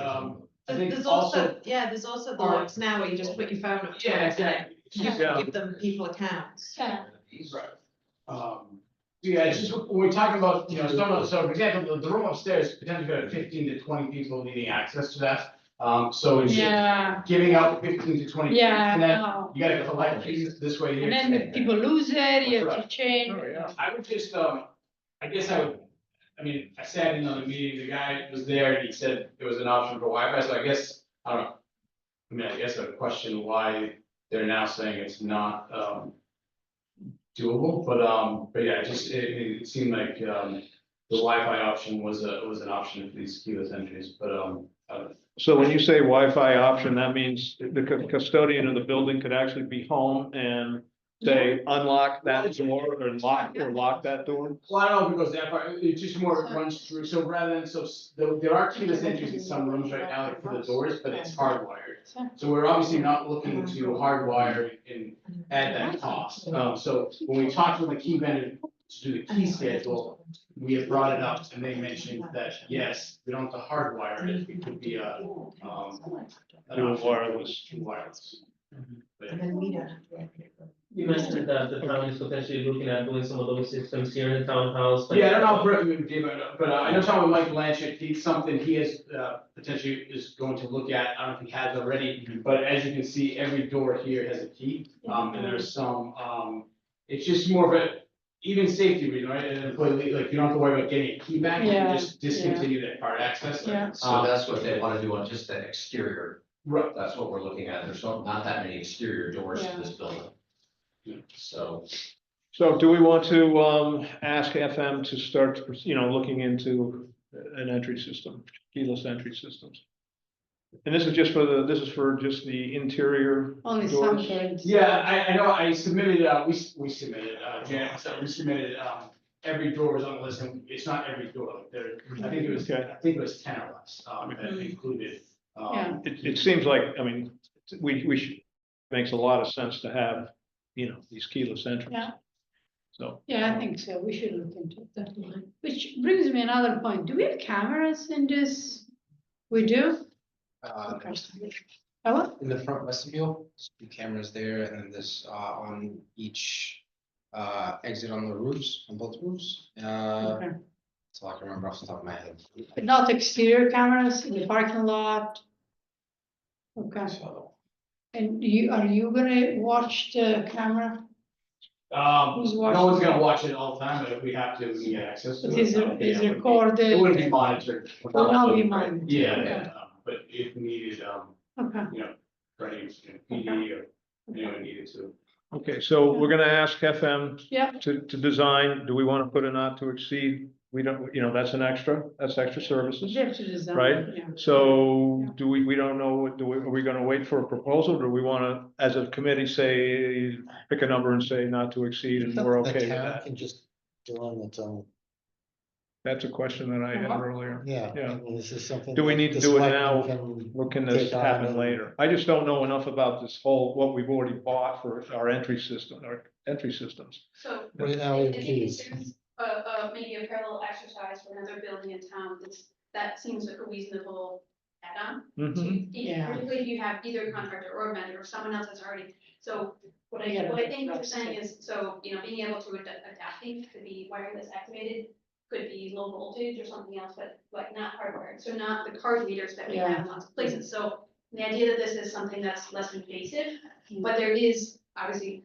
I think There's also. also, yeah, there's also the Alright. locks now where you just put your phone up. to Yeah, it and exactly. Yeah. Give them people accounts. Yeah. Right. Yeah, it's just, when we're talking about, you know, some of, so for example, the room upstairs potentially got 15 to 20 people needing access to that. So it's Yeah, giving out 15 to 20. yeah, And then no. you gotta collect keys this way here. And then if people lose it, you have to change. Oh, yeah. I would just, I guess I mean, I sat in on the meeting, the guy was there and he said there was an option for Wi-Fi, so I guess, I don't know. I mean, I guess I would question why they're now saying it's not, doable, but yeah, it seemed like, the Wi-Fi option was an option for these keyless entries, but, So when you say Wi-Fi option, that means the custodian of the building could actually be home and say, unlock that door or lock that door? well, I don't know if it goes that far, it just more runs through, so rather than, there are keyless entries in some rooms right now, like for the doors, but it's hardwired. So we're obviously not looking to hardwire and add that cost, so when we talked with the key vendor to do the key schedule, we had brought it up and they mentioned that, yes, we don't have to hardwire it, it could be a, Do wireless. Wireless. But- And then we don't have to. You mentioned that the town is potentially looking at doing some of those systems here in the townhouse. Yeah, I don't know, if Brett did, but I know talking with Mike Blanchard, he's something he has, potentially is going to look at, I don't know if he has already, but as you can see, every door here has a key, and there's some, it's just more of a, even safety reason, right, and like, you don't have to worry about getting a key back, you Yeah, can just discontinue that card access. Yeah. So that's what they wanna do on just the exterior, Right, that's what we're looking at, there's not that many exterior doors to Yeah. this building. So, So do we want to ask FM to start, looking into an entry system, keyless entry systems? And this is just for just the interior Only some doors? kids. yeah, I know, I submitted, we submitted, Janet, so we submitted, every door was on the list, and it's not every door, like there, I think it was, Okay. I think it was 10 or less, that included. Yeah. It seems like, I mean, we should, makes a lot of sense to have, these keyless entries. Yeah. So, Yeah, I think so. We should look into it definitely. Which brings me another point. Do we have cameras in this? We do? Okay. Oh, In the front vestibule, there's two cameras there, and then there's on each exit on the roofs, on both roofs. okay. So I can remember off the top of my head. But not exterior cameras in the parking lot? Okay. So, And are you gonna watch the camera? Who's No watching? one's gonna watch it all the time, but if we have to, we can get access to But it. is Yeah, it it recorded? wouldn't be monitored. Will not be monitored. Yeah, Okay. yeah, but if needed, Okay. for any, PD or anyone needed to. okay, so we're gonna ask FM Yeah. to design, do we want to put a not to exceed? We don't, that's extra services. They have to design. Right? Yeah. So do we don't know, are we gonna wait for a proposal? Do we wanna, as a committee, say, pick a number and say not to exceed and we're The okay with town that? can just do on its own. That's a question that I had earlier. Yeah, Yeah. I mean, this is something. Do we that need to the do it selectmen now? can Or can this take on happen and- later? I just don't know enough about this whole, what we've already bought for our entry systems. So. Right now, we have I think keys. if there's maybe a parallel exercise for another building in town, that seems like a reasonable add-on. Mhm. Yeah. Particularly if you have either a contractor or a vendor or someone else that's already, so what Yeah. I think what you're saying is, so, being able to adapt things could be wireless activated, could be low voltage or something else, but like not hardwired, so not the card readers that we have in lots of places, so the idea that this is something that's less invasive, but there is obviously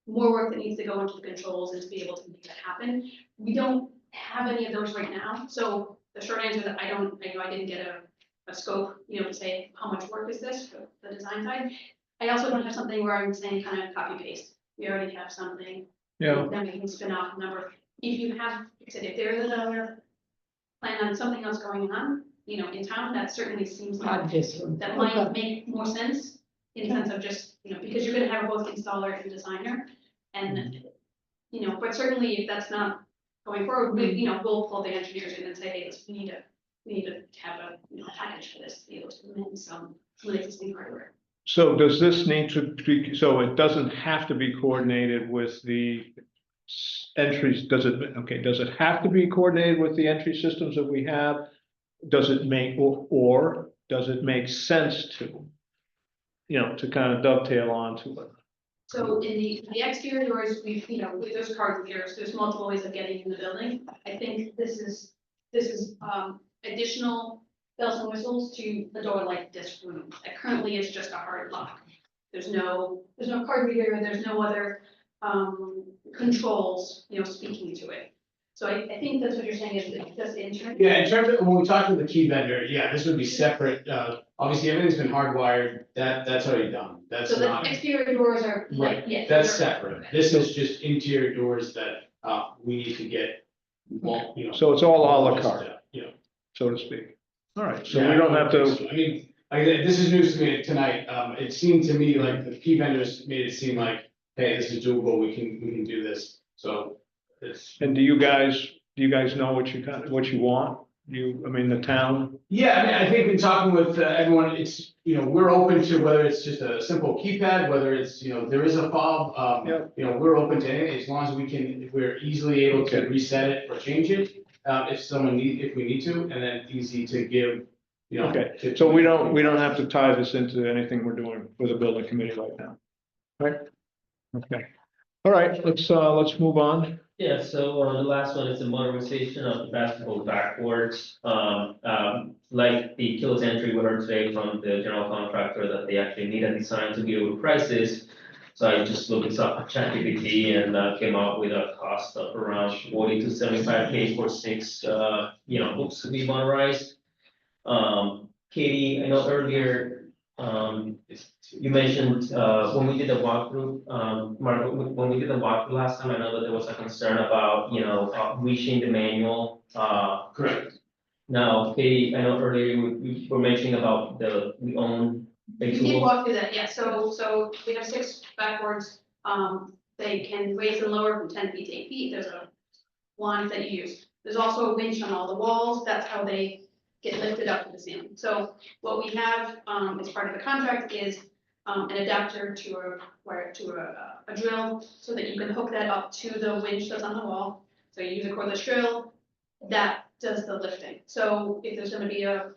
more work that needs to go into the controls and to be able to make that happen. We don't have any of those right now, so the short answer is that I didn't get a scope, to say how much work is this for the design side. I also don't have something where I'm saying kind of copy paste. We already have something. Yeah, Then we can spin off a number. If you have, like I said, if there is another plan on something else going on, in town, that certainly seems like Not this one. that might make more sense in the sense of just, because you're gonna have both installer and designer. And, but certainly if that's not going forward, we'll pull the engineers in and say, hey, we need to have a package for this, to be able to amend some of the existing hardware. so does this need to be, so it doesn't have to be coordinated with the entries, does it have to be coordinated with the entry systems that we have? Does it make, or does it make sense to? To kind of dovetail onto it. So in the exterior doors, we've, with those card readers, there's multiple ways of getting in the building. I think this is additional bells and whistles to the door like this room. That currently is just a hard lock. There's no card reader, there's no other controls, speaking to it. So I think that's what you're saying is just internal. Yeah, in terms of, when we talk to the key vendor, yeah, this would be separate, obviously, everything's been hardwired, that's already done, that's So the not. exterior doors are like, Right, yeah. that's they're- separate, this is just interior doors that, we need to get, So it's all à la just, carte, so to speak. All right, so Yeah, we don't have to, I mean, like, this is news to me tonight, it seemed to me like the key vendors made it seem like, hey, this is doable, we can do this, so. It's, and do you guys know what you want? The town, yeah, I mean, I think in talking with everyone, it's, we're open to whether it's just a simple keypad, whether it's, there is a fob, Yeah. we're open to anything, as long as we're easily able to Okay. reset it or change it, if we need to, and then easy to give, okay, so we don't have to tie this into anything we're doing with the building committee right now. Right? Okay, all right, let's move on. Yeah, so the last one is the modernization of the basketball backboards. Like the Kills entry we heard today from the general contractor that they actually need a design to be able to price this. So I just looked this up on ChatGPT and came out with a cost of around 40 to 75K for 6, books to be modernized. Katie, I know earlier, you mentioned, when we did the walkthrough, Mark, when we did the walkthrough last time, I know that there was a concern about, reaching the manual. Correct. Now, Katie, I know earlier we were mentioning about we own a You did tool. walk through that, yeah, so we have 6 backboards, they can raise and lower from 10 feet to 8 feet, there's a wand that you use. There's also a winch on all the walls, that's how they get lifted up to the ceiling. So what we have, as part of the contract is, an adapter to a drill, so that you can hook that up to the winch that's on the wall. So you use a cordless drill, that does the lifting. So if there's gonna be a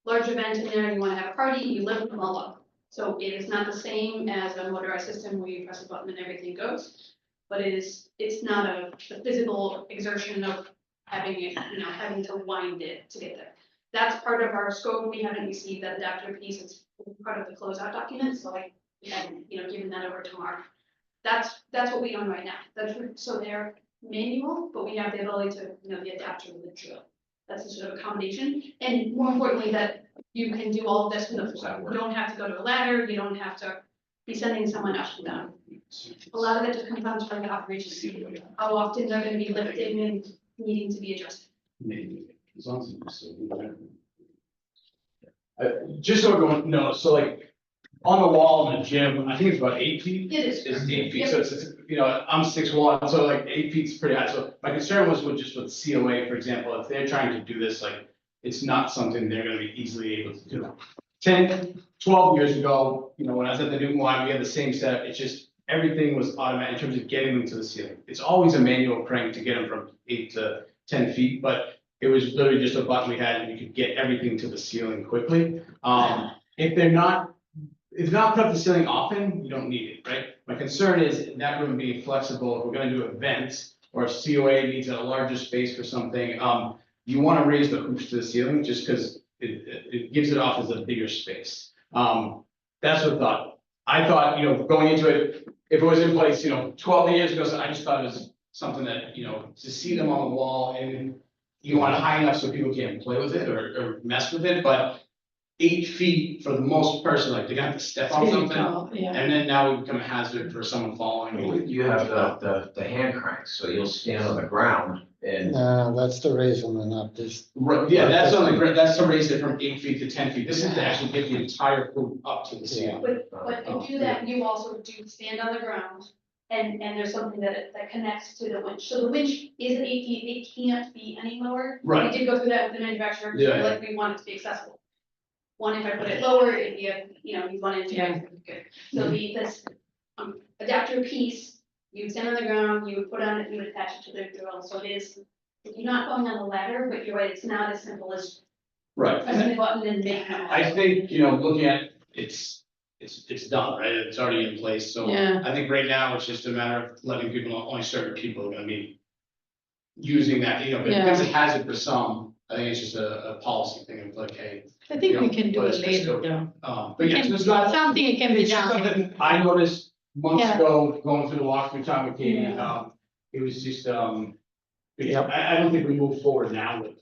large event in there and you wanna have a party, you lift them all up. So it is not the same as a motorized system where you press a button and everything goes. But it's not a physical exertion of having it, having to wind it to get there. That's part of our scope. We haven't received that adapter piece. It's part of the closeout document, so I haven't, given that over to Mark. That's what we own right now. So they're manual, but we have the ability to, the adapter with the drill. That's a sort of a combination, and more importantly, that you can do all of this with you don't have to go to a ladder, you don't have to be sending someone up and down. A lot of it just comes down to the operations, how often they're gonna be lifting and needing to be adjusted. Maybe, as long as it's so. Just so everyone knows, so like, on the wall in the gym, I think it's about 8 feet. It is. It's 8 feet, Yep. so it's, I'm 6'1", so like 8 feet's pretty high, so my concern was with COA, for example, if they're trying to do this, like, it's not something they're gonna be easily able to do. 10, 12 years ago, when I was at the Newton Y, we had the same setup, it's just, everything was automatic in terms of getting them to the ceiling. It's always a manual crank to get them from 8 to 10 feet, but it was literally just a button we had and you could get everything to the ceiling quickly. If they're not put up the ceiling often, you don't need it, right? My concern is that room being flexible, if we're gonna do events or if COA needs a larger space for something, you wanna raise the hoops to the ceiling just because it gives it off as a bigger space. That's what I thought. I thought, going into it, if it was in place, 12 years ago, so I just thought it was something that, to see them on the wall and you want it high enough so people can't play with it or mess with it, but 8 feet for the most person, like they're gonna have to step on something. Yeah. And then now we become a hazard for someone following. You have the hand cranks, so you'll stand on the ground and. No, that's the reason they're not this. Right, yeah, that's to raise it from 8 feet to 10 feet. This is to actually get the entire hoop up to the ceiling. But to do that, you also do stand on the ground, and there's something that connects to the winch. So the winch isn't 8 feet, it can't be any lower. Right. We did go through that with the manufacturer, Yeah. like we want it to be accessible. One, if I put it lower, if you want it to be good. So this adapter piece, you would stand on the ground, you would put on it, you would attach it to the drill, so it is, you're not going on the ladder, but you're right, it's not as simple as Right. press the button and make them. I think, looking at, it's done, right? It's already in place, so Yeah. I think right now it's just a matter of letting people know, only certain people are gonna be using that, because it has it for some, I think it's just a policy thing of like, hey, I think we Yeah, can do but it it's just later still- though. but yes, it's not. Something it can be It's just done. something I noticed months Yeah. ago, going through the walkthrough time with Katie, Yeah. it was just, I don't think we move forward now with,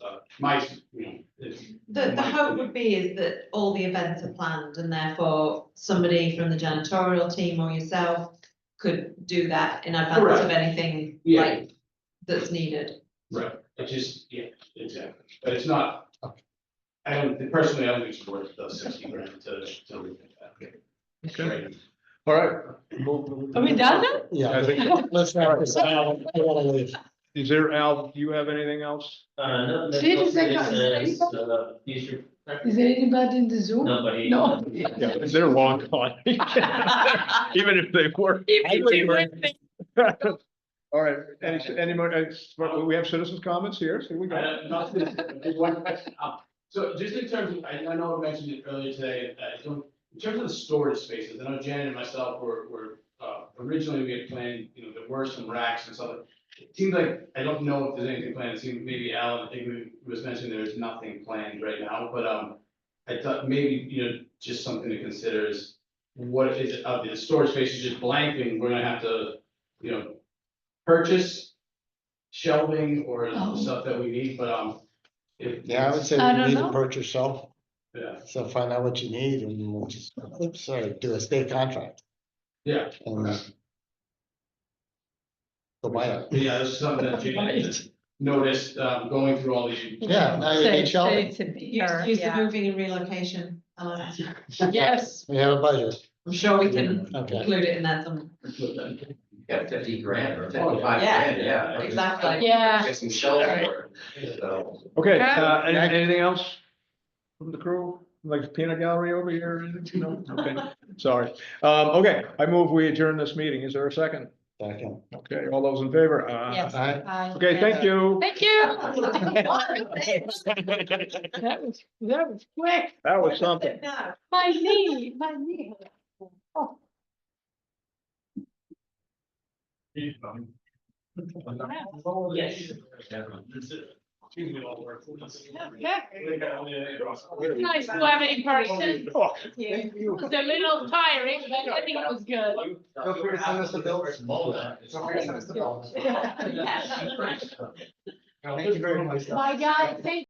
The hope would be is that all the events are planned and therefore somebody from the janitorial team or yourself could do that in advance of Correct. anything Yeah. like that's needed. Right, it just, yeah, exactly, but it's not. I personally, I don't think it's worth the 60 grand to look at that. Okay. Right. All right. Are we done now? Yeah, I think, let's not, I wanna leave. is there, Al, do you have anything else? No, that's Did you what say it that? says, future. Is there anybody in the Zoom? Nobody. No. Yeah, they're long gone. Even if they were. All right, any more, we have citizens' comments here, so we go. There's one question. So just in terms of, I know I mentioned it earlier today, in terms of the storage spaces, I know Janet and myself were originally we had planned, there were some racks and stuff. It seems like, I don't know if there's anything planned, it seems maybe Alan, I think we was mentioning there's nothing planned right now, but I thought maybe, just something to consider is what is it, the storage space is just blank and we're gonna have to, purchase shelving or Oh. stuff that we need, but Yeah, I would say I we don't need know. to purchase yourself, Yeah, so find out what you need and we'll just, do a state contract. yeah, And go buy it. but yeah, this is something that Jane just noticed, going through all these. Yeah, now you need shelving. Use the moving and relocation. Yes. We have a budget. I'm sure we can Okay. include it in there some. Yeah, 50 grand or 55 Yeah, grand, yeah. exactly. Yeah. Get some shells for it, so. Okay, Yeah. anything else from the crew? Like the peanut gallery over here? No? Okay, sorry. Okay, I move we adjourn this meeting. Is there a second? Second. Okay, all those in favor? Yes. Aye. Okay, thank you. Thank you. That was quick. That was something. My knee. Oh. Yes. Nice to have it in person. Oh, It was a little tiring, but I think it was good. Feel free to send us the bill. Small. Feel free to send us the bill. Yeah. Thank you very much. Bye, guys. Thank